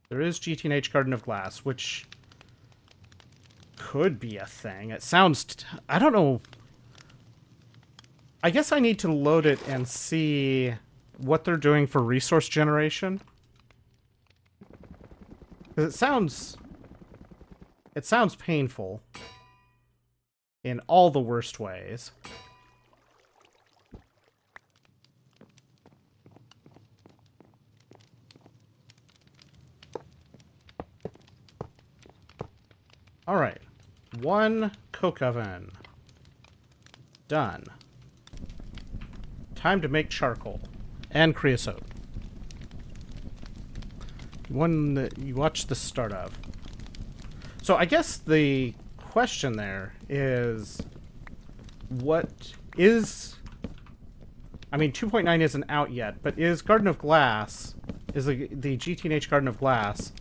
There is GTNH Garden of Glass, which could be a thing. It sounds... I don't know. I guess I need to load it and see what they're doing for resource generation. 'Cause it sounds painful. In all the worst ways. All right. 1 coke oven. Done. Time to make charcoal. And creosote. One that you watch the start of. So I guess the question there is, what is... I mean, 2.9 isn't out yet, but is Garden of Glass... Is the GTNH Garden of Glass...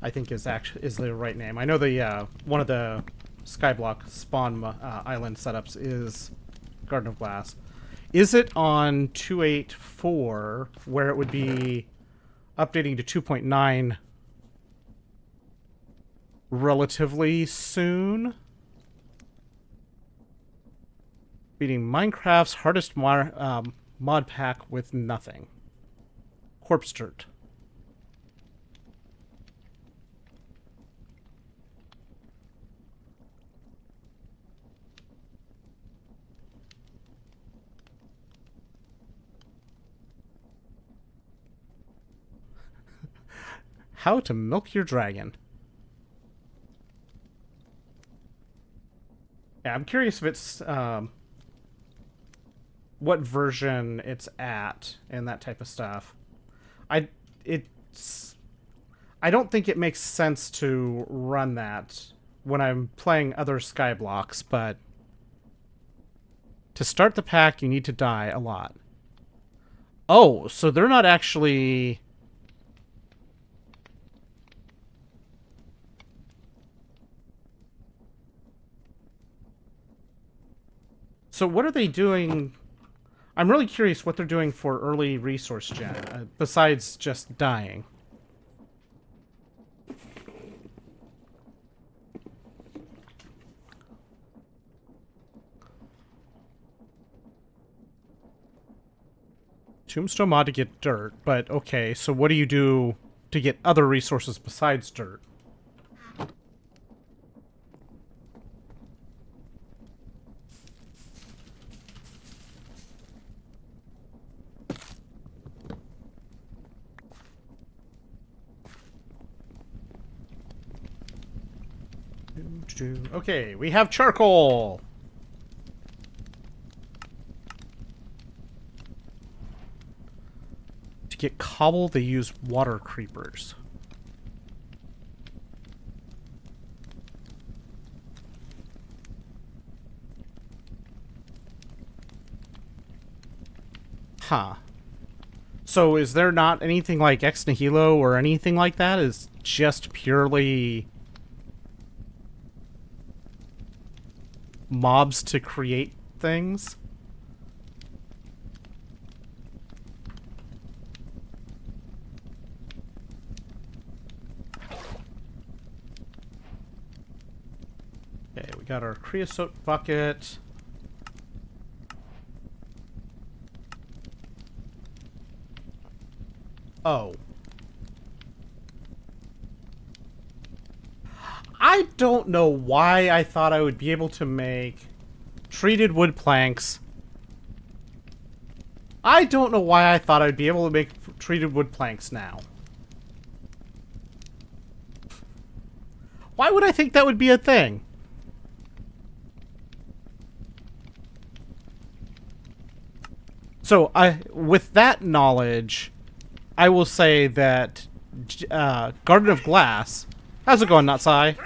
I think is the right name. I know the one of the Skyblock spawn island setups is Garden of Glass. Is it on 2.8.4 where it would be updating to 2.9 relatively soon? Beating Minecraft's hardest mod pack with nothing. Corpse dirt. How to milk your dragon. Yeah, I'm curious if it's what version it's at and that type of stuff. I don't think it makes sense to run that when I'm playing other Skyblocks, but to start the pack, you need to die a lot. Oh, so they're not actually... So what are they doing? I'm really curious what they're doing for early resource gen, besides just dying. Tombstone mod to get dirt, but okay, so what do you do to get other resources besides dirt? Okay, we have charcoal. To get cobble, they use water creepers. Huh. So is there not anything like Ex Nihilo or anything like that? Is just purely mobs to create things? Okay, we got our creosote bucket. Oh. I don't know why I thought I would be able to make treated wood planks. I don't know why I thought I'd be able to make treated wood planks now. Why would I think that would be a thing? So, with that knowledge, I will say that Garden of Glass... How's it going, Natsai?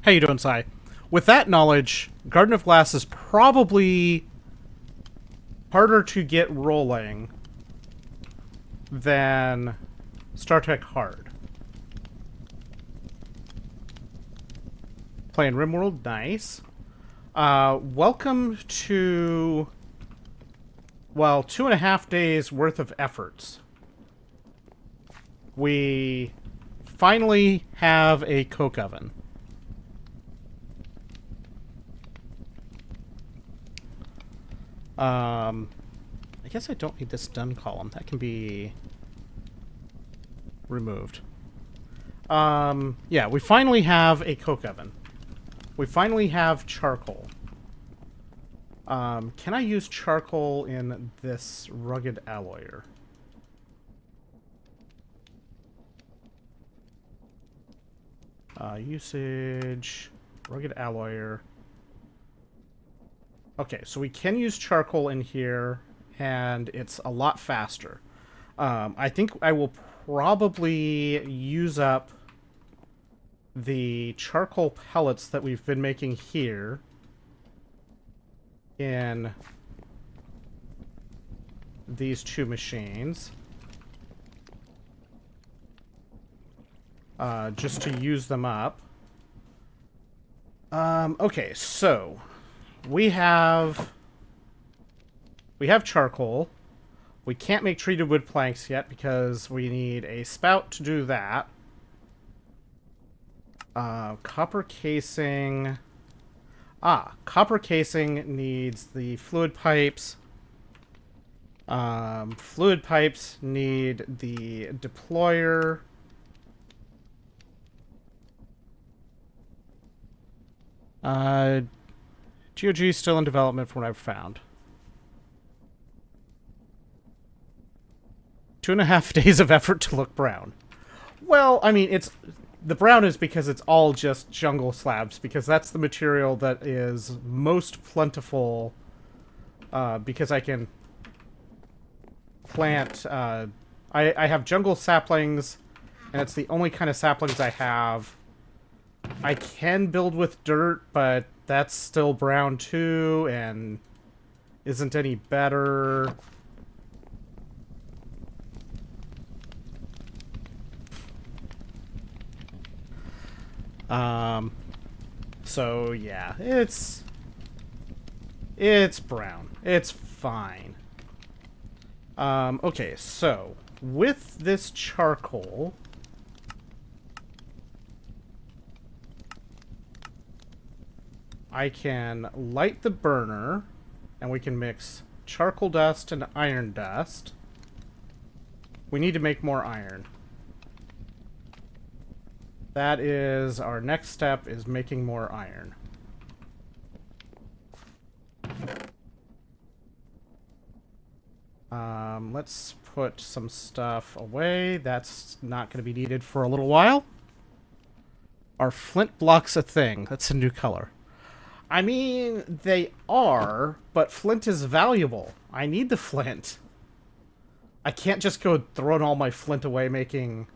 How you doing, Sai? With that knowledge, Garden of Glass is probably harder to get rolling than Star Trek Hard. Playing RimWorld, nice. Welcome to, well, 2.5 days worth of efforts. We finally have a coke oven. I guess I don't need this done column. That can be removed. Yeah, we finally have a coke oven. We finally have charcoal. Can I use charcoal in this rugged alloyer? Usage, rugged alloyer. Okay, so we can use charcoal in here, and it's a lot faster. I think I will probably use up the charcoal pellets that we've been making here in these two machines. Just to use them up. Okay, so we have charcoal. We can't make treated wood planks yet because we need a spout to do that. Copper casing. Copper casing needs the fluid pipes. Fluid pipes need the deployer. GOG is still in development from what I've found. 2.5 days of effort to look brown. Well, I mean, the brown is because it's all just jungle slabs, because that's the material that is most plentiful, because I can plant, I have jungle saplings, and it's the only kind of saplings I have. I can build with dirt, but that's still brown too, and isn't any better. So yeah, it's brown. It's fine. Okay, so with this charcoal, I can light the burner, and we can mix charcoal dust and iron dust. We need to make more iron. That is our next step, is making more iron. Let's put some stuff away. That's not going to be needed for a little while. Are flint blocks a thing? That's a new color. I mean, they are, but flint is valuable. I need the flint. I can't just go throwing all my flint away making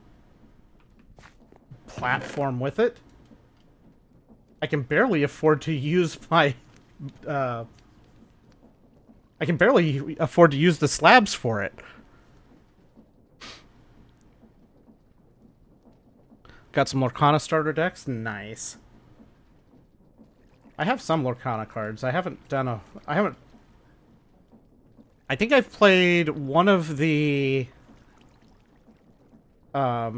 platform with it. I can barely afford to use my I can barely afford to use the slabs for it. Got some Lorcana starter decks? Nice. I have some Lorcana cards. I haven't done a... I think I've played one of the... I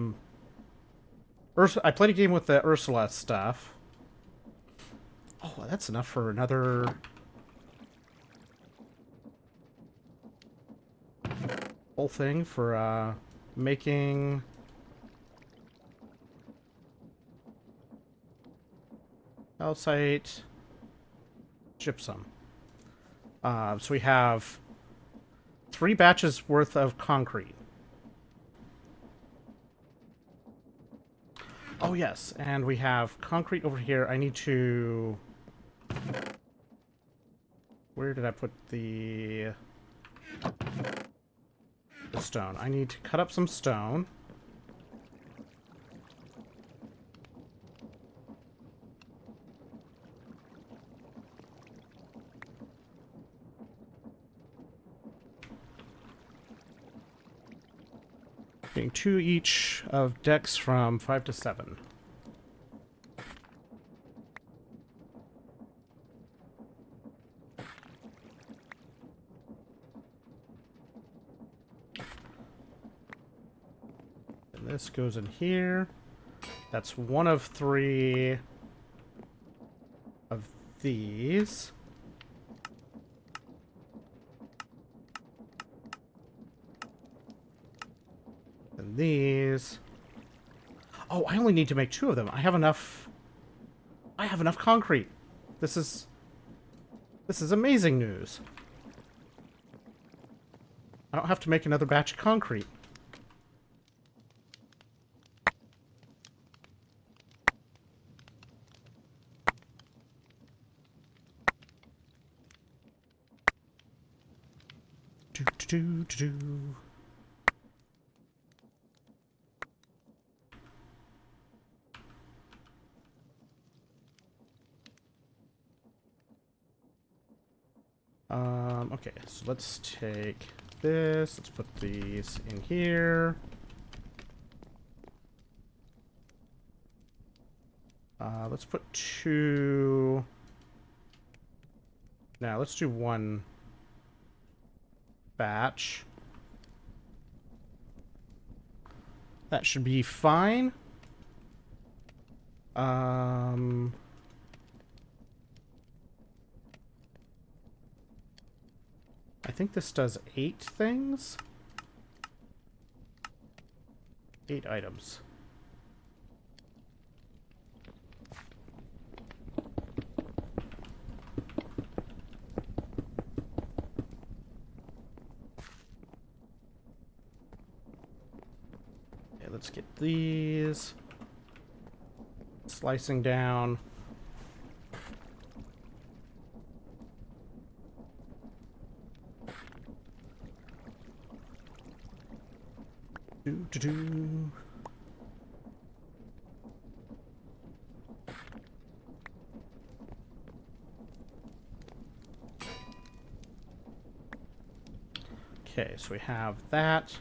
played a game with the Ursula stuff. Oh, that's enough for another... whole thing for, making... calcite... gypsum. So we have 3 batches worth of concrete. Oh, yes, and we have concrete over here. I need to... Where did I put the stone? I need to cut up some stone. Getting 2 each of decks from 5 to 7. And this goes in here. That's 1 of 3 of these. And these. Oh, I only need to make 2 of them. I have enough concrete. This is amazing news. I don't have to make another batch of concrete. Do, do, do, do, do. Okay, so let's take this. Let's put these in here. Let's put 2. Now, let's do 1 batch. That should be fine. I think this does 8 things. 8 items. let's get these. Slicing down. Do. Okay, so we have that.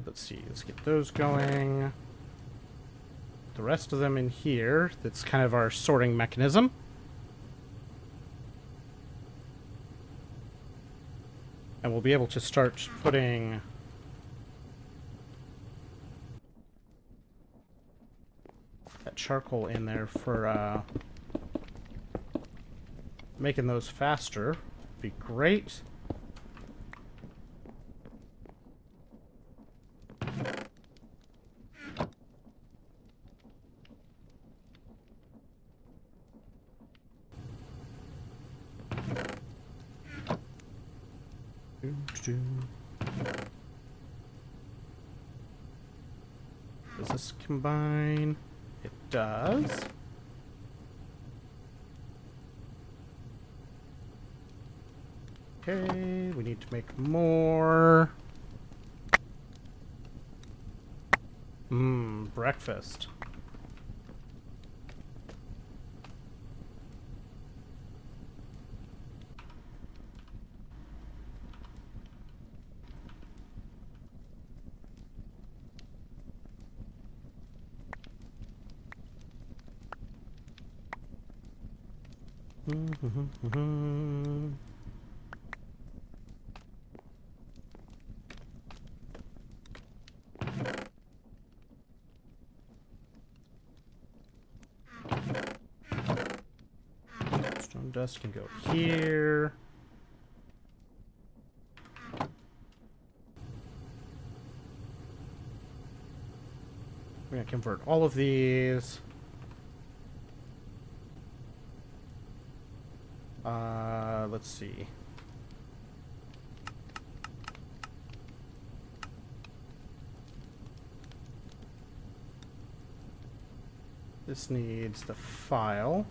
Let's see, let's get those going. The rest of them in here. That's kind of our sorting mechanism. And we'll be able to start putting that charcoal in there for making those faster. Be great. Does this combine? It does. Okay, we need to make more. Breakfast. Stone dust can go here. We're going to convert all of these. Let's see. This needs the file.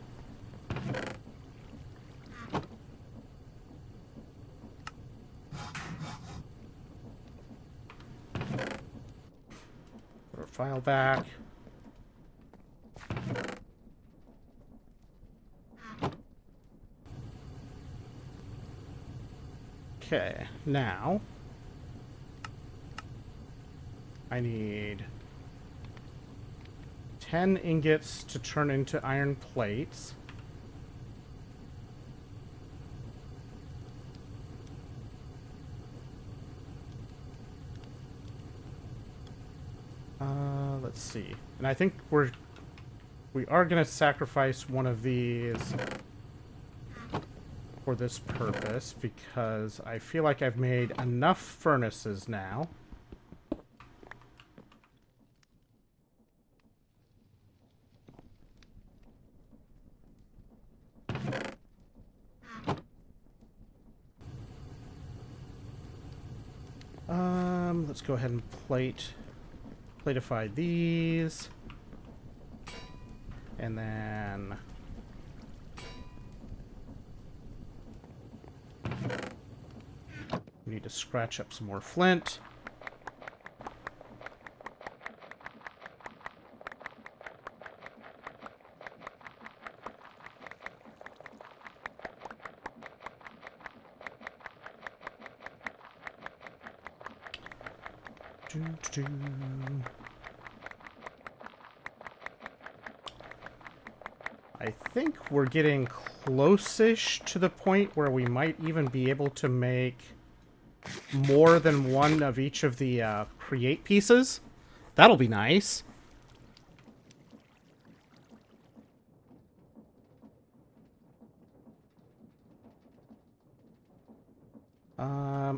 Put our file back. Okay, now I need 10 ingots to turn into iron plates. Let's see. And I think we are going to sacrifice one of these for this purpose, because I feel like I've made enough furnaces now. Let's go ahead and platify these. And then we need to scratch up some more flint. I think we're getting close-ish to the point where we might even be able to make more than one of each of the create pieces. That'll be nice.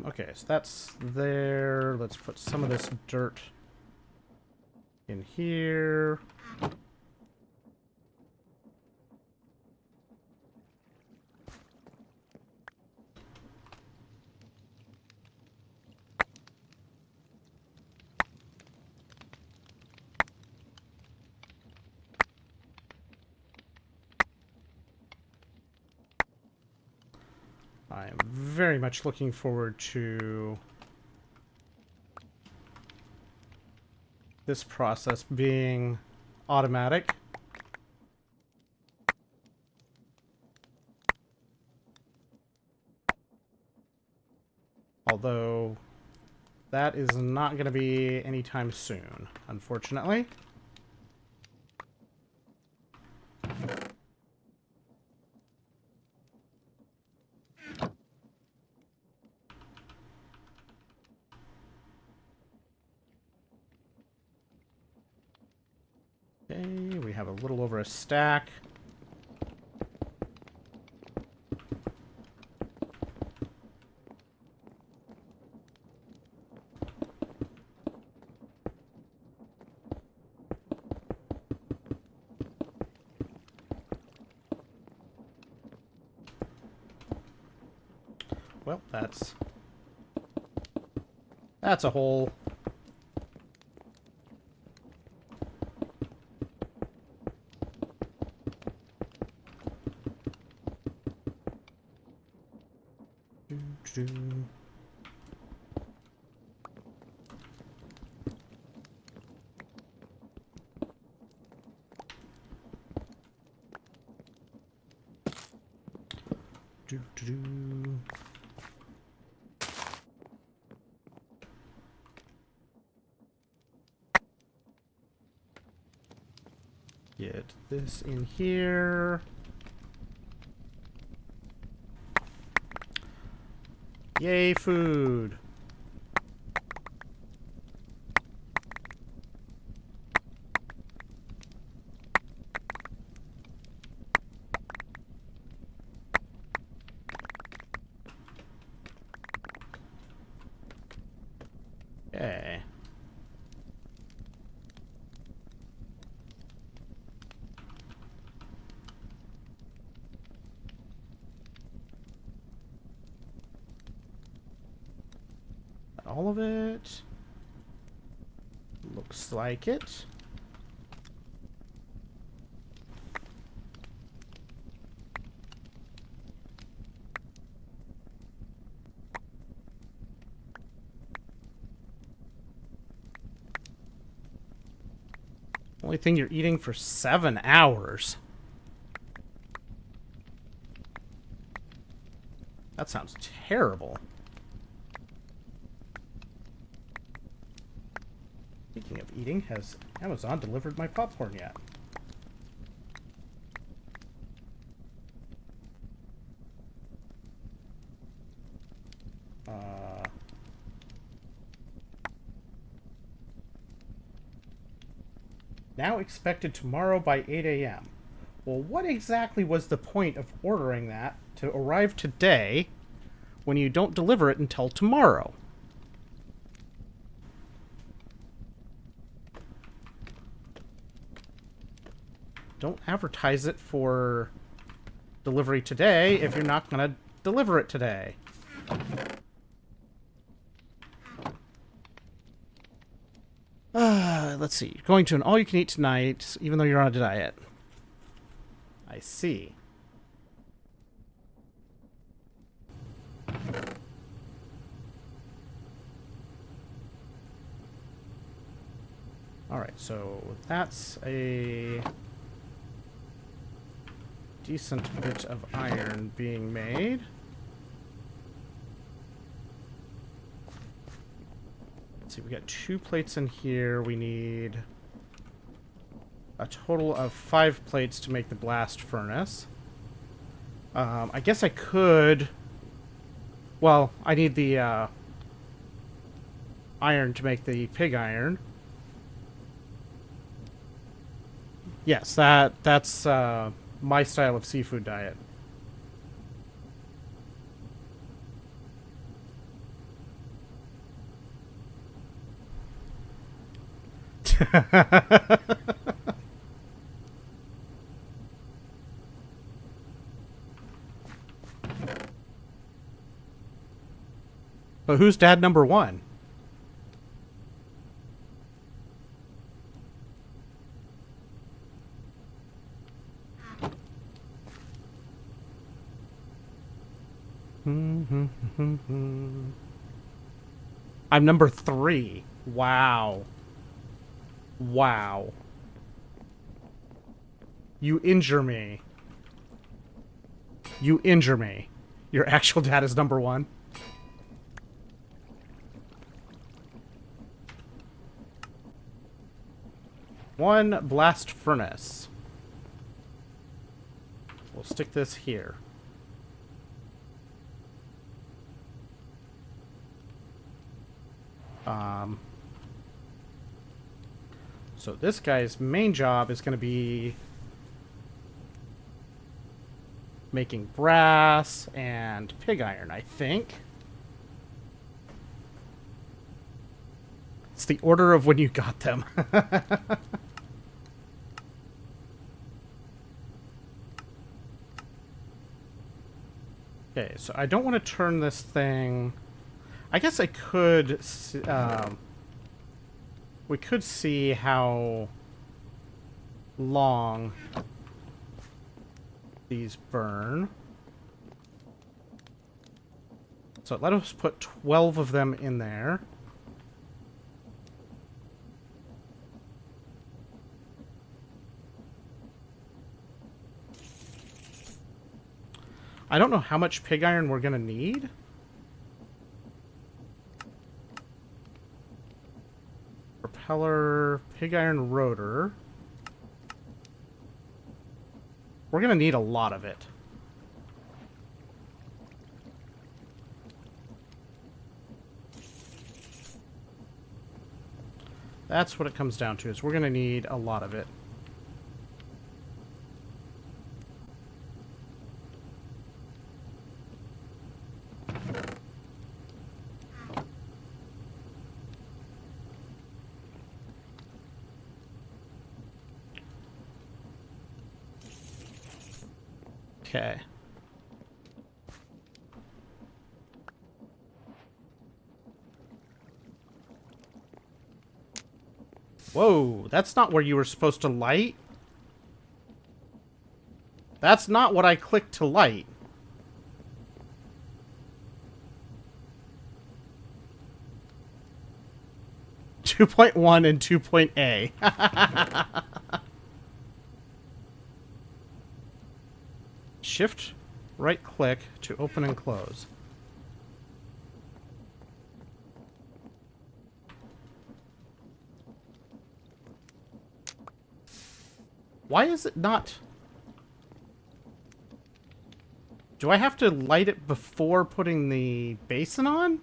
Okay, so that's there. Let's put some of this dirt in here. I am very much looking forward to this process being automatic. Although that is not going to be anytime soon, unfortunately. Okay, we have a little over a stack. Well, that's a hole. Get this in here. Yay, food. Okay. All of it. Looks like it. Only thing you're eating for 7 hours. That sounds terrible. Speaking of eating, has Amazon delivered my popcorn yet? Now expected tomorrow by 8 a.m. Well, what exactly was the point of ordering that to arrive today when you don't deliver it until tomorrow? Don't advertise it for delivery today if you're not going to deliver it today. Let's see. Going to an all-you-can-eat tonight, even though you're on a diet. I see. Alright, so that's a decent bit of iron being made. Let's see, we got 2 plates in here. We need a total of 5 plates to make the blast furnace. I guess I could... Well, I need the iron to make the pig iron. Yes, that's my style of seafood diet. But who's dad number one? I'm number 3. Wow. Wow. You injure me. You injure me. Your actual dad is number 1. One blast furnace. We'll stick this here. So this guy's main job is going to be making brass and pig iron, I think. It's the order of when you got them. Okay, so I don't want to turn this thing... I guess I could... we could see how long these burn. So let us put 12 of them in there. I don't know how much pig iron we're going to need. Propeller, pig iron rotor. We're going to need a lot of it. That's what it comes down to, is we're going to need a lot of it. Okay. Whoa, that's not where you were supposed to light. That's not what I clicked to light. .1 and 2.A. Shift right click to open and close. Why is it not? Do I have to light it before putting the basin on?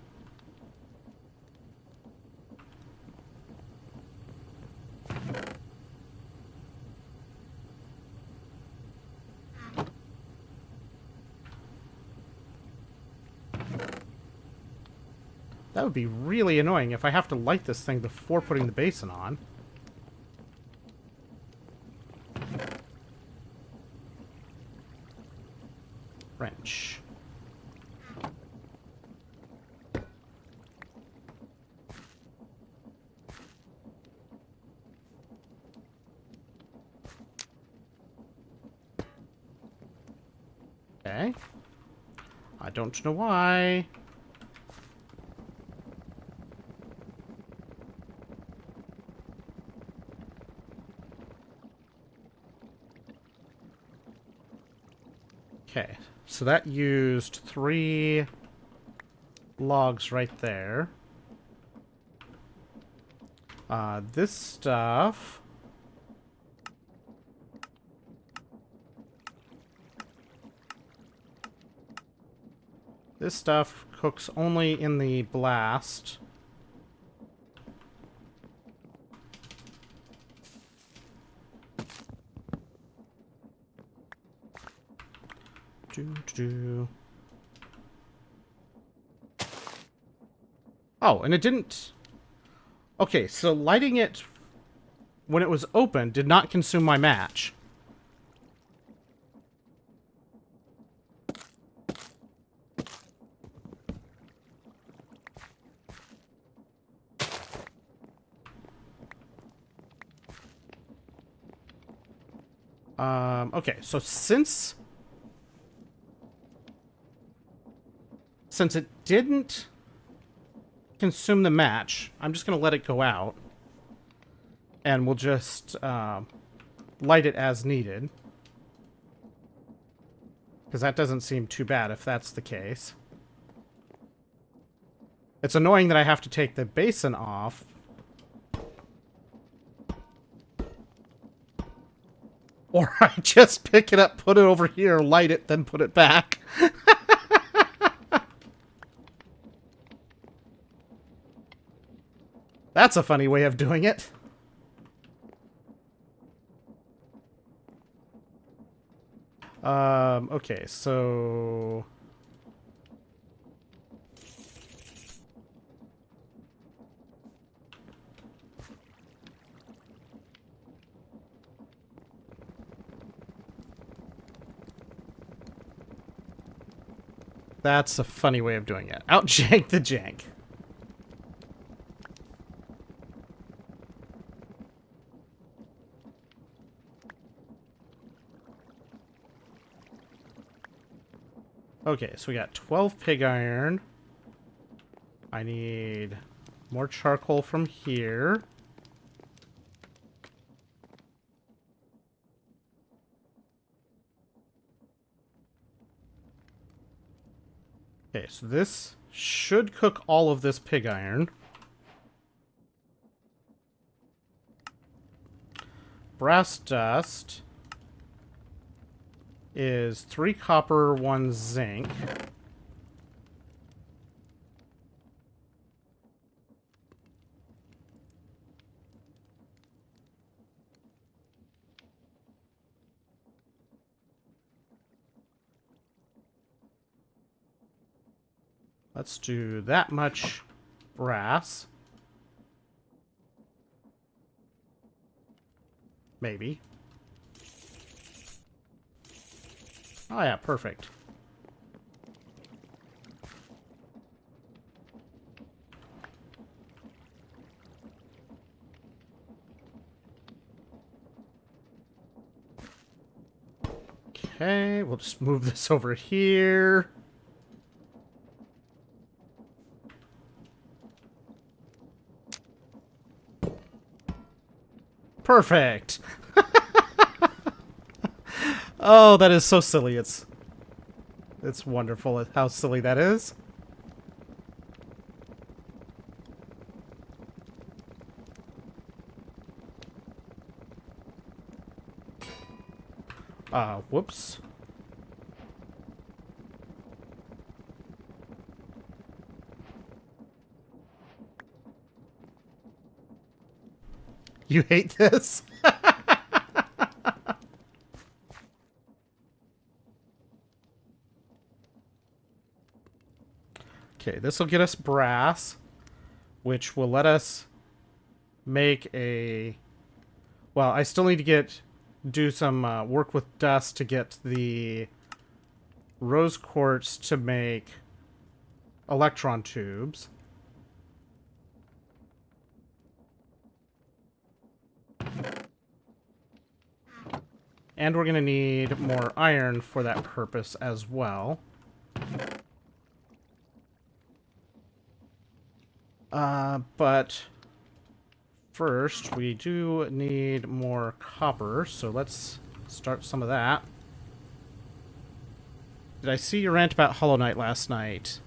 That would be really annoying if I have to light this thing before putting the basin on. Wrench. Okay. I don't know why. Okay, so that used 3 logs right there. This stuff... This stuff cooks only in the blast. Oh, and it didn't... Okay, so lighting it when it was open did not consume my match. Okay, so since it didn't consume the match, I'm just going to let it go out. And we'll just light it as needed. Because that doesn't seem too bad if that's the case. It's annoying that I have to take the basin off. Or I just pick it up, put it over here, light it, then put it back. That's a funny way of doing it. Okay, so... That's a funny way of doing it. Outjank the jank. Okay, so we got 12 pig iron. I need more charcoal from here. Okay, so this should cook all of this pig iron. Brass dust is 3 copper, 1 zinc. Let's do that much brass. Maybe. Oh yeah, perfect. Okay, we'll just move this over here. Perfect. Oh, that is so silly. It's wonderful how silly that is. Whoops. You hate this? Okay, this will get us brass, which will let us make a... Well, I still need to do some work with dust to get the rose quartz to make electron tubes. And we're going to need more iron for that purpose as well. But first, we do need more copper, so let's start some of that. Did I see your rant about Hollow Knight last night?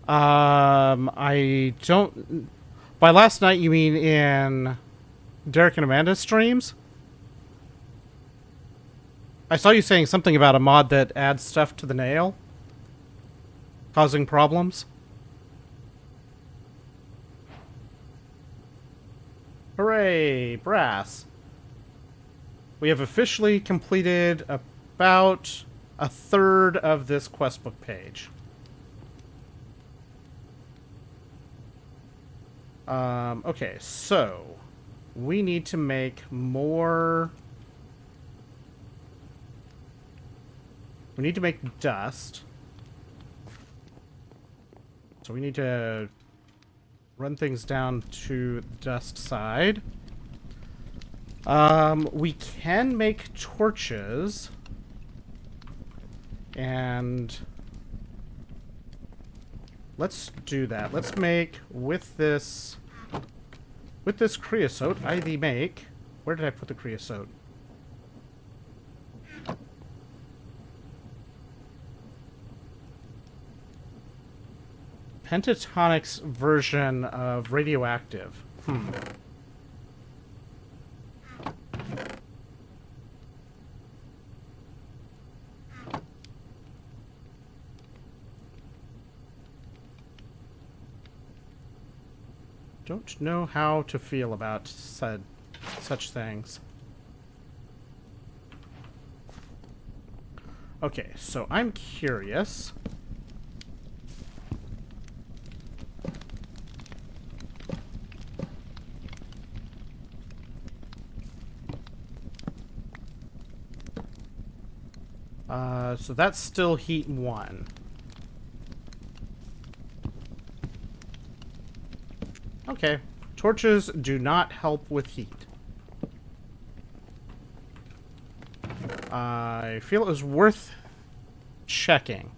I don't... By last night, you mean in Derek and Amanda's streams? I saw you saying something about a mod that adds stuff to the nail, causing problems. Hooray! Brass. We have officially completed about a third of this quest book page. Okay, so we need to make more. We need to make dust. So we need to run things down to the dust side. We can make torches. And let's do that. Let's make with this creosote, where did I put the creosote? Pentatonic's version of radioactive. Don't know how to feel about such things. Okay, so I'm curious. So that's still heat 1. Okay. Torches do not help with heat. I feel it was worth checking.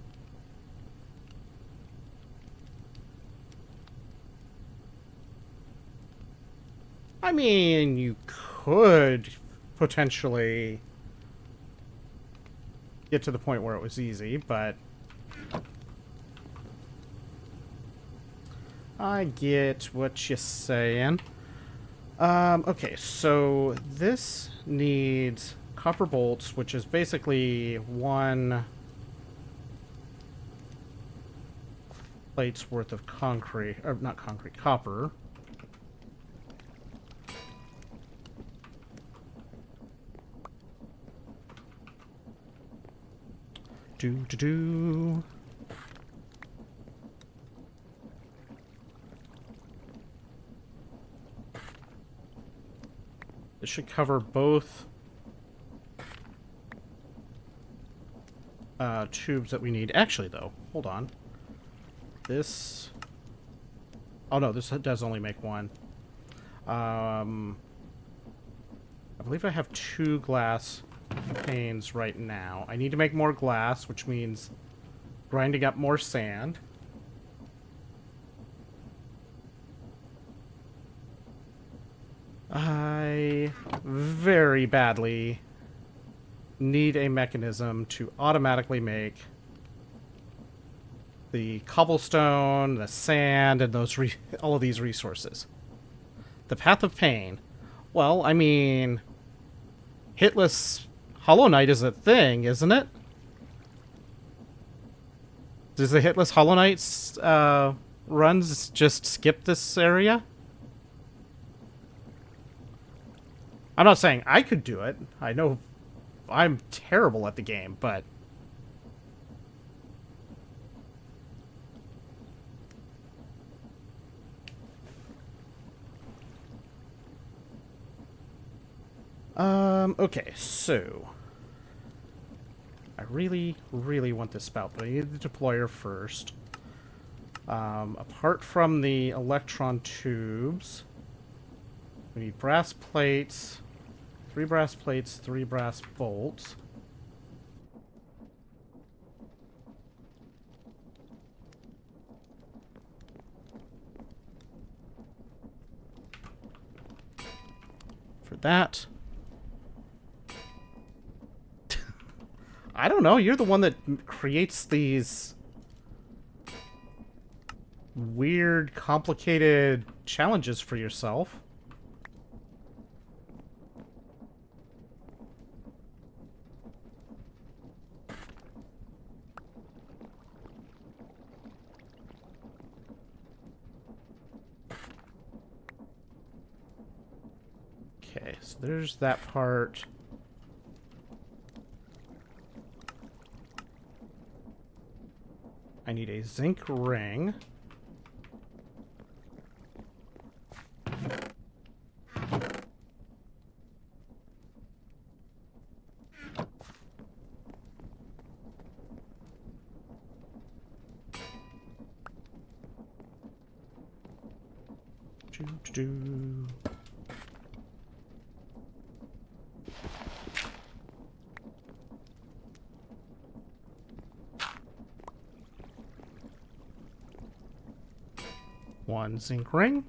I mean, you could potentially get to the point where it was easy, but I get what you're saying. Okay, so this needs copper bolts, which is basically 1 plate's worth of concrete, or not concrete, copper. Do. This should cover both tubes that we need. Actually, though, hold on. This... Oh, no, this does only make 1. I believe I have 2 glass panes right now. I need to make more glass, which means grinding up more sand. I very badly need a mechanism to automatically make the cobblestone, the sand, and those all of these resources. The Path of Pain. Well, I mean, hitless Hollow Knight is a thing, isn't it? Does the hitless Hollow Knight's runs just skip this area? I'm not saying I could do it. I know I'm terrible at the game, but... Okay, so... I really, really want this spout, but I need the deployer first. Apart from the electron tubes, we need brass plates, 3 brass plates, 3 brass bolts. For that... I don't know, you're the one that creates these weird, complicated challenges for yourself. Okay, so there's that part. I need a zinc ring. Do. One zinc ring.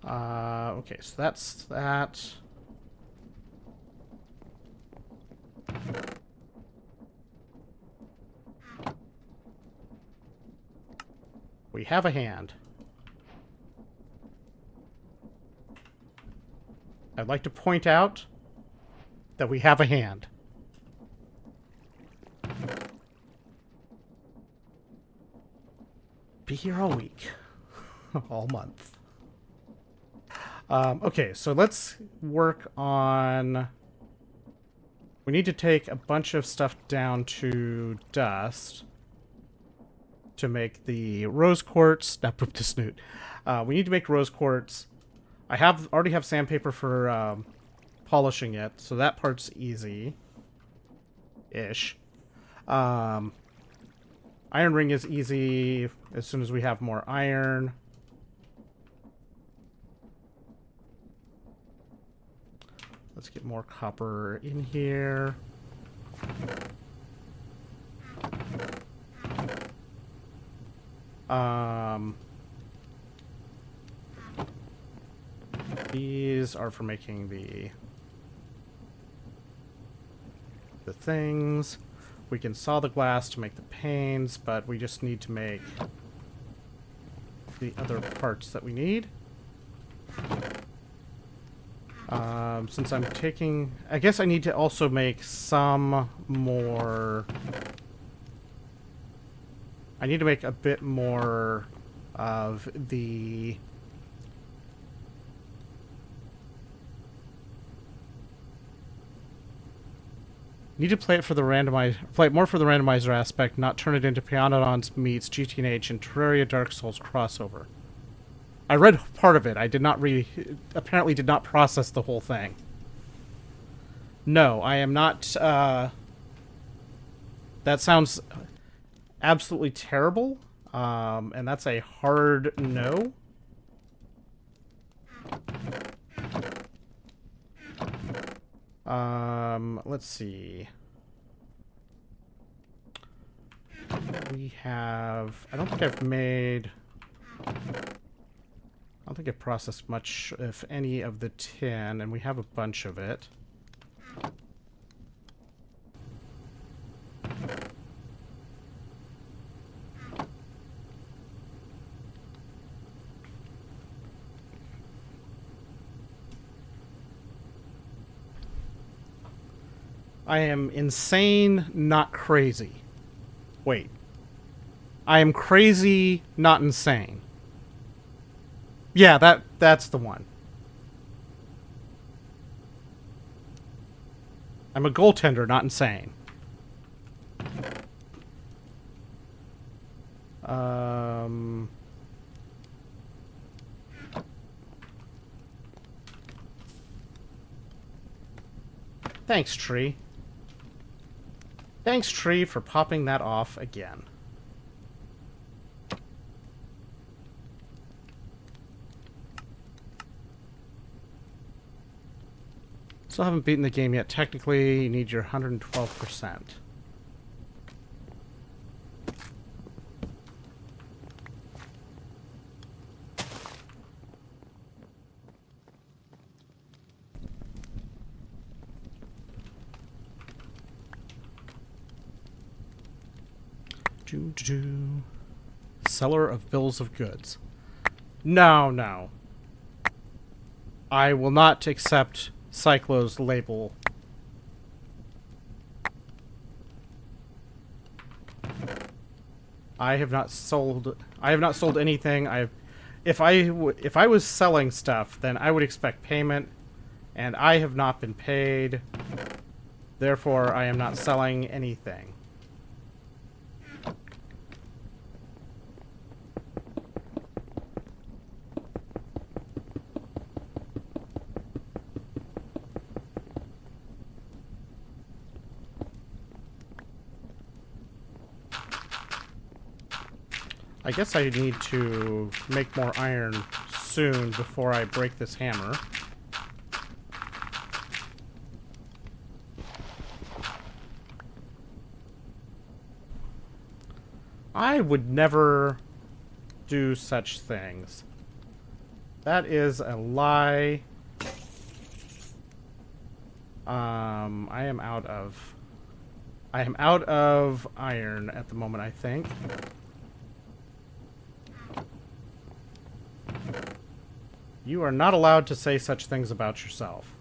Okay, so that's that. We have a hand. I'd like to point out that we have a hand. Be here all week. All month. Okay, so let's work on... We need to take a bunch of stuff down to dust to make the rose quartz. Not poop to snoot. We need to make rose quartz. I already have sandpaper for polishing it, so that part's easy-ish. Iron ring is easy as soon as we have more iron. Let's get more copper in here. These are for making the things. We can saw the glass to make the panes, but we just need to make the other parts that we need. Since I'm taking... I guess I need to also make some more... I need to make a bit more of the... Need to play it for the play it more for the randomizer aspect, not turn it into Pianodons meets GTNH and Terraria Dark Souls crossover. I read part of it. I did not apparently did not process the whole thing. No, I am not, that sounds absolutely terrible, and that's a hard no. Let's see. We have... I don't think I've made... I don't think I've processed much, if any, of the tin, and we have a bunch of it. I am insane, not crazy. Wait. I am crazy, not insane. Yeah, that's the one. I'm a goaltender, not insane. Thanks, Tree. Thanks, Tree, for popping that off again. Still haven't beaten the game yet. Technically, you need your 112%. Seller of bills of goods. No, no. I will not accept Cyclo's label. I have not sold anything. If I was selling stuff, then I would expect payment, and I have not been paid. Therefore, I am not selling anything. I guess I need to make more iron soon before I break this hammer. I would never do such things. That is a lie. I am out of iron at the moment, I think. You are not allowed to say such things about yourself.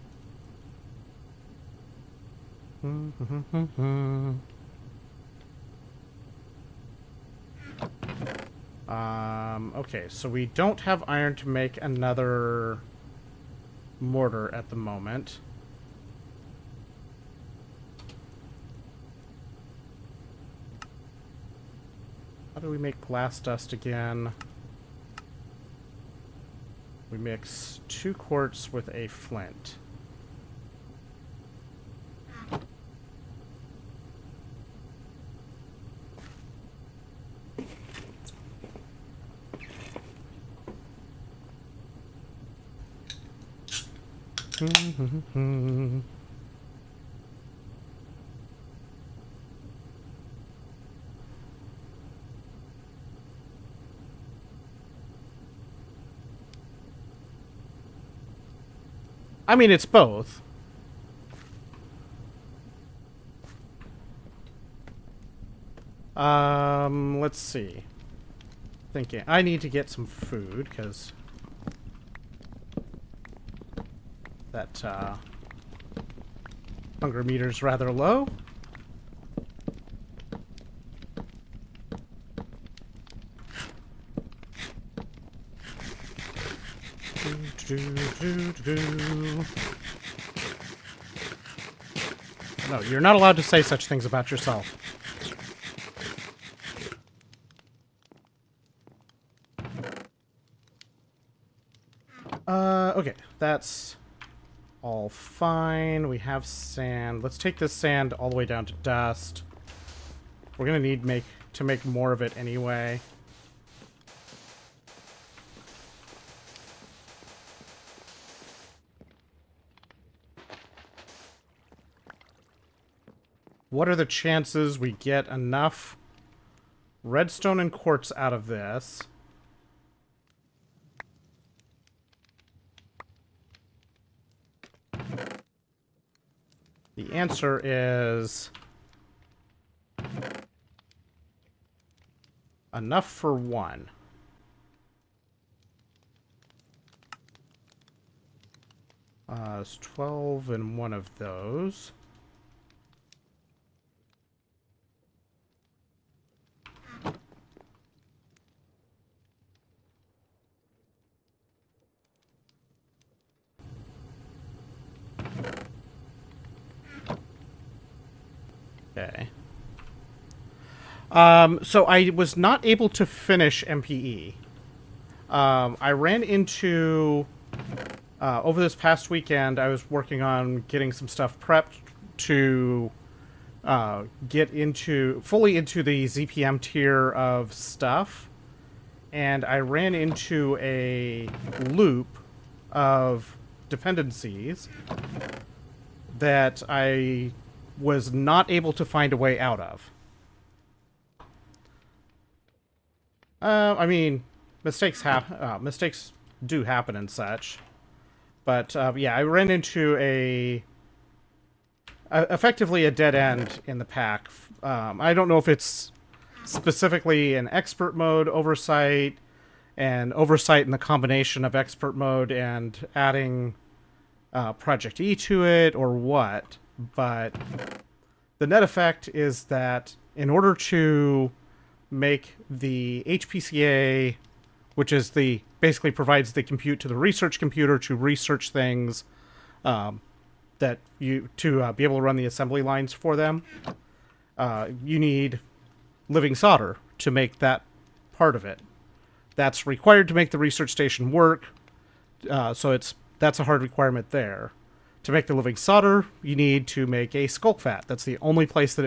Okay, so we don't have iron to make another mortar at the moment. How do we make glass dust again? We mix 2 quartz with a flint. I mean, it's both. Let's see. Thinking. I need to get some food, because that, hunger meter's rather low. No, you're not allowed to say such things about yourself. Okay, that's all fine. We have sand. Let's take this sand all the way down to dust. We're gonna need to make more of it anyway. What are the chances we get enough redstone and quartz out of this? The answer is enough for 1. It's 12 in one of those. Okay. So I was not able to finish MPE. I ran into... over this past weekend, I was working on getting some stuff prepped to get fully into the ZPM tier of stuff. And I ran into a loop of dependencies that I was not able to find a way out of. I mean, mistakes do happen and such. But, yeah, I ran into effectively a dead end in the pack. I don't know if it's specifically an expert mode oversight, and oversight in the combination of expert mode and adding Project E to it, or what. But the net effect is that in order to make the HPCA, which is basically provides the compute to the research computer to research things, that you to be able to run the assembly lines for them. You need living solder to make that part of it. That's required to make the research station work. That's a hard requirement there. To make the living solder, you need to make a skulk vat. That's the only place that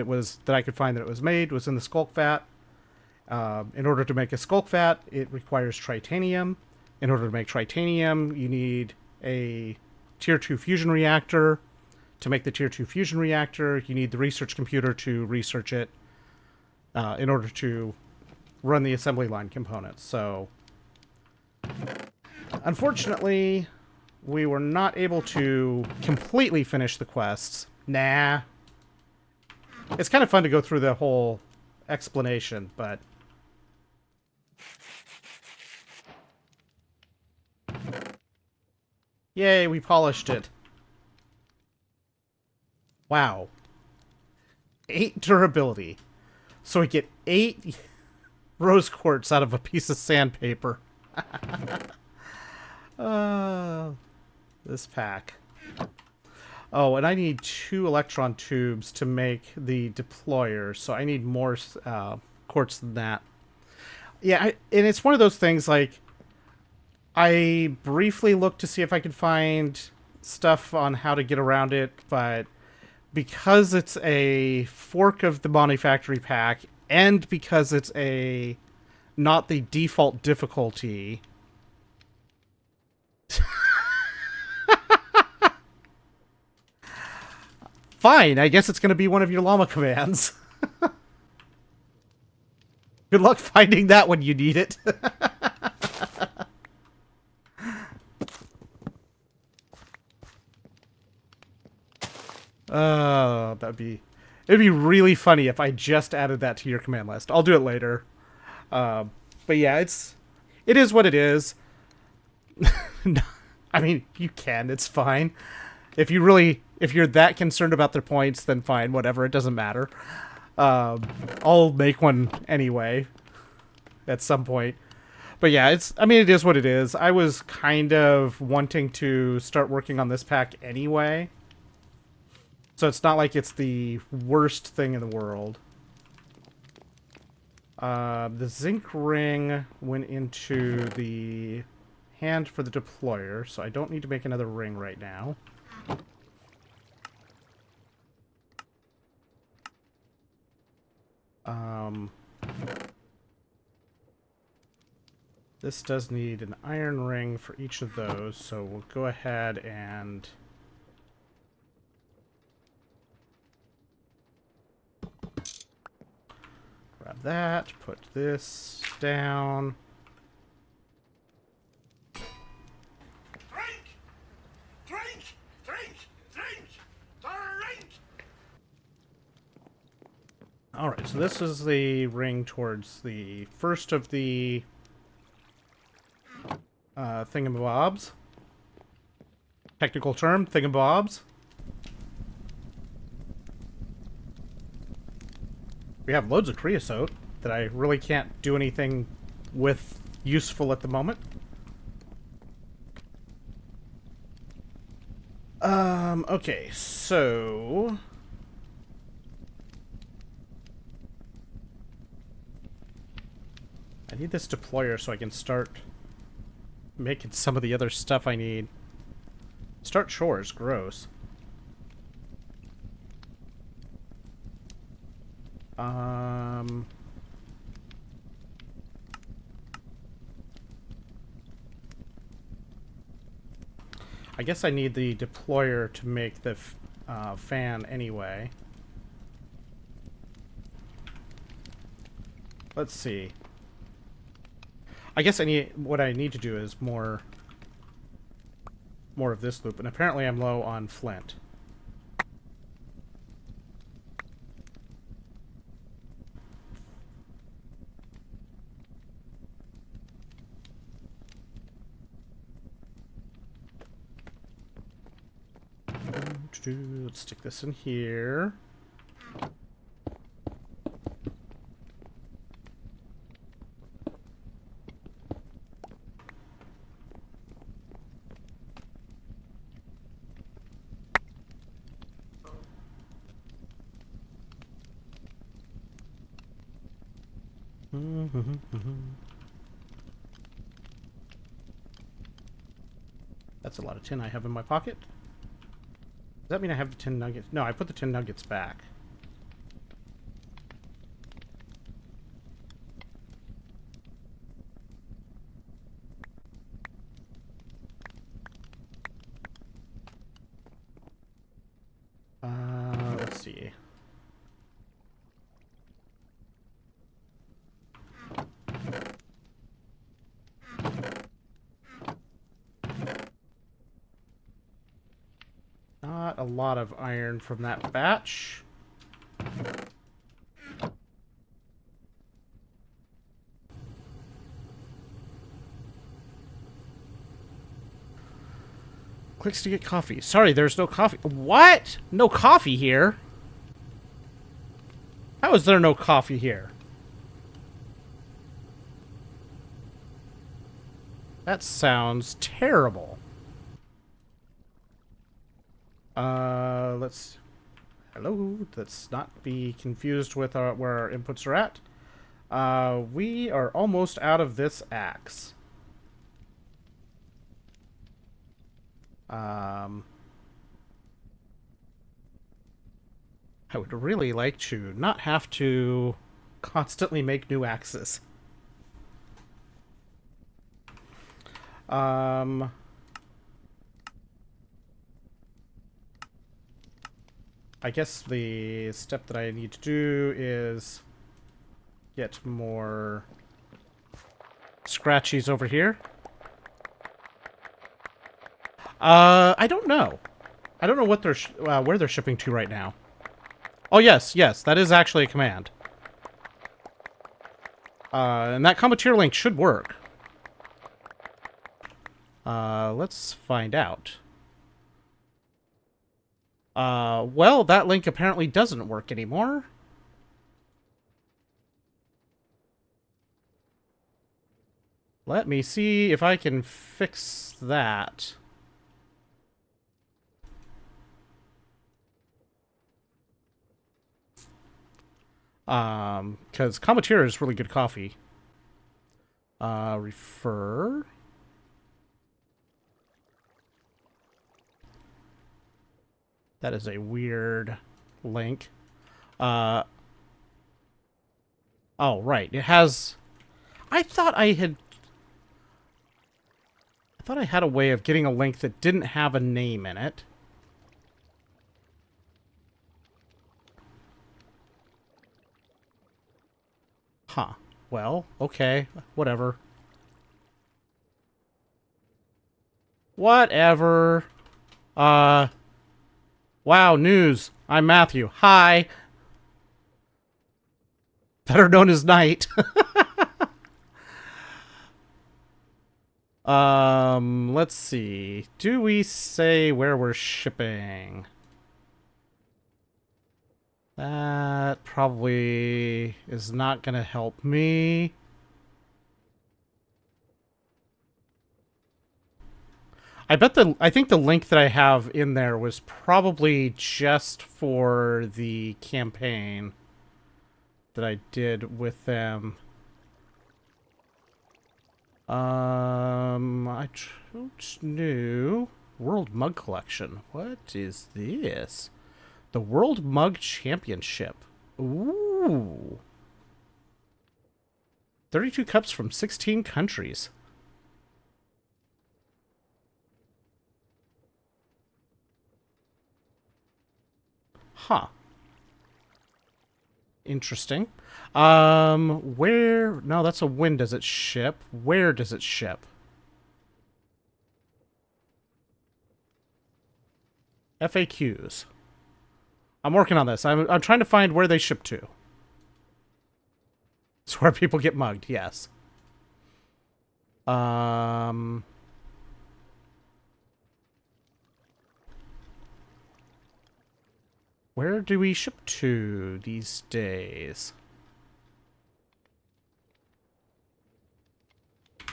I could find that it was made was in the skulk vat. In order to make a skulk vat, it requires tritanium. In order to make tritanium, you need a tier 2 fusion reactor. To make the tier 2 fusion reactor, you need the research computer to research it in order to run the assembly line components. So, unfortunately, we were not able to completely finish the quests. Nah. It's kind of fun to go through the whole explanation, but... Yay, we polished it. Wow. 8 durability. So we get 8 rose quartz out of a piece of sandpaper. This pack. Oh, and I need 2 electron tubes to make the deployer, so I need more quartz than that. Yeah, and it's one of those things, like, I briefly looked to see if I could find stuff on how to get around it, but because it's a fork of the Bonnie Factory pack, and because it's not the default difficulty... Fine, I guess it's going to be one of your llama commands. Good luck finding that when you need it. It'd be really funny if I just added that to your command list. I'll do it later. But yeah, it is what it is. I mean, you can, it's fine. If you're that concerned about their points, then fine, whatever, it doesn't matter. I'll make one anyway at some point. But yeah, it is what it is. I was kind of wanting to start working on this pack anyway. So it's not like it's the worst thing in the world. The zinc ring went into the hand for the deployer, so I don't need to make another ring right now. This does need an iron ring for each of those, so we'll go ahead and... grab that, put this down. Drink! Drink! Drink! Drink! Drink! Alright, so this is the ring towards the first of the thingamabobs. Technical term, thingamabobs. We have loads of creosote that I really can't do anything with useful at the moment. Okay, so... I need this deployer so I can start making some of the other stuff I need. Start chores, gross. I guess I need the deployer to make the fan anyway. Let's see. I guess what I need to do is more of this loop, and apparently I'm low on flint. Let's stick this in here. That's a lot of tin I have in my pocket. Does that mean I have the tin nuggets? No, I put the tin nuggets back. Let's see. Not a lot of iron from that batch. Clicks to get coffee. Sorry, there's no coffee. What? No coffee here? How is there no coffee here? That sounds terrible. Let's... Hello? Let's not be confused with where our inputs are at. We are almost out of this axe. I would really like to not have to constantly make new axes. I guess the step that I need to do is get more scratchies over here. I don't know. I don't know what they're where they're shipping to right now. Oh yes, yes, that is actually a command. And that Cometeer link should work. Let's find out. Well, that link apparently doesn't work anymore. Let me see if I can fix that. Because Cometeer is really good coffee. Refer. That is a weird link. Oh, right. It has... I thought I had a way of getting a link that didn't have a name in it. Huh. Well, okay. Whatever. Whatever. Wow, news. I'm Matthew. Hi. Better known as Knight. Let's see. Do we say where we're shipping? That probably is not going to help me. I think the link that I have in there was probably just for the campaign that I did with them. I don't know. World Mug Collection. What is this? The World Mug Championship. Ooh. 32 cups from 16 countries. Huh. Interesting. Where... No, that's a when does it ship. Where does it ship? FAQs. I'm working on this. I'm trying to find where they ship to. It's where people get mugged, yes. Where do we ship to these days?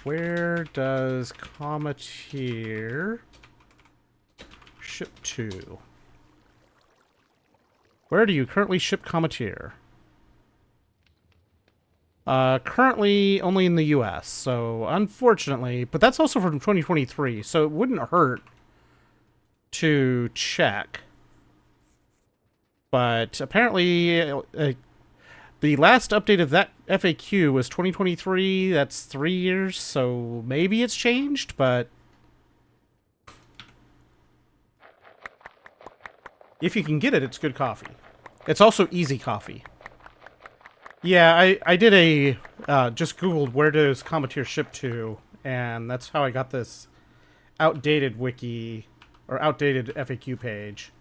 Where does Cometeer ship to? Where do you currently ship Cometeer? Currently only in the US, so unfortunately, but that's also from 2023, so it wouldn't hurt to check. But apparently, the last update of that FAQ was 2023. That's 3 years, so maybe it's changed, but if you can get it, it's good coffee. It's also easy coffee. Yeah, I did just Googled where does Cometeer ship to, and that's how I got this outdated wiki, or outdated FAQ page.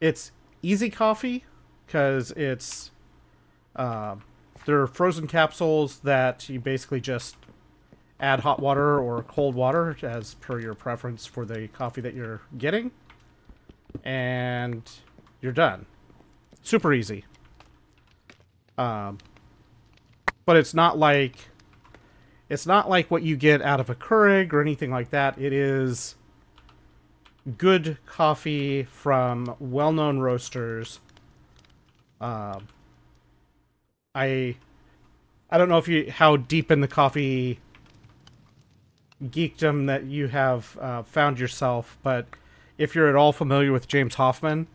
It's easy coffee, because it's, they're frozen capsules that you basically just add hot water or cold water, as per your preference for the coffee that you're getting. And you're done. Super easy. But it's not like what you get out of a Keurig or anything like that. It is good coffee from well-known roasters. I don't know how deep in the coffee geekdom that you have found yourself, but if you're at all familiar with James Hoffman,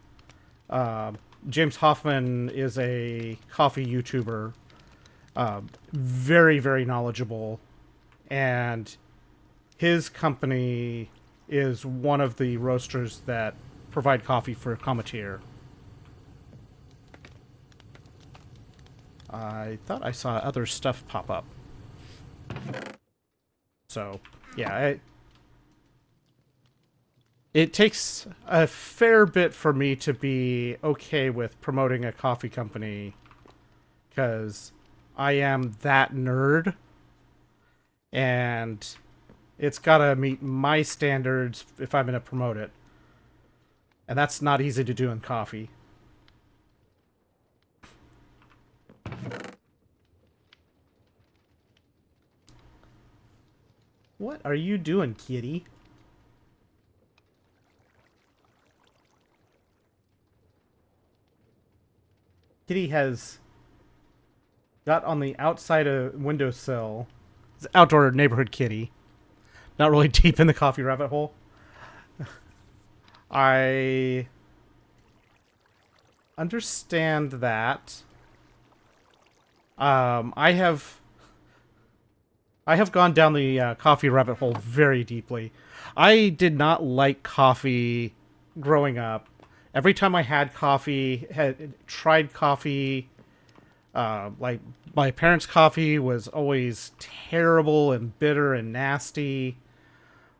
James Hoffman is a coffee YouTuber, very, very knowledgeable, and his company is one of the roasters that provide coffee for Cometeer. I thought I saw other stuff pop up. So, yeah, it takes a fair bit for me to be okay with promoting a coffee company, because I am that nerd, and it's gotta meet my standards if I'm gonna promote it. And that's not easy to do in coffee. What are you doing, kitty? Kitty has got on the outside of windowsill. It's outdoor neighborhood kitty. Not really deep in the coffee rabbit hole. I understand that. I have gone down the coffee rabbit hole very deeply. I did not like coffee growing up. Every time I had coffee, had tried coffee, like my parents' coffee was always terrible and bitter and nasty.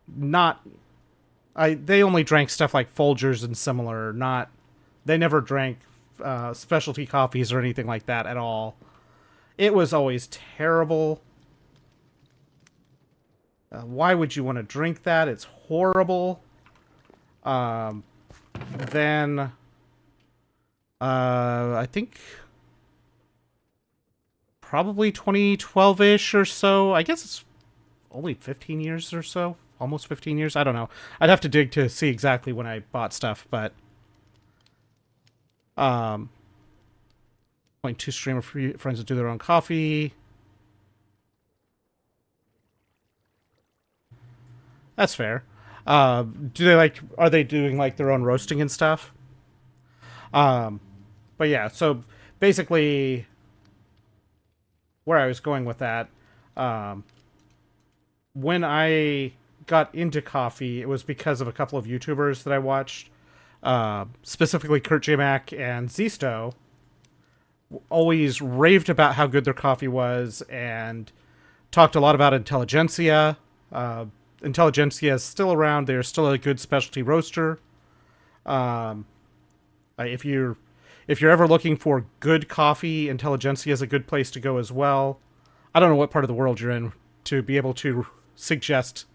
They only drank stuff like Folgers and similar. They never drank specialty coffees or anything like that at all. It was always terrible. Why would you want to drink that? It's horrible. Then, I think probably 2012-ish or so. I guess it's only 15 years or so. Almost 15 years. I don't know. I'd have to dig to see exactly when I bought stuff, but like 2 streamer friends that do their own coffee. That's fair. Are they doing like their own roasting and stuff? But yeah, so basically where I was going with that, when I got into coffee, it was because of a couple of YouTubers that I watched, specifically Kurt J. Mac and Zisto, always raved about how good their coffee was and talked a lot about Intelligentsia. Intelligentsia is still around. They're still a good specialty roaster. If you're ever looking for good coffee, Intelligentsia is a good place to go as well. I don't know what part of the world you're in to be able to suggest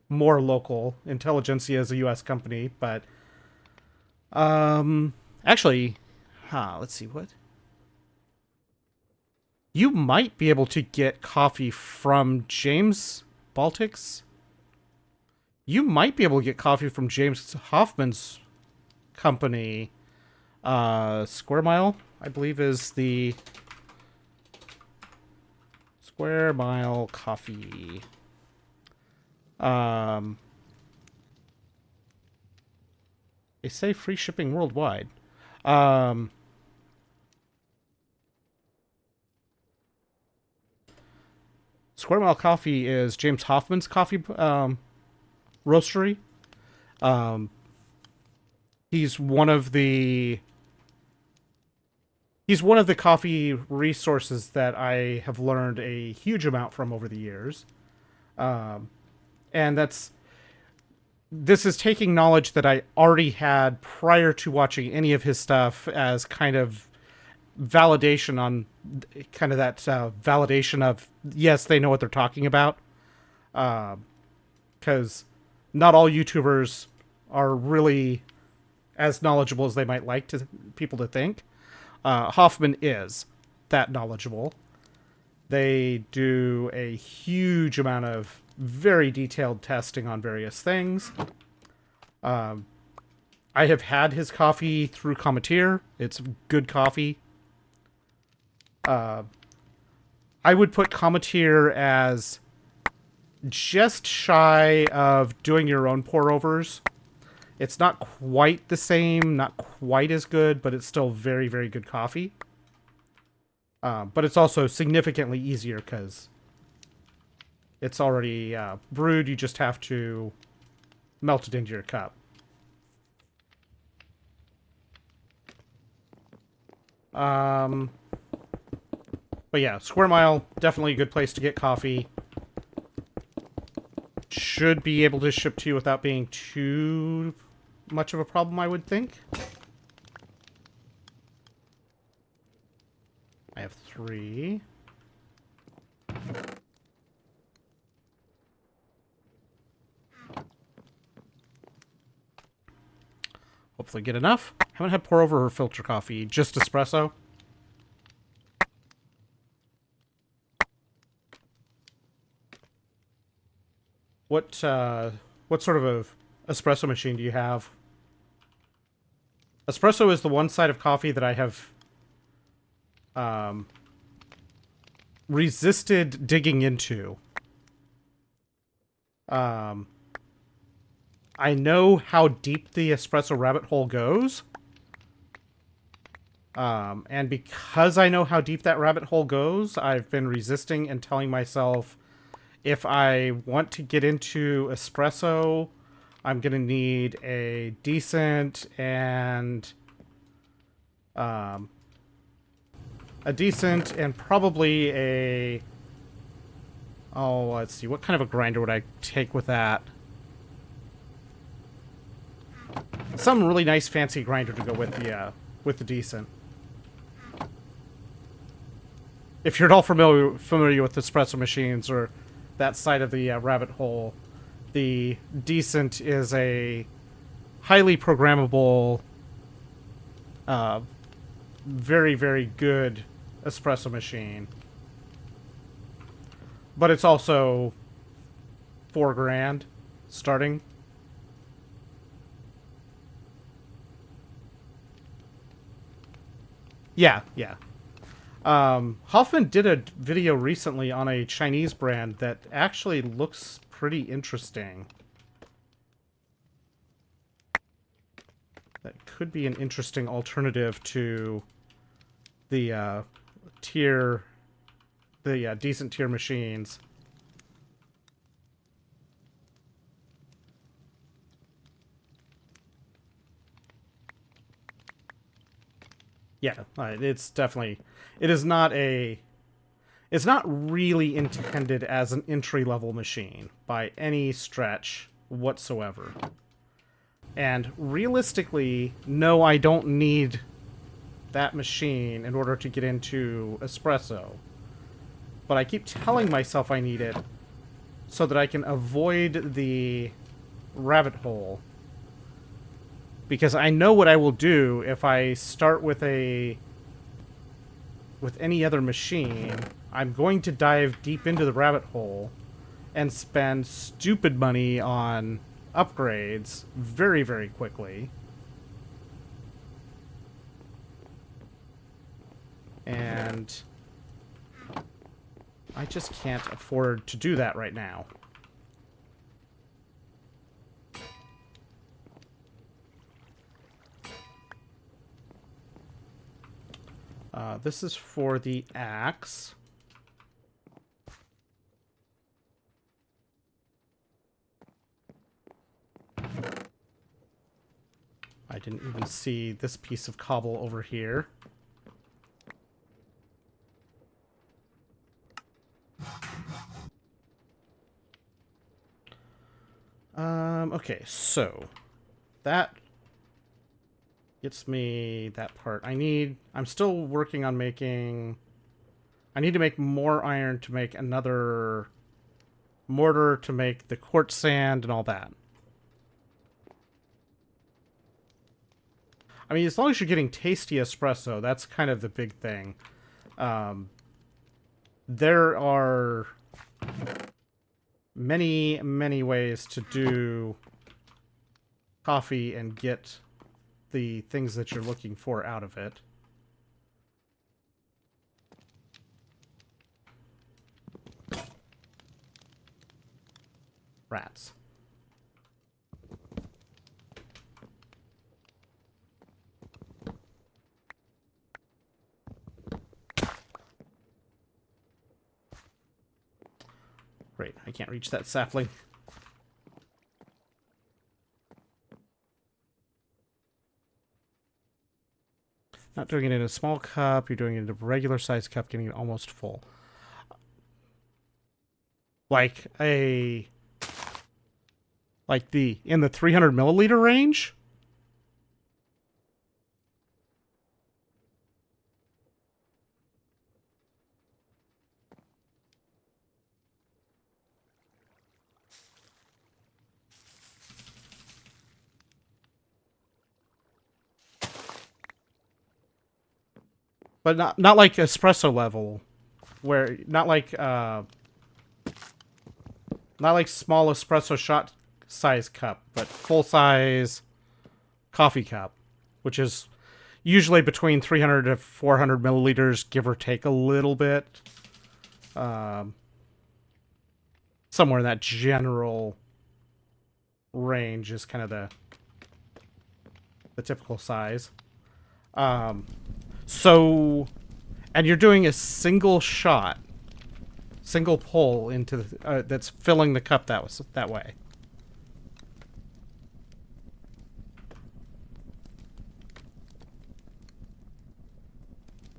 more local. Intelligentsia is a U.S. company, but actually, let's see what. You might be able to get coffee from James Baltics. You might be able to get coffee from James Hoffman's company. Square Mile, I believe, is the Square Mile Coffee. They say free shipping worldwide. Square Mile Coffee is James Hoffman's coffee roastery. He's one of the coffee resources that I have learned a huge amount from over the years. And this is taking knowledge that I already had prior to watching any of his stuff as kind of validation on kind of that validation of, yes, they know what they're talking about. Because not all YouTubers are really as knowledgeable as they might like to people to think. Hoffman is that knowledgeable. They do a huge amount of very detailed testing on various things. I have had his coffee through Cometeer. It's good coffee. I would put Cometeer as just shy of doing your own pour-overs. It's not quite the same, not quite as good, but it's still very, very good coffee. But it's also significantly easier because it's already brewed. You just have to melt it into your cup. But yeah, Square Mile, definitely a good place to get coffee. Should be able to ship to you without being too much of a problem, I would think. I have 3. Hopefully get enough. Haven't had pour over or filter coffee, just espresso. What sort of a espresso machine do you have? Espresso is the one side of coffee that I have resisted digging into. I know how deep the espresso rabbit hole goes. And because I know how deep that rabbit hole goes, I've been resisting and telling myself, if I want to get into espresso, I'm going to need a decent and probably a... Oh, let's see. What kind of a grinder would I take with that? Some really nice fancy grinder to go with the decent. If you're at all familiar with espresso machines or that side of the rabbit hole, the decent is a highly programmable, very, very good espresso machine. But it's also $4,000 starting. Yeah. Hoffman did a video recently on a Chinese brand that actually looks pretty interesting. That could be an interesting alternative to the decent tier machines. Yeah, it's definitely... It's not really intended as an entry-level machine by any stretch whatsoever. And realistically, no, I don't need that machine in order to get into espresso. But I keep telling myself I need it so that I can avoid the rabbit hole. Because I know what I will do if I start with any other machine. I'm going to dive deep into the rabbit hole and spend stupid money on upgrades very, very quickly. And I just can't afford to do that right now. This is for the axe. I didn't even see this piece of cobble over here. Okay, so that gets me that part. I'm still working on making, I need to make more iron to make another mortar to make the quartz sand and all that. I mean, as long as you're getting tasty espresso, that's kind of the big thing. There are many, many ways to do coffee and get the things that you're looking for out of it. Rats. Great, I can't reach that sapling. Not doing it in a small cup, you're doing it in a regular size cup, getting it almost full. Like in the 300 milliliter range? But not like espresso level, where not like small espresso shot size cup, but full size coffee cup, which is usually between 300 to 400 milliliters, give or take a little bit. Somewhere in that general range is kind of the typical size. So, and you're doing a single shot, single pull into the, that's filling the cup that way.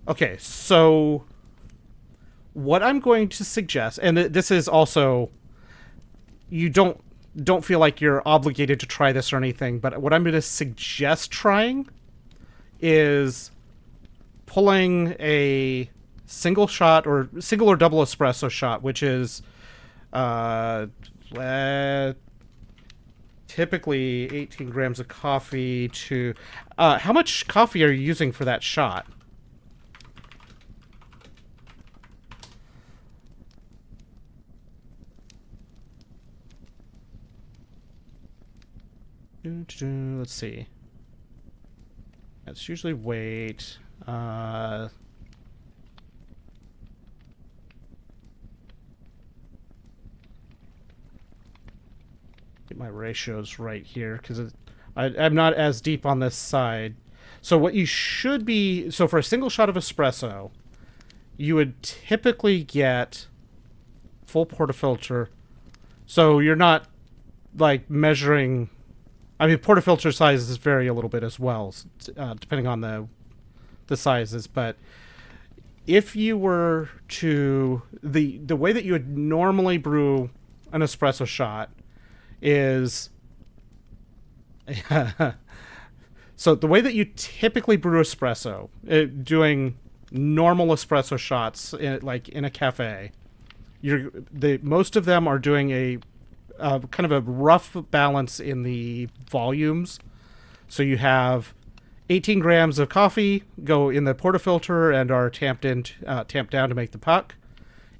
Okay, so what I'm going to suggest, and this is also, you don't feel like you're obligated to try this or anything, but what I'm going to suggest trying is pulling a single shot or single or double espresso shot, which is typically 18 grams of coffee to... how much coffee are you using for that shot? Let's see. That's usually weight. Get my ratios right here because I'm not as deep on this side. So what you should be... So for a single shot of espresso, you would typically get full portafilter. So you're not like measuring... I mean, portafilter sizes vary a little bit as well, depending on the sizes. But if you were to... The way that you would normally brew an espresso shot is... So the way that you typically brew espresso, doing normal espresso shots, like in a cafe, most of them are doing a kind of a rough balance in the volumes. So you have 18 grams of coffee go in the portafilter and are tamped down to make the puck.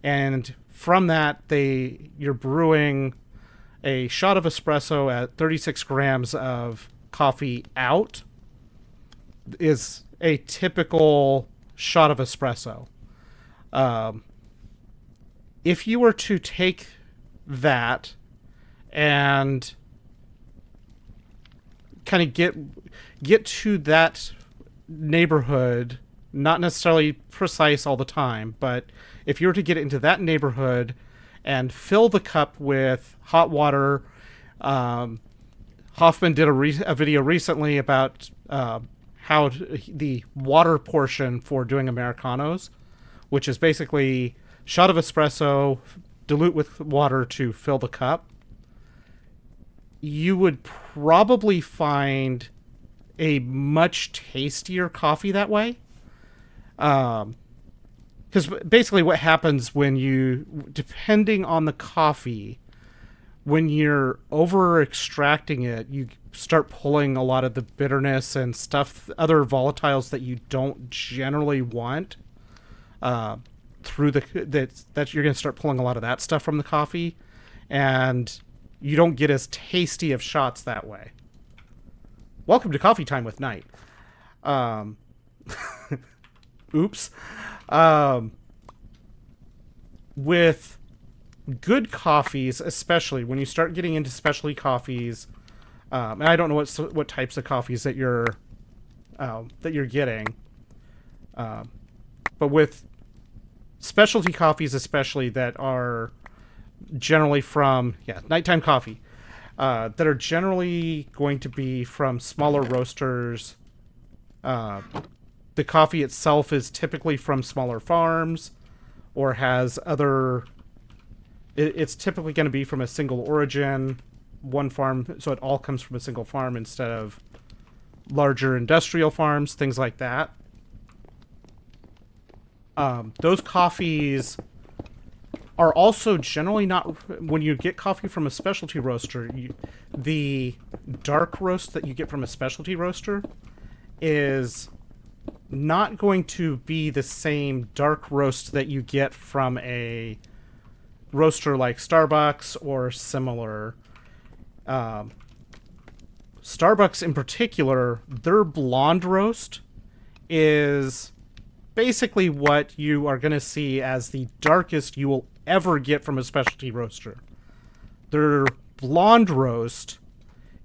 And from that, you're brewing a shot of espresso at 36 grams of coffee out is a typical shot of espresso. If you were to take that and kind of get to that neighborhood, not necessarily precise all the time, but if you were to get into that neighborhood and fill the cup with hot water, Hoffman did a video recently about how the water portion for doing Americanos, which is basically shot of espresso, dilute with water to fill the cup. You would probably find a much tastier coffee that way. Because basically what happens when you, depending on the coffee, when you're over extracting it, you start pulling a lot of the bitterness and stuff, other volatiles that you don't generally want through that you're going to start pulling a lot of that stuff from the coffee, and you don't get as tasty of shots that way. Welcome to Coffee Time with Knight. Oops. With good coffees, especially when you start getting into specialty coffees, and I don't know what types of coffees that you're getting, but with specialty coffees, especially that are generally from nighttime coffee, that are generally going to be from smaller roasters. The coffee itself is typically from smaller farms, or has other. It's typically going to be from a single origin, one farm, so it all comes from a single farm instead of larger industrial farms, things like that. Those coffees are also generally not, when you get coffee from a specialty roaster, the dark roast that you get from a specialty roaster is not going to be the same dark roast that you get from a roaster like Starbucks or similar. Starbucks in particular, their blonde roast is basically what you are going to see as the darkest you will ever get from a specialty roaster. Their blonde roast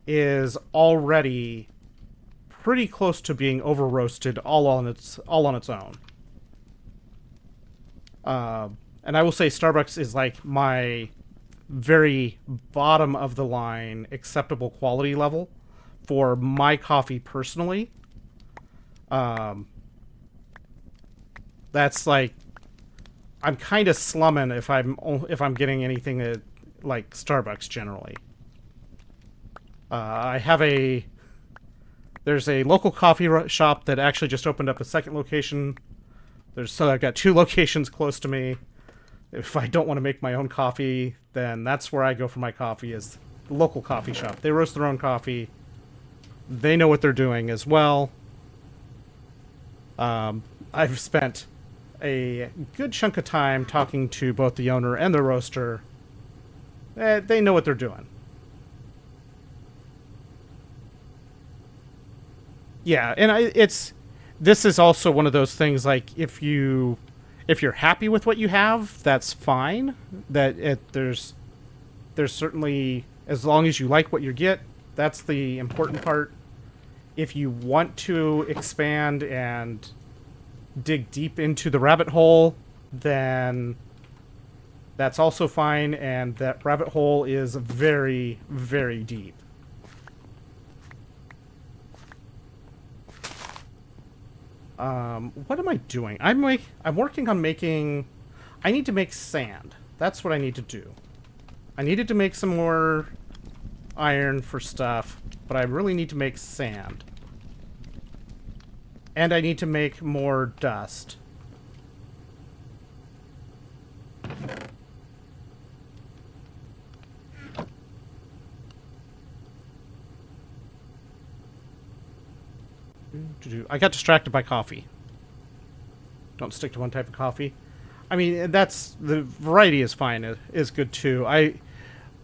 is already pretty close to being over roasted all on its own. And I will say Starbucks is like my very bottom of the line acceptable quality level for my coffee personally. That's like, I'm kind of slumming if I'm getting anything that, like Starbucks generally. There's a local coffee shop that actually just opened up a second location. So I've got 2 locations close to me. If I don't want to make my own coffee, then that's where I go for my coffee, is the local coffee shop. They roast their own coffee. They know what they're doing as well. I've spent a good chunk of time talking to both the owner and the roaster. They know what they're doing. Yeah, and this is also one of those things, like, if you're happy with what you have, that's fine. There's certainly, as long as you like what you get, that's the important part. If you want to expand and dig deep into the rabbit hole, then that's also fine, and that rabbit hole is very, very deep. What am I doing? I'm working on making... I need to make sand. That's what I need to do. I needed to make some more iron for stuff, but I really need to make sand. And I need to make more dust. I got distracted by coffee. Don't stick to one type of coffee. I mean, the variety is fine. It is good too.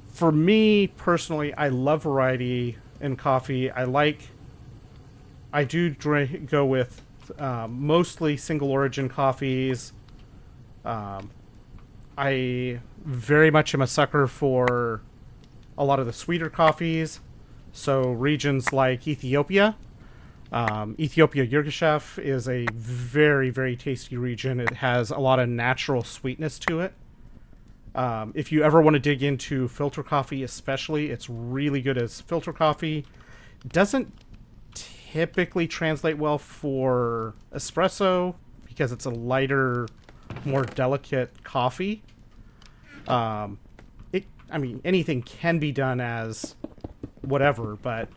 For me personally, I love variety in coffee. I do go with mostly single origin coffees. I very much am a sucker for a lot of the sweeter coffees. So regions like Ethiopia. Ethiopia Yirgacheffe is a very, very tasty region. It has a lot of natural sweetness to it. If you ever want to dig into filter coffee especially, it's really good as filter coffee. It doesn't typically translate well for espresso because it's a lighter, more delicate coffee. I mean, anything can be done as whatever, but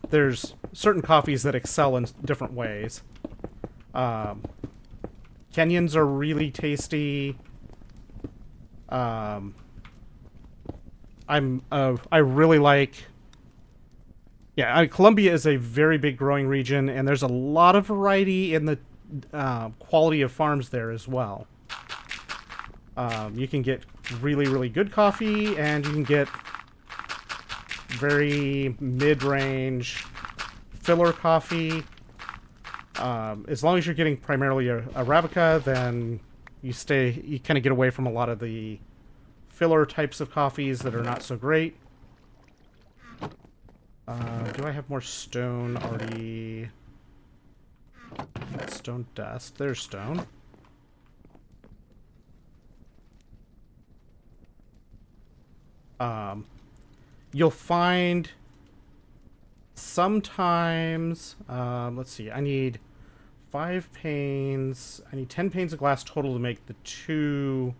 there's certain coffees that excel in different ways. Kenyans are really tasty. I really like. Yeah, Colombia is a very big growing region, and there's a lot of variety in the quality of farms there as well. You can get really, really good coffee, and you can get very mid-range filler coffee. As long as you're getting primarily a Arabica, then you kind of get away from a lot of the filler types of coffees that are not so great. Do I have more stone already? That's stone dust. There's stone. You'll find sometimes, let's see, I need 5 panes. I need 10 panes of glass total to make the 2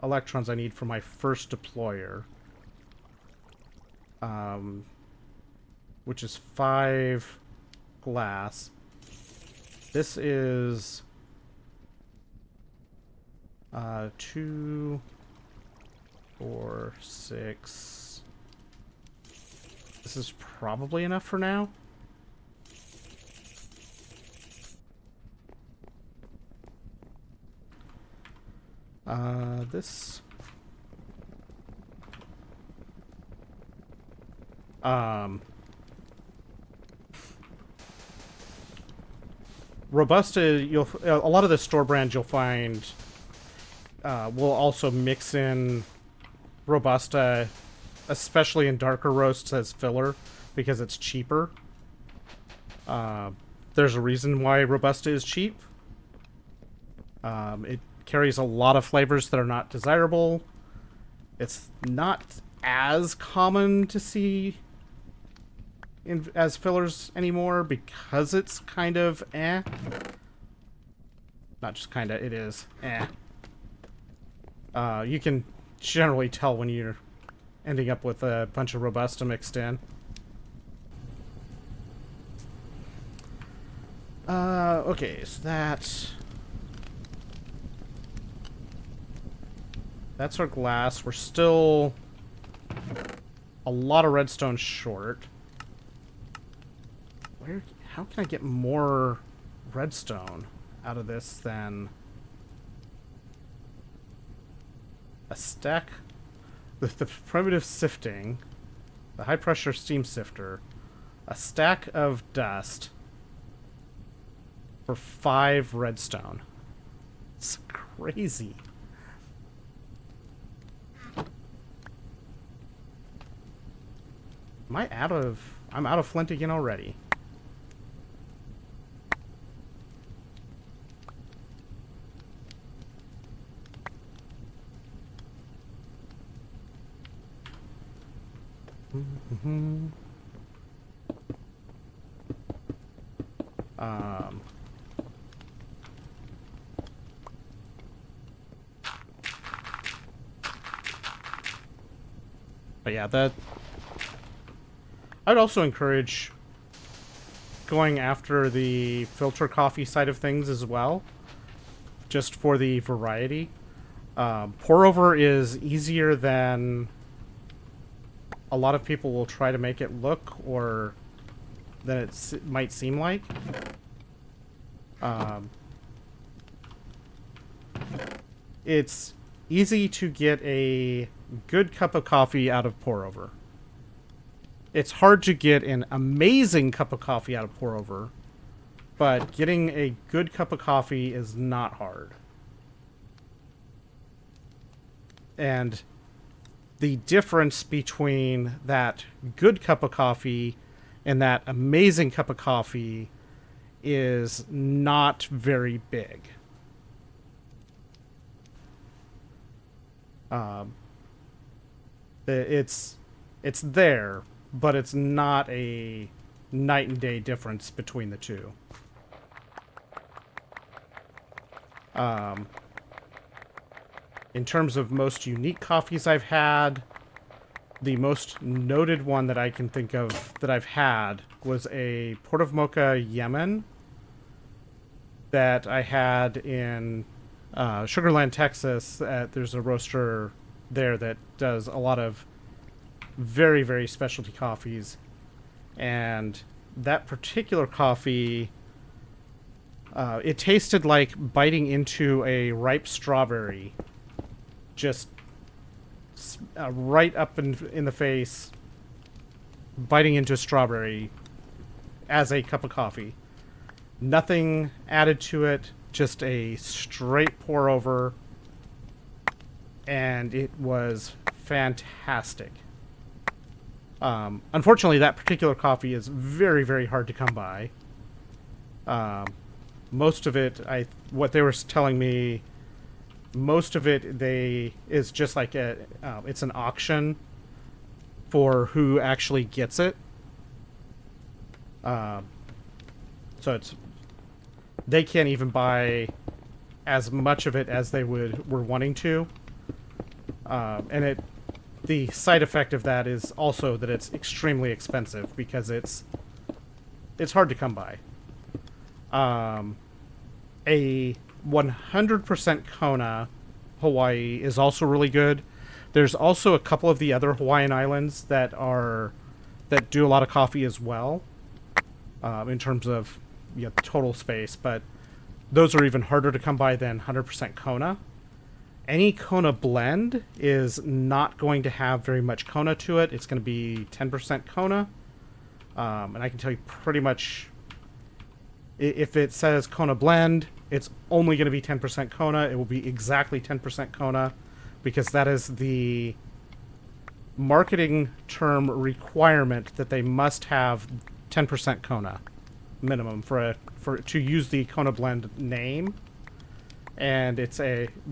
electrons I need for my first deployer. Which is 5 glass. This is 2, 4, 6. This is probably enough for now. This. Robusta, a lot of the store brands you'll find will also mix in Robusta, especially in darker roasts, as filler because it's cheaper. There's a reason why Robusta is cheap. It carries a lot of flavors that are not desirable. It's not as common to see as fillers anymore because it's kind of not just kind of, it is you can generally tell when you're ending up with a bunch of Robusta mixed in. Okay, so that's our glass. We're still a lot of redstone short. How can I get more redstone out of this than a stack? The primitive sifting, the high pressure steam sifter, a stack of dust for 5 redstone. It's crazy. I'm out of flint again already. But yeah, I'd also encourage going after the filter coffee side of things as well, just for the variety. Pour over is easier than a lot of people will try to make it look, or than it might seem like. It's easy to get a good cup of coffee out of pour over. It's hard to get an amazing cup of coffee out of pour over. but getting a good cup of coffee is not hard. And the difference between that good cup of coffee and that amazing cup of coffee is not very big. It's there, but it's not a night and day difference between the two. In terms of most unique coffees I've had, the most noted one that I can think of that I've had was a Port of Mocha Yemen that I had in Sugarland, Texas. There's a roaster there that does a lot of very, very specialty coffees. And that particular coffee, it tasted like biting into a ripe strawberry. Just right up in the face, biting into a strawberry as a cup of coffee. Nothing added to it, just a straight pour over, and it was fantastic. Unfortunately, that particular coffee is very, very hard to come by. Most of it, what they were telling me, most of it is just like it's an auction for who actually gets it. So they can't even buy as much of it as they were wanting to. And the side effect of that is also that it's extremely expensive because it's hard to come by. A 100% Kona Hawaii is also really good. There's also a couple of the other Hawaiian islands that do a lot of coffee as well, in terms of total space, but those are even harder to come by than 100% Kona. Any Kona blend is not going to have very much Kona to it. It's going to be 10% Kona, and I can tell you pretty much, if it says Kona blend, it's only going to be 10% Kona. It will be exactly 10% Kona, because that is the marketing term requirement that they must have 10% Kona minimum for to use the Kona blend name. And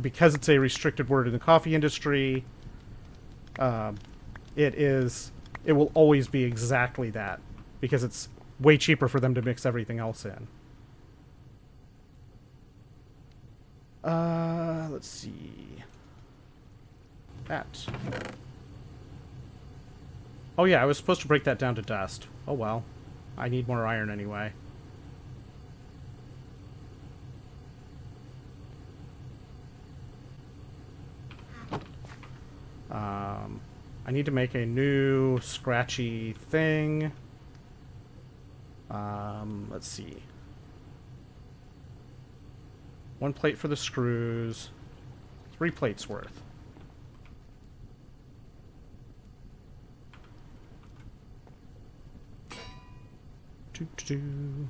because it's a restricted word in the coffee industry, it will always be exactly that, because it's way cheaper for them to mix everything else in. Let's see. That. Oh yeah, I was supposed to break that down to dust. Oh well. I need more iron anyway. I need to make a new scratchy thing. Let's see. 1 plate for the screws. 3 plates worth. Doo-doo-doo.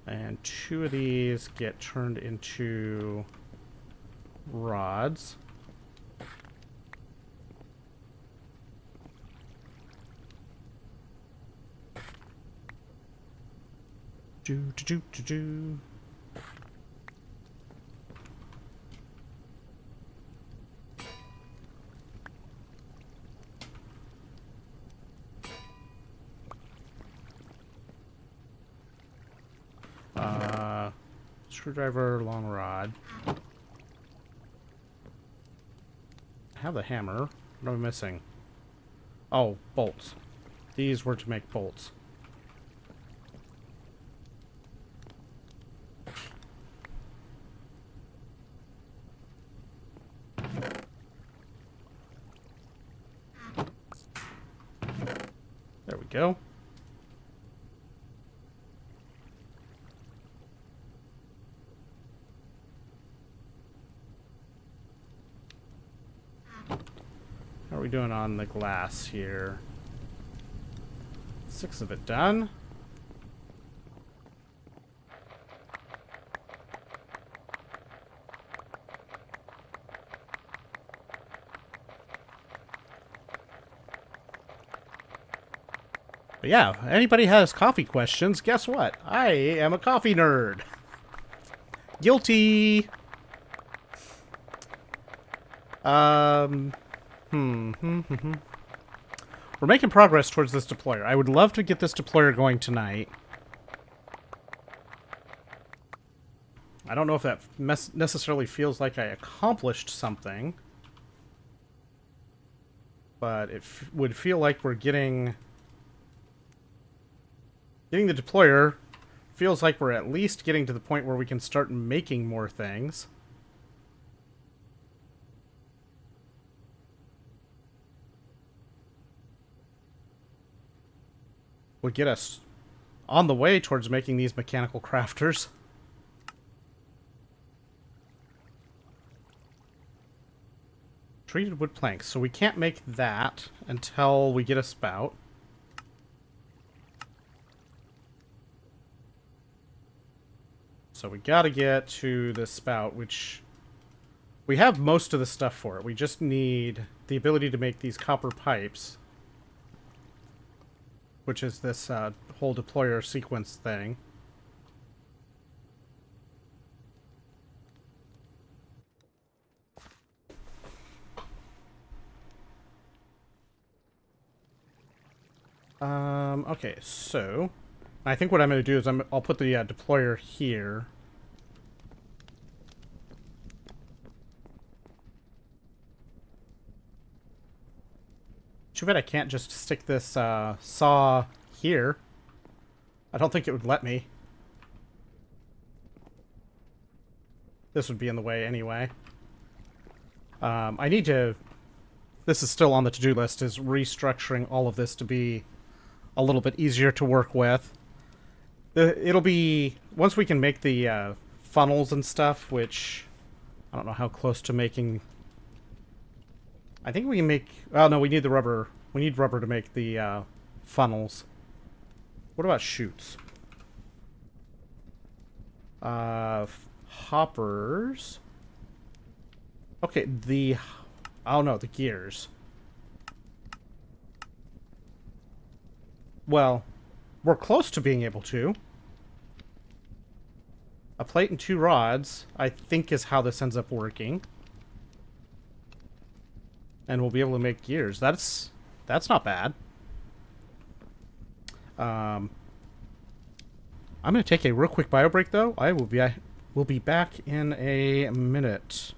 And 2 of these get turned into rods. Do. Screwdriver, long rod. I have the hammer. What am I missing? Oh, bolts. These were to make bolts. There we go. doing on the glass here? 6 of it done. But yeah, anybody has coffee questions, guess what? I am a coffee nerd. Guilty. We're making progress towards this deployer. I would love to get this deployer going tonight. I don't know if that necessarily feels like I accomplished something. But it would feel like we're getting the deployer feels like we're at least getting to the point where we can start making more things. Would get us on the way towards making these mechanical crafters. Treated wood planks. So we can't make that until we get a spout. So we gotta get to the spout, which we have most of the stuff for it. We just need the ability to make these copper pipes, which is this whole deployer sequence thing. Okay, so I think what I'm going to do is I'll put the deployer here. Too bad I can't just stick this saw here. I don't think it would let me. This would be in the way anyway. I need to... This is still on the to-do list, is restructuring all of this to be a little bit easier to work with. It'll be... Once we can make the funnels and stuff, which... I don't know how close to making... I think we can make... Oh, no, we need the rubber. We need rubber to make the funnels. What about chutes? Hoppers. Okay, the... Oh, no, the gears. Well, we're close to being able to. A plate and 2 rods, I think, is how this ends up working. And we'll be able to make gears. That's not bad. I'm going to take a real quick bio break, though. We'll be back in a minute.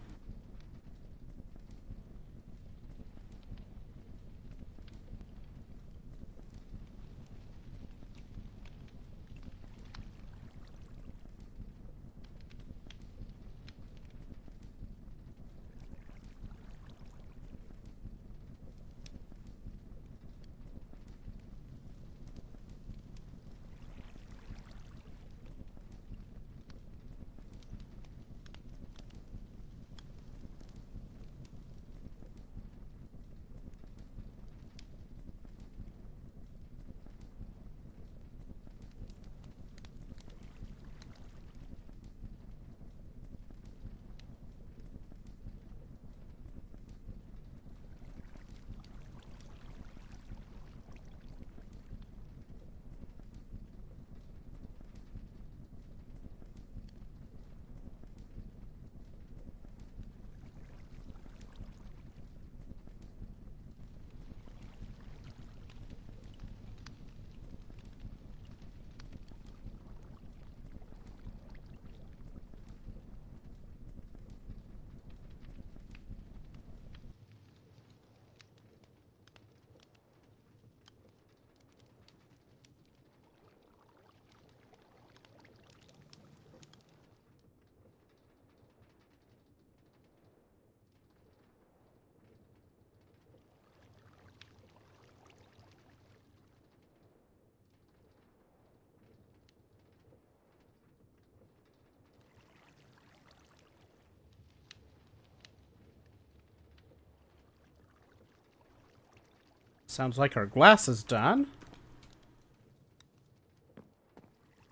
Sounds like our glass is done.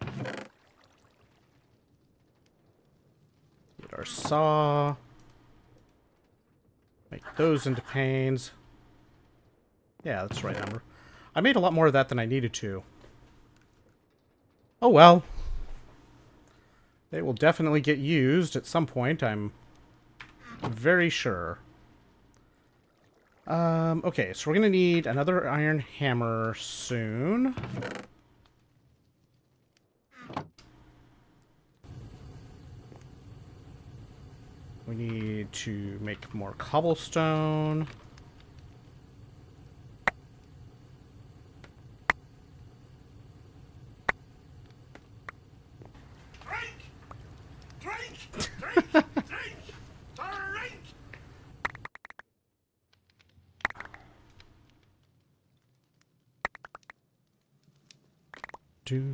Get our saw. Make those into panes. Yeah, that's the right number. I made a lot more of that than I needed to. Oh well. They will definitely get used at some point, I'm very sure. Okay, so we're gonna need another iron hammer soon. We need to make more cobblestone. Drink! Drink! Drink! Drink!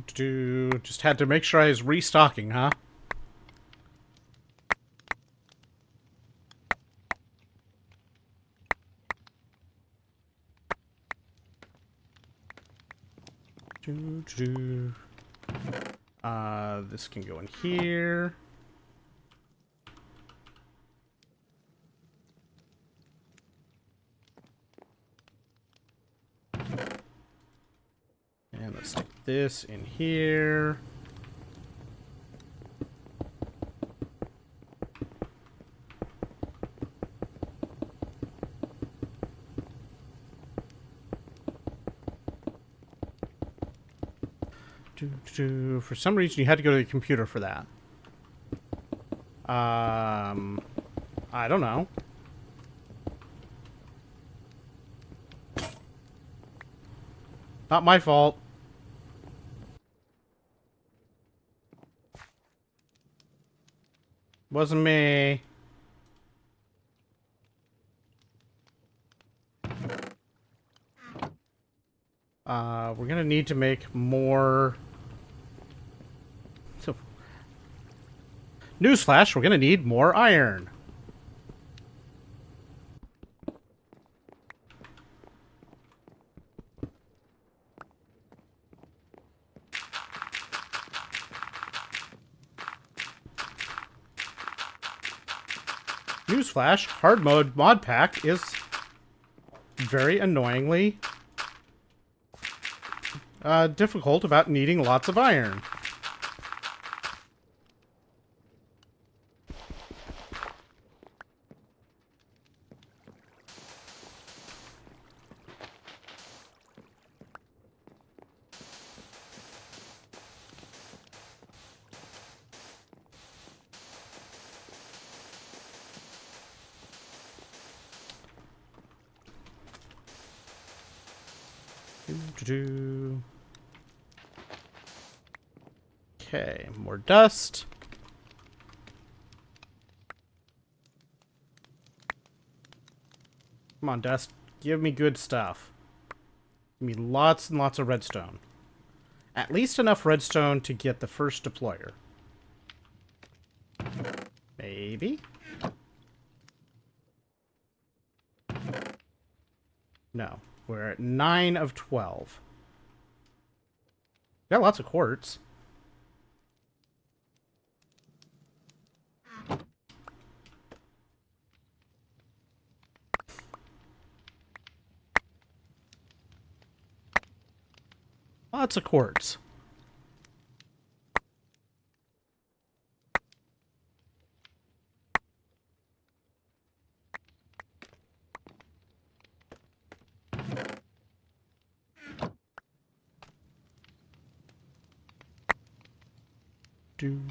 Drink! Just had to make sure I was restocking, huh? This can go in here. And let's stick this in here. For some reason, you had to go to the computer for that. I don't know. Not my fault. Wasn't me. We're gonna need to make more... So, newsflash, we're gonna need more iron. Newsflash, hard mode mod pack is very annoyingly difficult about needing lots of iron. Okay, more dust. Come on, dust. Give me good stuff. Give me lots and lots of redstone. At least enough redstone to get the first deployer. Maybe? No. We're at 9 of 12. Got lots of quartz. Lots of quartz. Do.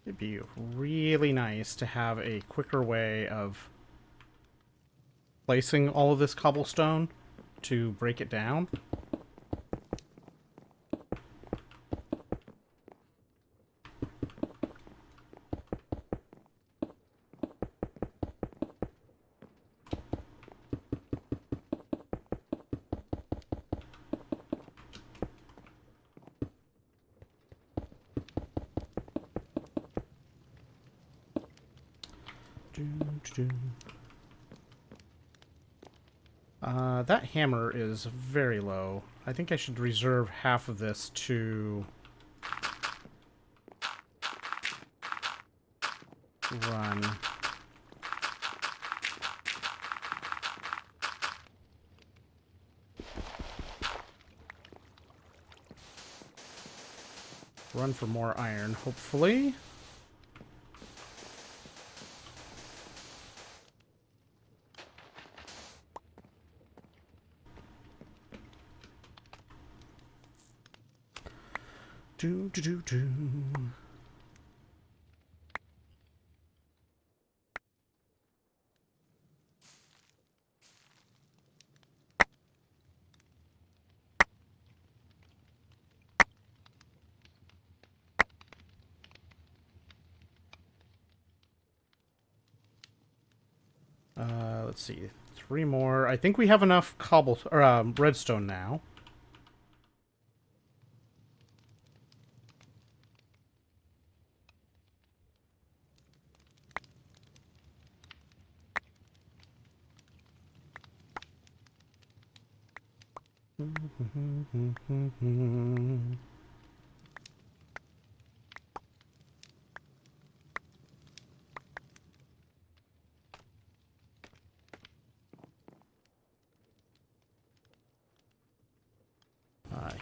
It'd be really nice to have a quicker way of placing all of this cobblestone to break it down. That hammer is very low. I think I should reserve half of this to run. Run for more iron, hopefully. Do do do do. Let's see. 3 more. I think we have enough cobble or redstone now.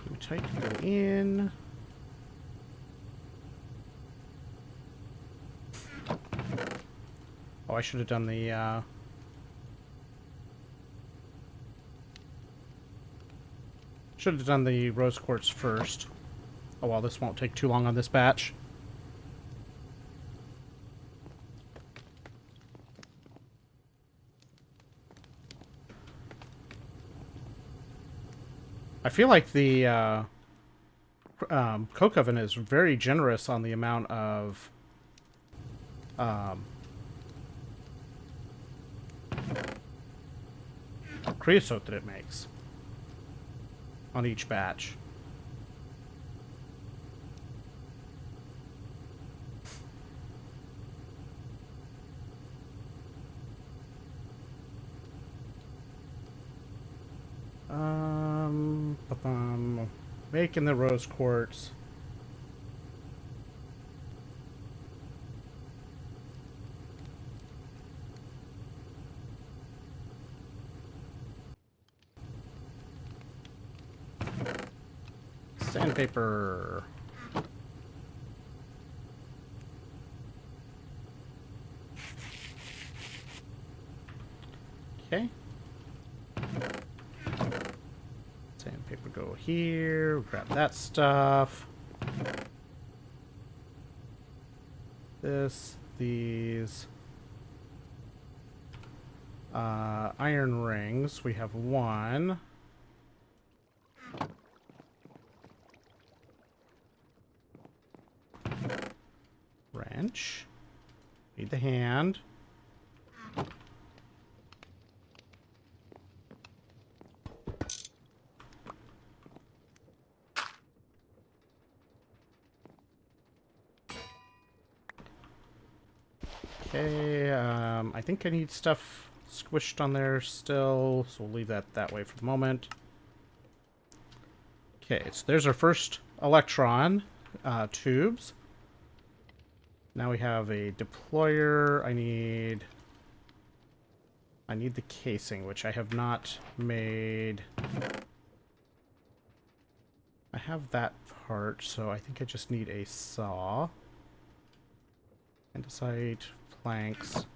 Hematite can go in. Oh, I should have done the should have done the rose quartz first. Oh well, this won't take too long on this batch. I feel like the coke oven is very generous on the amount of creosote that it makes on each batch. Making the rose quartz. Sandpaper. Okay. Sandpaper go here. Grab that stuff. This, these. Iron rings. We have 1. Wrench. Need the hand. Okay, I think I need stuff squished on there still, so we'll leave that way for the moment. Okay, so there's our first electron tubes. Now we have a deployer. I need the casing, which I have not made. I have that part, so I think I just need a saw. Andesite, planks.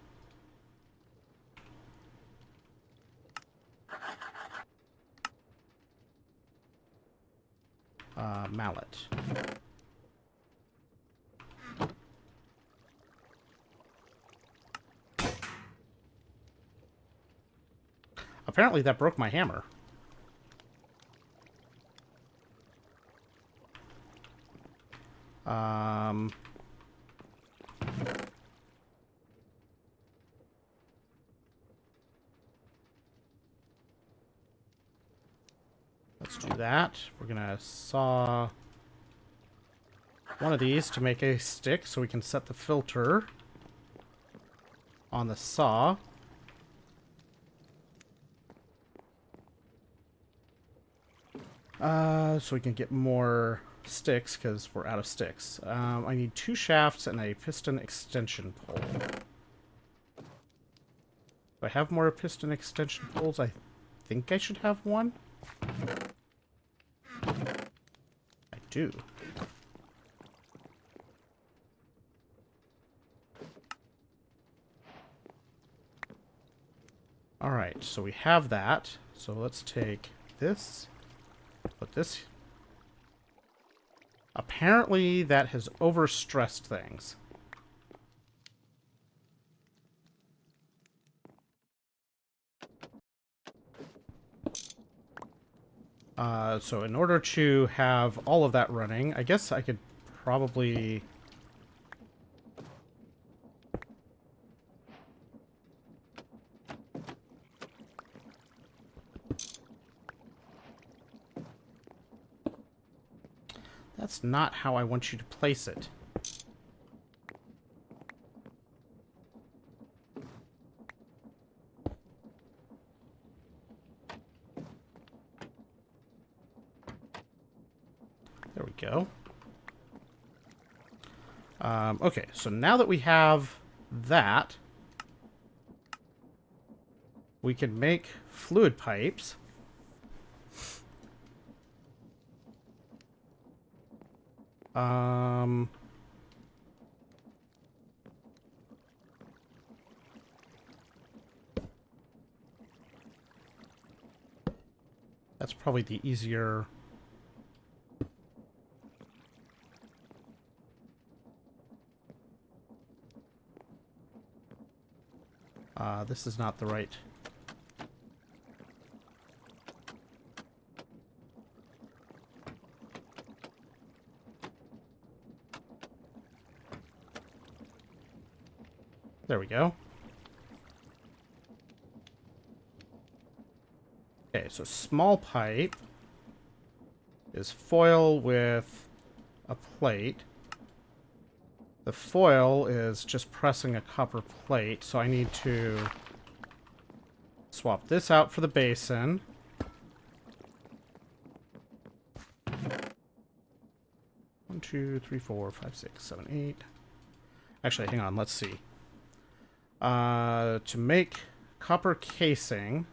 Mallet. Apparently that broke my hammer. Let's do that. We're gonna saw one of these to make a stick so we can set the filter. on the saw. So we can get more sticks, because we're out of sticks. I need 2 shafts and a piston extension pole. Do I have more piston extension poles? I think I should have one. I do. Alright, so we have that. So let's take this, put this. Apparently that has overstressed things. So in order to have all of that running, I guess I could probably... That's not how I want you to place it. There we go. Okay, so now that we have that, we can make fluid pipes. That's probably the easier... this is not the right... There we go. Okay, so small pipe is foil with a plate. The foil is just pressing a copper plate, so I need to swap this out for the basin. One, two, three, four, five, six, seven, eight. Actually, hang on, let's see. To make copper casing,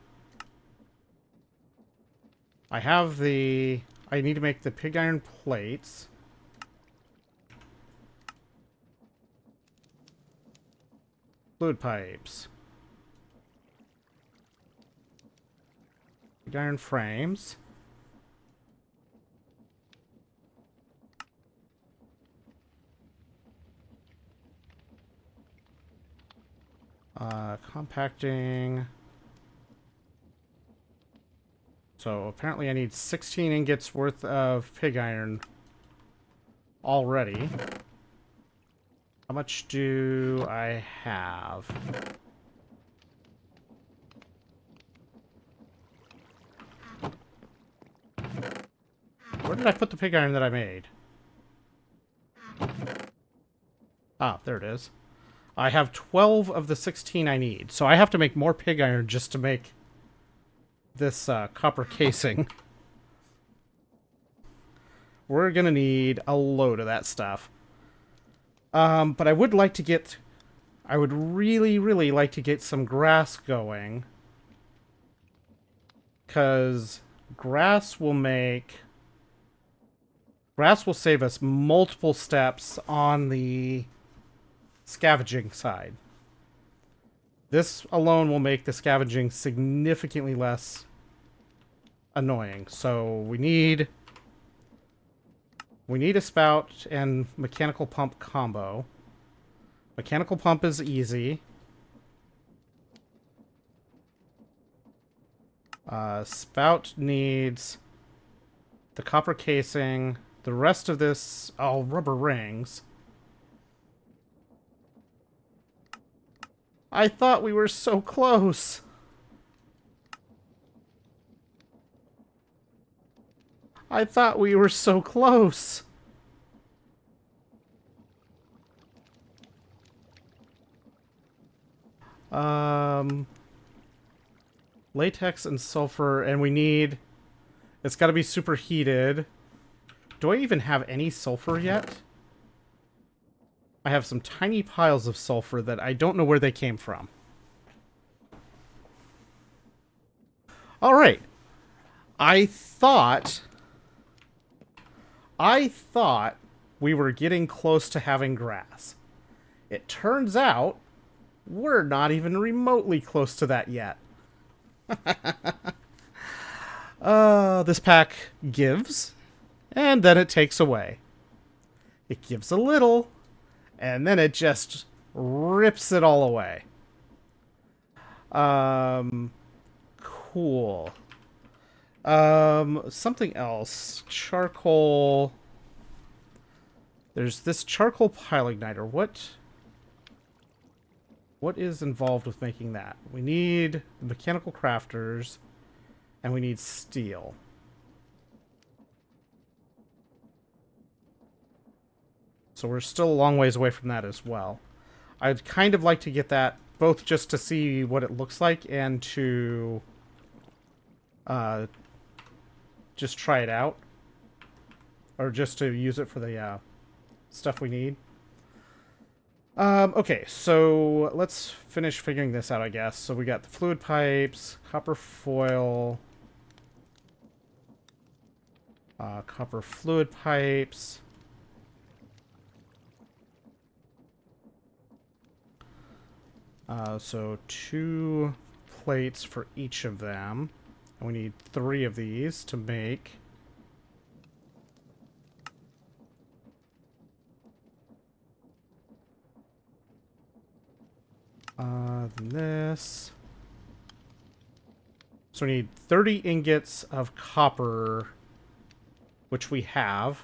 I have the... I need to make the pig iron plates. Fluid pipes. Pig iron frames. Compacting. So apparently I need 16 ingots worth of pig iron already. How much do I have? Where did I put the pig iron that I made? Ah, there it is. I have 12 of the 16 I need, so I have to make more pig iron just to make this copper casing. We're gonna need a load of that stuff. But I would like to get... I would really, really like to get some grass going. Because grass will make... Grass will save us multiple steps on the scavenging side. This alone will make the scavenging significantly less annoying. So we need a spout and mechanical pump combo. Mechanical pump is easy. Spout needs the copper casing. The rest of this, oh, rubber rings. I thought we were so close. I thought we were so close. Latex and sulfur, and we need... It's got to be superheated. Do I even have any sulfur yet? I have some tiny piles of sulfur that I don't know where they came from. Alright. I thought we were getting close to having grass. It turns out we're not even remotely close to that yet. This pack gives, and then it takes away. It gives a little, and then it just rips it all away. Cool. Something else. Charcoal. There's this charcoal pile igniter. What is involved with making that? We need mechanical crafters, and we need steel. So we're still a long ways away from that as well. I'd kind of like to get that, both just to see what it looks like and to just try it out. Or just to use it for the stuff we need. Okay, so let's finish figuring this out, I guess. So we got the fluid pipes, copper foil, copper fluid pipes. So 2 plates for each of them. And we need 3 of these to make... this. So we need 30 ingots of copper, which we have.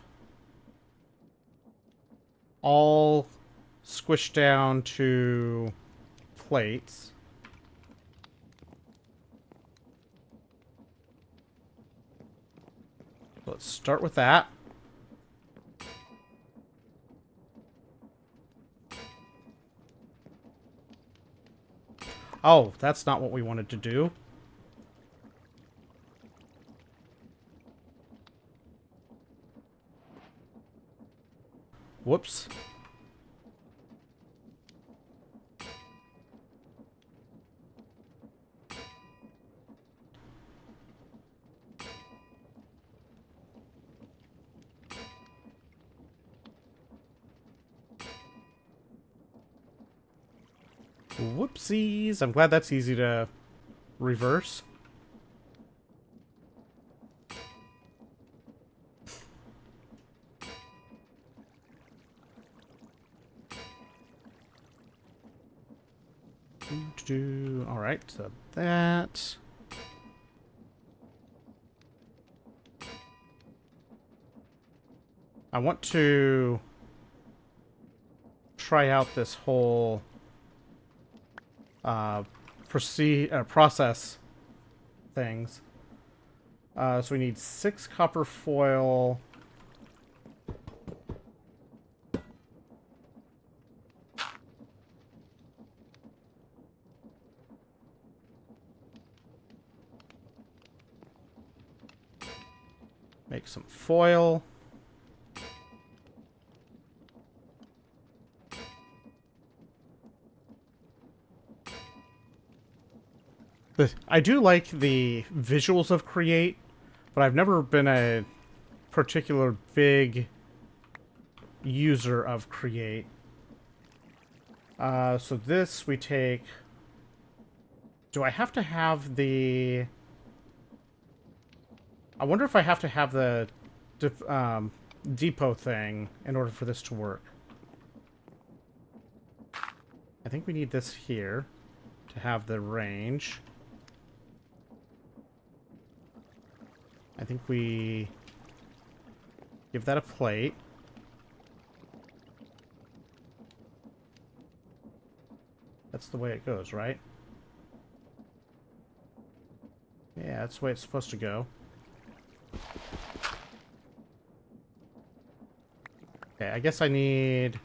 All squished down to plates. Let's start with that. Oh, that's not what we wanted to do. Whoops. Whoopsies. I'm glad that's easy to reverse. Alright, so that. I want to try out this whole process things. So we need 6 copper foil. Make some foil. I do like the visuals of Create, but I've never been a particular big user of Create. So this we take... Do I have to have the... I wonder if I have to have the depot thing in order for this to work. I think we need this here to have the range. I think we give that a plate. That's the way it goes, right? Yeah, that's the way it's supposed to go. Okay, I guess I need...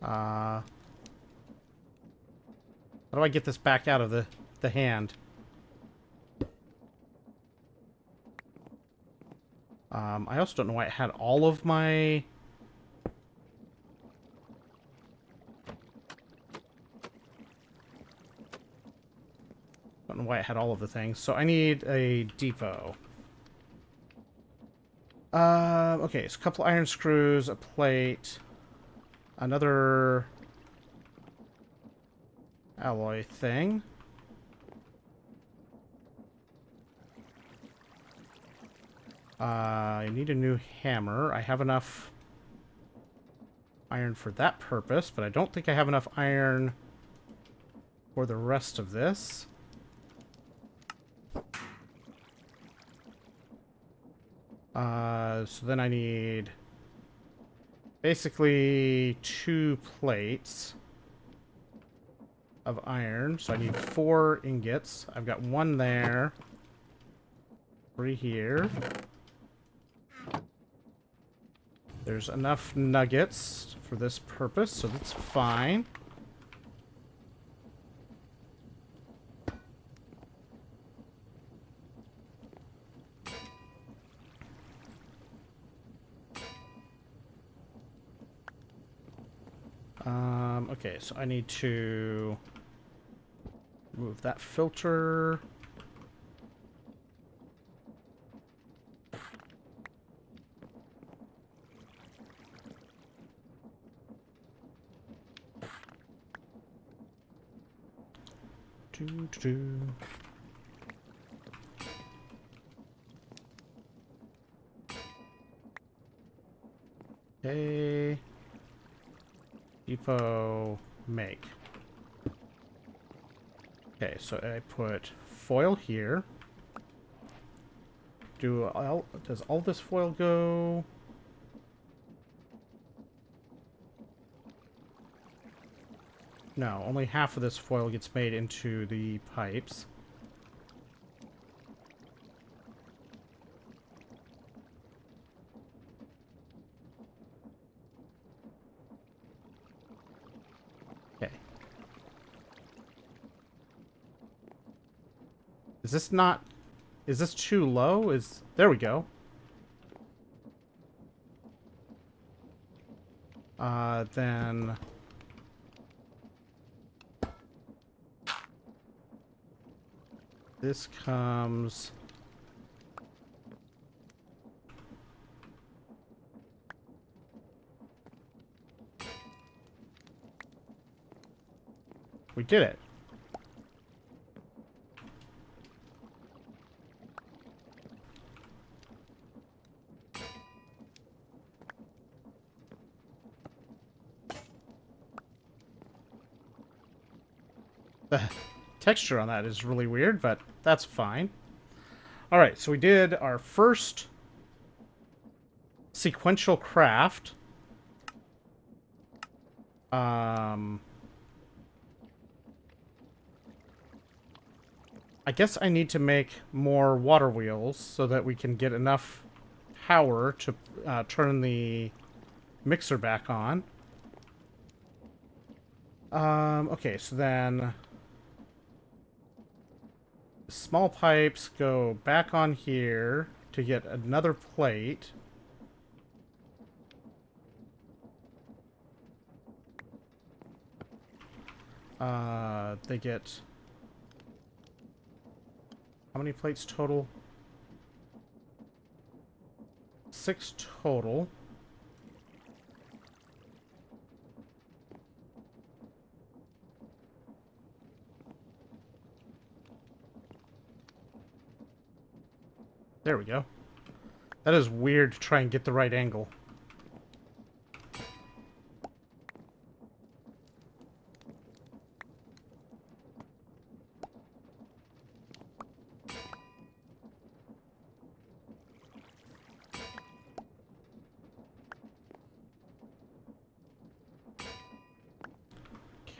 How do I get this back out of the hand? I also don't know why it had all of my... Don't know why it had all of the things. So I need a depot. Okay, so a couple iron screws, a plate, another alloy thing. I need a new hammer. I have enough iron for that purpose, but I don't think I have enough iron for the rest of this. So then I need basically 2 plates of iron. So I need 4 ingots. I've got 1 there. 3 here. There's enough nuggets for this purpose, so that's fine. Okay, so I need to move that filter. Doo-doo-doo. Okay. Depot make. Okay, so I put foil here. Does all this foil go? No, only half of this foil gets made into the pipes. Okay. Is this not... Is this too low? There we go. Then... This comes... We did it. The texture on that is really weird, but that's fine. Alright, so we did our first sequential craft. I guess I need to make more water wheels so that we can get enough power to turn the mixer back on. Okay, so then... Small pipes go back on here to get another plate. They get... How many plates total? 6 total. There we go. That is weird to try and get the right angle.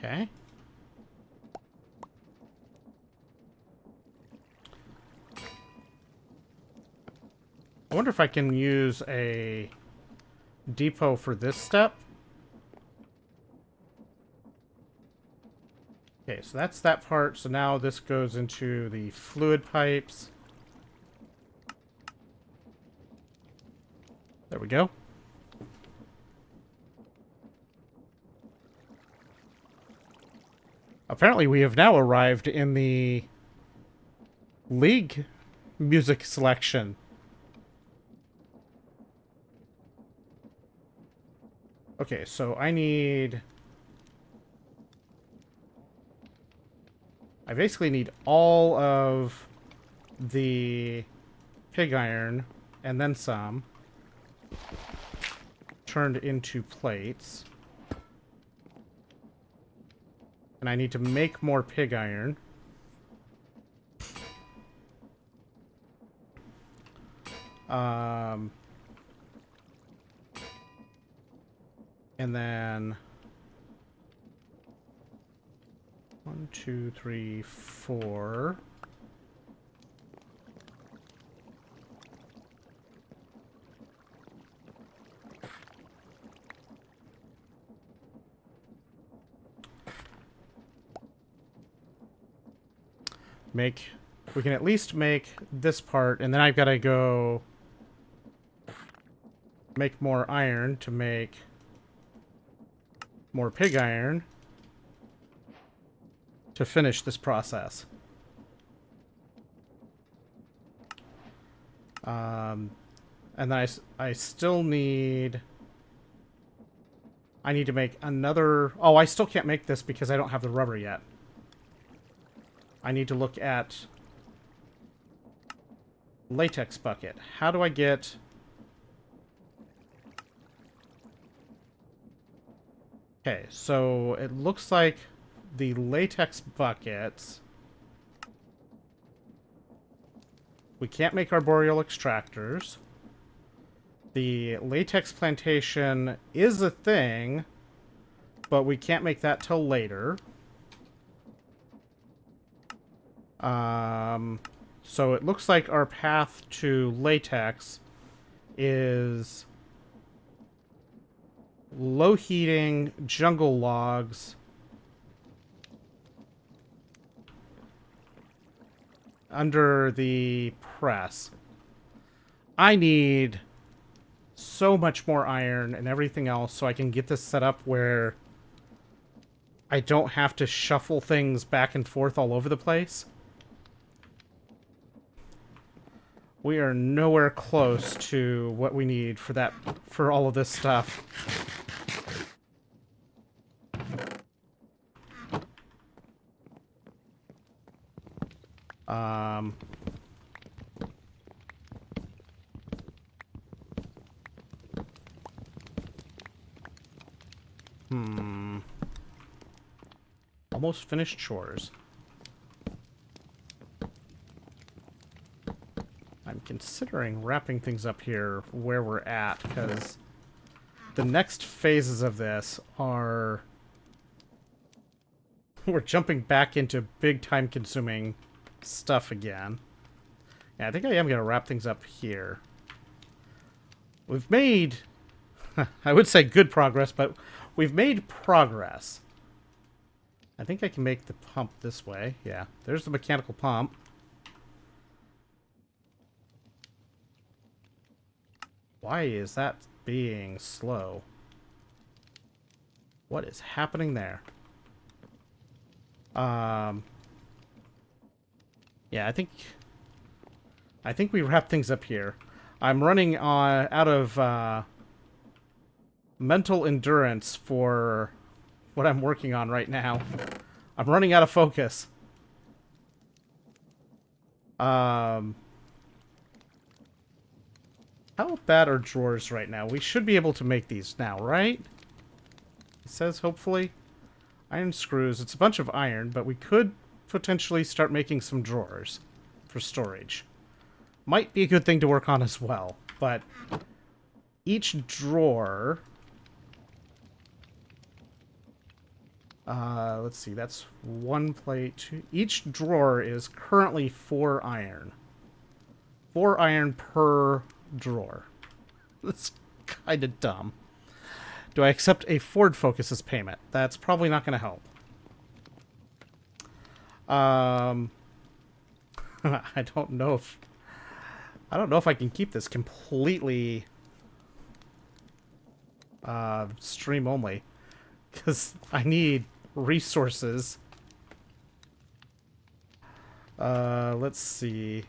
Okay. I wonder if I can use a depot for this step. Okay, so that's that part. So now this goes into the fluid pipes. There we go. Apparently we have now arrived in the League music selection. Okay, so I basically need all of the pig iron and then some turned into plates. And I need to make more pig iron. And then 1, 2, 3, 4. We can at least make this part, and then I've got to go make more iron to make more pig iron to finish this process. And then I still need... I need to make another... Oh, I still can't make this because I don't have the rubber yet. I need to look at latex bucket. How do I get... Okay, so it looks like the latex buckets... We can't make arboreal extractors. The latex plantation is a thing, but we can't make that till later. So it looks like our path to latex is low heating jungle logs under the press. I need so much more iron and everything else so I can get this set up where I don't have to shuffle things back and forth all over the place. We are nowhere close to what we need for that, for all of this stuff. Almost finished chores. I'm considering wrapping things up here where we're at, because the next phases of this are... We're jumping back into big time-consuming stuff again. Yeah, I think I am going to wrap things up here. We've made... I would say good progress, but we've made progress. I think I can make the pump this way. Yeah, there's the mechanical pump. Why is that being slow? What is happening there? Yeah, I think we wrap things up here. I'm running out of mental endurance for what I'm working on right now. I'm running out of focus. How bad are drawers right now? We should be able to make these now, right? It says hopefully. Iron screws. It's a bunch of iron, but we could potentially start making some drawers for storage. Might be a good thing to work on as well, but each drawer... let's see, that's one plate. Each drawer is currently 4 iron. 4 iron per drawer. That's kind of dumb. Do I accept a Ford Focus as payment? That's probably not going to help. I don't know if I can keep this completely stream only, because I need resources. Let's see.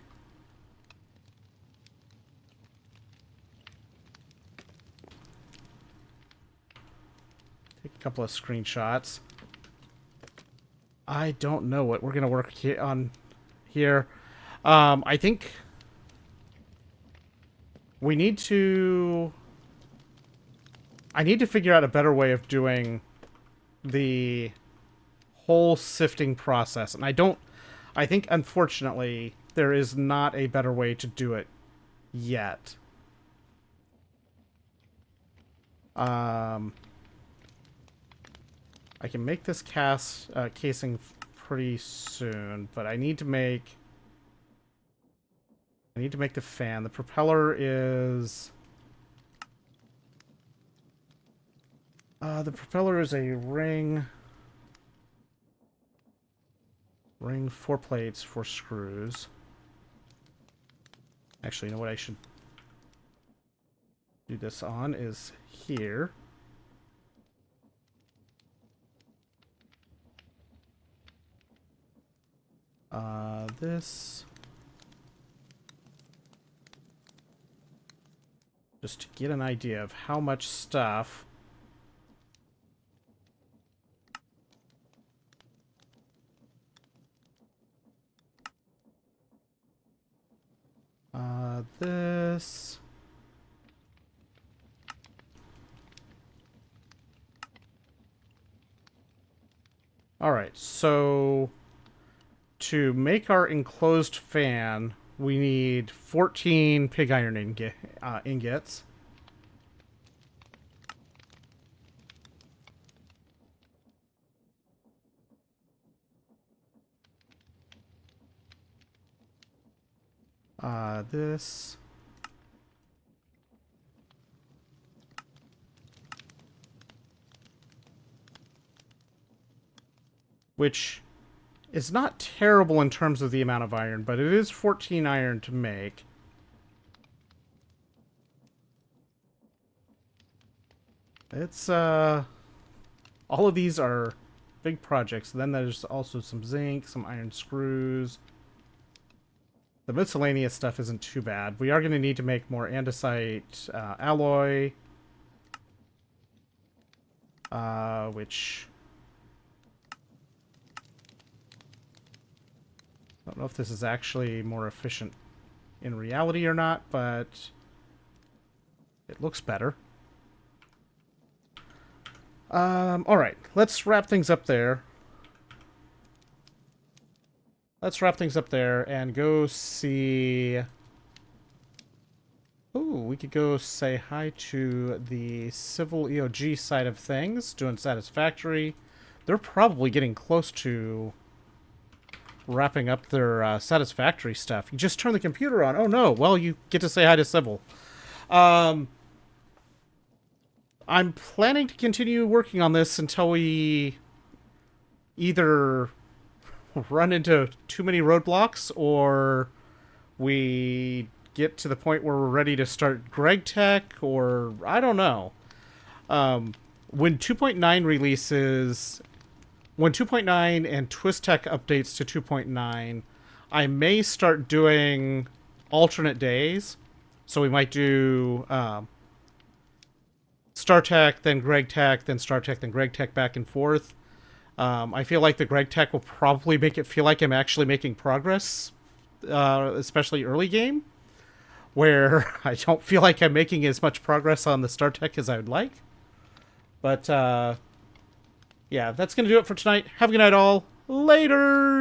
Take a couple of screenshots. I don't know what we're gonna work on here. I think we need to... I need to figure out a better way of doing the whole sifting process. And I think, unfortunately, there is not a better way to do it yet. I can make this casing pretty soon, but I need to make the fan. The propeller is... the propeller is a ring. Ring, 4 plates, 4 screws. Actually, you know what I should do this on is here. This... just to get an idea of how much stuff... this... Alright, so... to make our enclosed fan, we need 14 pig iron ingots. This... which is not terrible in terms of the amount of iron, but it is 14 iron to make. It's, all of these are big projects. Then there's also some zinc, some iron screws. The miscellaneous stuff isn't too bad. We are going to need to make more andesite alloy. Which... I don't know if this is actually more efficient in reality or not, but it looks better. Alright, let's wrap things up there. Let's wrap things up there and go see... ooh, we could go say hi to the Civil EOG side of things, doing Satisfactory. They're probably getting close to wrapping up their Satisfactory stuff. You just turn the computer on. Oh no, well, you get to say hi to Civil. I'm planning to continue working on this until we either run into too many roadblocks or we get to the point where we're ready to start Greg Tech, or I don't know. When 2.9 releases, when 2.9 and Twist Tech updates to 2.9, I may start doing alternate days. So we might do Star Tech, then Greg Tech, then Star Tech, then Greg Tech, back and forth. I feel like the Greg Tech will probably make it feel like I'm actually making progress, especially early game, where I don't feel like I'm making as much progress on the Star Tech as I would like. But, yeah, that's going to do it for tonight. Have a good night, all. Later!